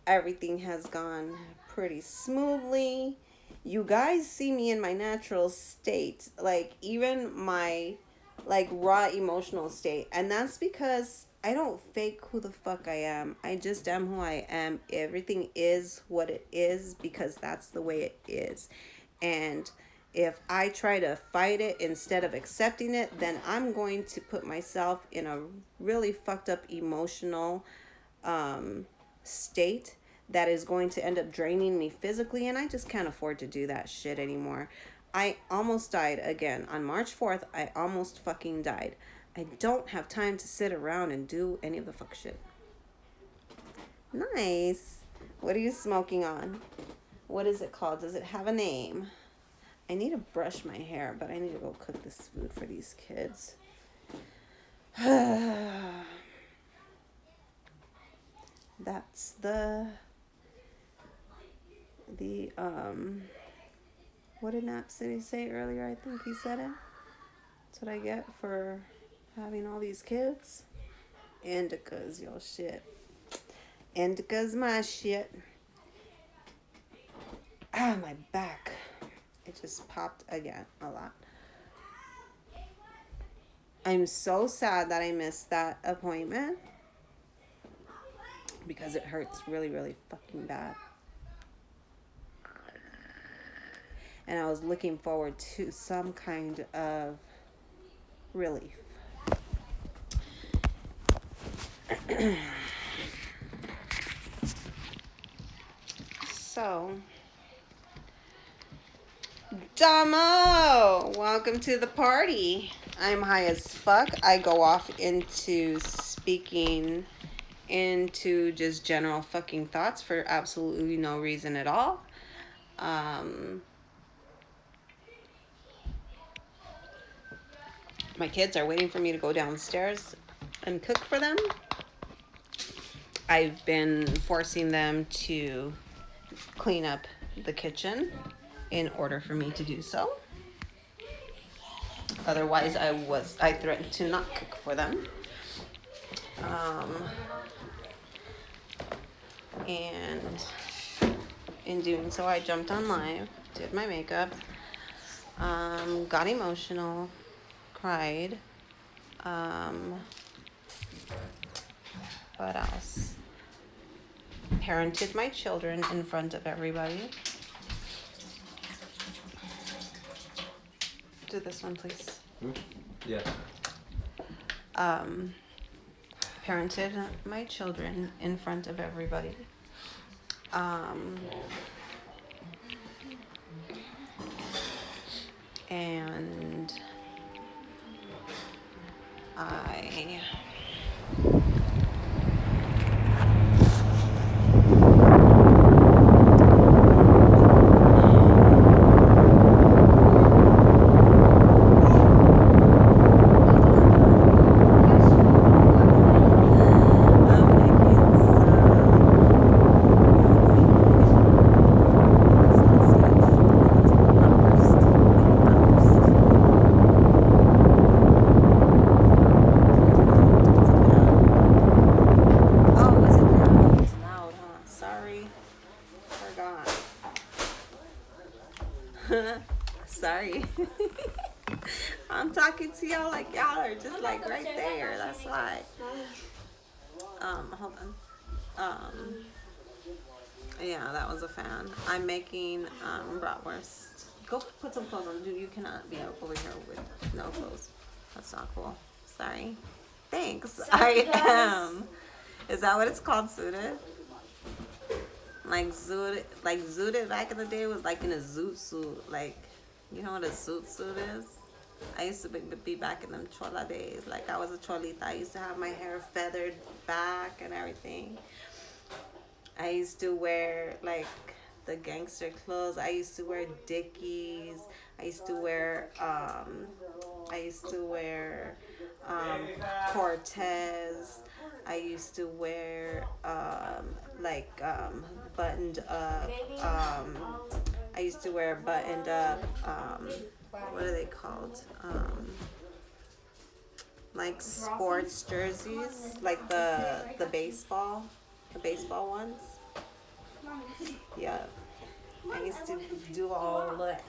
everything has gone pretty smoothly, You guys see me in my natural state, like even my like raw emotional state, and that's because I don't fake who the fuck I am. I just am who I am. Everything is what it is because that's the way it is. And if I try to fight it instead of accepting it, then I'm going to put myself in a really fucked up emotional state that is going to end up draining me physically, and I just can't afford to do that shit anymore. I almost died again on March 4th. I almost fucking died. I don't have time to sit around and do any of the fuck shit. Nice. What are you smoking on? What is it called? Does it have a name? I need to brush my hair, but I need to go cook this food for these kids. That's the what did Nap City say earlier? I think he said it. That's what I get for having all these kids. Indica's your shit. Indica's my shit. Ah, my back. It just popped again a lot. I'm so sad that I missed that appointment because it hurts really, really fucking bad. And I was looking forward to some kind of relief. So, Damo, welcome to the party. I'm high as fuck. I go off into speaking into just general fucking thoughts for absolutely no reason at all. My kids are waiting for me to go downstairs and cook for them. I've been forcing them to clean up the kitchen in order for me to do so. Otherwise, I threatened to not cook for them. And in doing so, I jumped on live, did my makeup, got emotional, cried. What else? Parented my children in front of everybody. Do this one, please.
Yeah.
Parented my children in front of everybody. And I sorry. I'm talking to y'all like y'all are just like right there. That's why. Hold on. Yeah, that was a fan. I'm making bratwurst. Go put some clothes on, dude. You cannot be over here with no clothes. That's not cool. Sorry. Thanks. I am. Is that what it's called, suited? Like zooted back in the day was like in a zoot suit. Like, you know what a zoot suit is? I used to be back in them chola days. Like, I was a cholita. I used to have my hair feathered back and everything. I used to wear like the gangster clothes. I used to wear Dickies. I used to wear Cortez. I used to wear buttoned up. I used to wear buttoned up. What are they called? Like sports jerseys, like the baseball ones. Yeah. I used to do all that.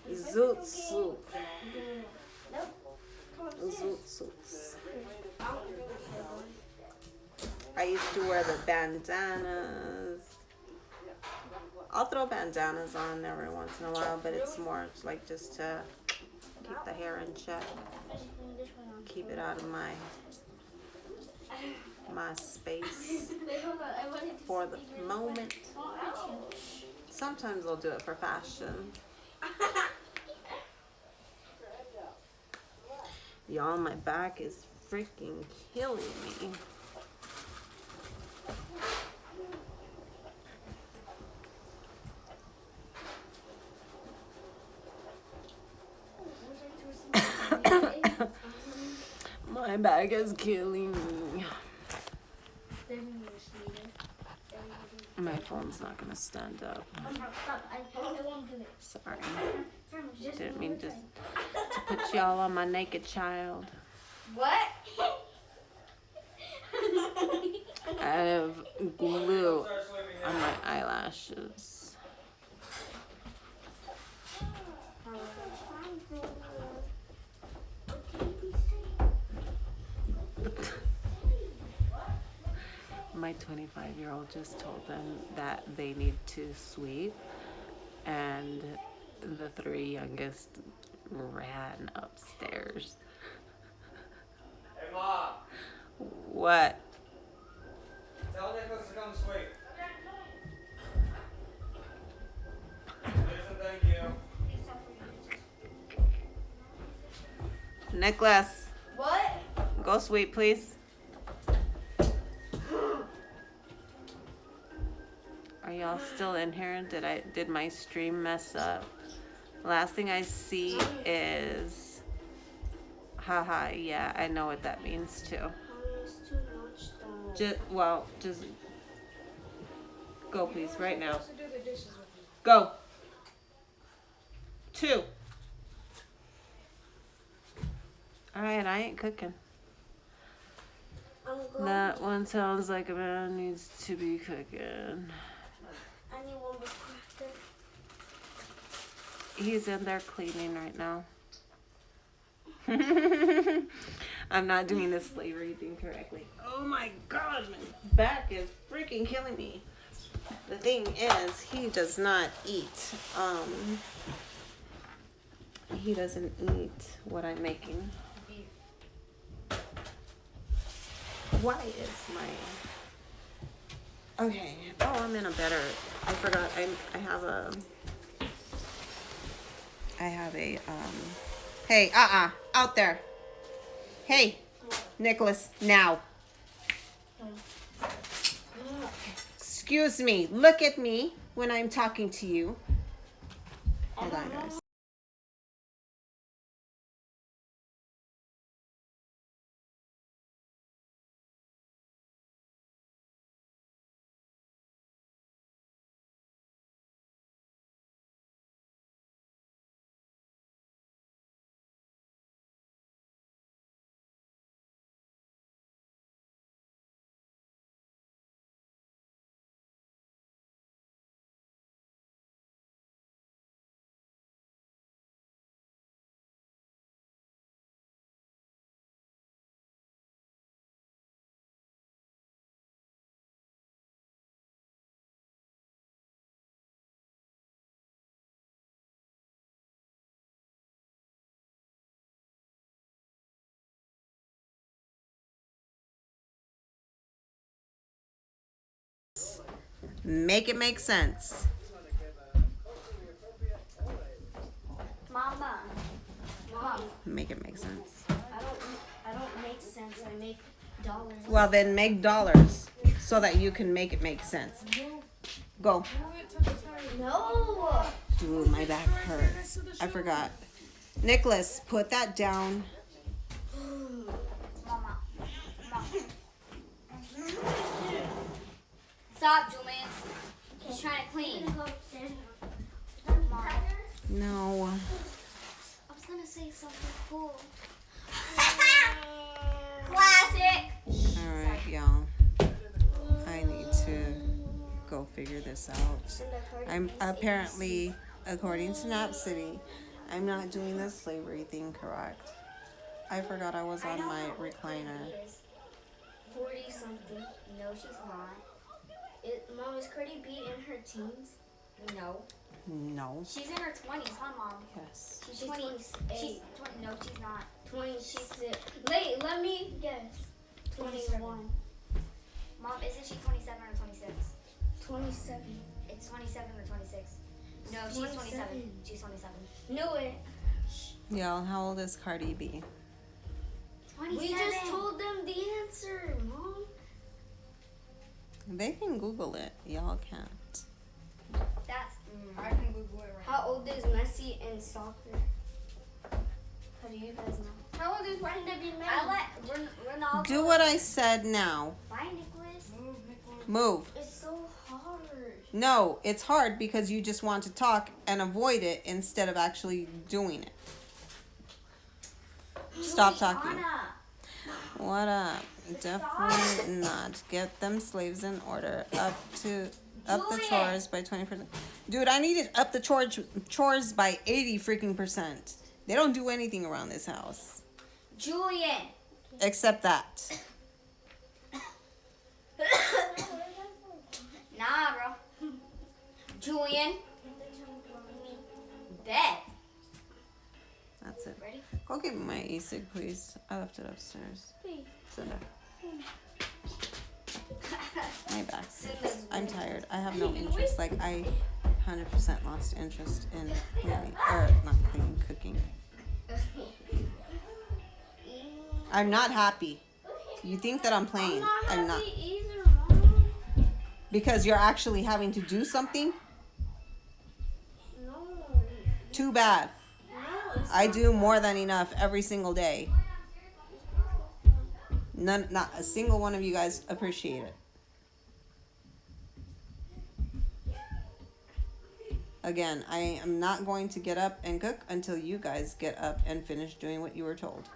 Zoot soup. Zoot soups. I used to wear the bandanas. I'll throw bandanas on every once in a while, but it's more like just to keep the hair in check. Keep it out of my space for the moment. Sometimes I'll do it for fashion. Y'all, my back is freaking killing me. My back is killing me. My phone's not gonna stand up. Sorry. Didn't mean to put y'all on my naked child.
What?
I have glue on my eyelashes. My 25-year-old just told them that they need to sweep, and the 3 youngest ran upstairs.
Hey, Mom.
What?
Tell Nicholas to come sweep. Listen, thank you.
Nicholas,
What?
go sweep, please. Are y'all still in here? Did my stream mess up? Last thing I see is haha, yeah, I know what that means too. Just go please right now.
Supposed to do the dishes with you.
Go. 2. Alright, I ain't cooking. That one sounds like a man needs to be cooking.
I need one before.
He's in there cleaning right now. I'm not doing the slavery thing correctly. Oh my god, my back is freaking killing me. The thing is, he does not eat. He doesn't eat what I'm making. Why is my... Okay. Oh, I'm in a better... I forgot. I have a... Hey, out there. Hey, Nicholas, now. Excuse me. Look at me when I'm talking to you. Hold on, guys. Make it make sense.
Mama. Mom.
Make it make sense.
I don't make sense. I make dollars.
Well, then make dollars so that you can make it make sense. Go.
Move it to the side.
No.
Dude, my back hurts. I forgot. Nicholas, put that down.
Mama. Stop, Julian. He's trying to clean. Mom.
No.
I was gonna say something cool.
this out.
Send a Cardi
I'm
B's
apparently, according to Nap City, I'm not doing the slavery thing correct. I forgot I was
I
on
know
my
how old Cardi
recliner.
B is. 40 something. No, she's not. Mom, is Cardi B in her teens? No.
No.
She's in her 20s, huh, Mom?
Yes.
She's 28. She's 20, no, she's not.
26. Let me guess.
21. Mom, isn't she 27 or 26?
27.
It's 27 or 26. No, she's 27. She's 27.
Knew it.
Y'all, how old is Cardi B?
27.
We just told them the answer, Mom.
They can Google it. Y'all can't.
That's.
I can Google it right
How old is Messi in soccer? How do you guys know? How old is Wayne W.
I let Ronaldo.
Do what I said now.
Bye, Nicholas.
now. Move, Nicholas.
Move.
It's so hard.
No, it's hard because you just want to talk and avoid it instead of actually doing it. Stop talking.
Anna.
What up? Definitely not. Get them slaves in order. Up the
Julian.
chores by 20%. Dude, I needed up the chores by 80 freaking %. They don't do anything around this house
Julian.
except that.
Nah, bro. Julian. Bet.
That's it.
Ready?
Go give me my e-cig, please. I left it upstairs. Sit there. My back. I'm tired. I have no interest. Like, I 100% lost interest in cleaning. Or, not cleaning, cooking. I'm not happy. You think that I'm playing. I'm not.
Either, Mom.
Because you're actually having to do something?
No.
Too bad.
No.
I do more than enough every single day. Not a single one of you guys appreciate it. Again, I am not going to get up and cook until you guys get up and finish doing what you were told.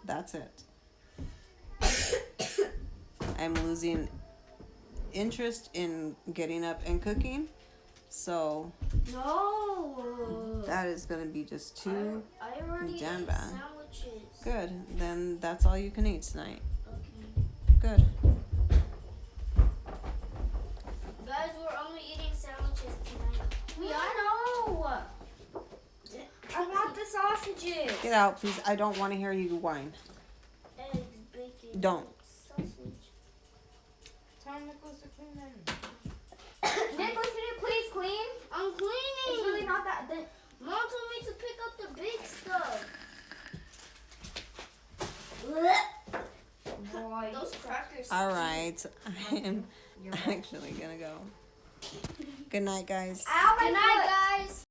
That's it. I'm losing interest in getting up and cooking. So
No.
that is going to be just too
I already
damn
ate
bad.
sandwiches.
good. Then that's all you can eat tonight.
Okay.
Good.
Guys, we're only eating sandwiches tonight. I know. I want the sausages.
Get out, please. I don't want to hear you whine.
Eggs, bacon.
Don't.
Sausage.
Tell Nicholas to clean them.
Nicholas, can you please clean? I'm cleaning.
It's really not that.
Mom told me to pick up the big stuff.
Boy.
Those crackers.
All right. I am actually going to go. Good night, guys.
Ow, my
Good
foot.
night, guys.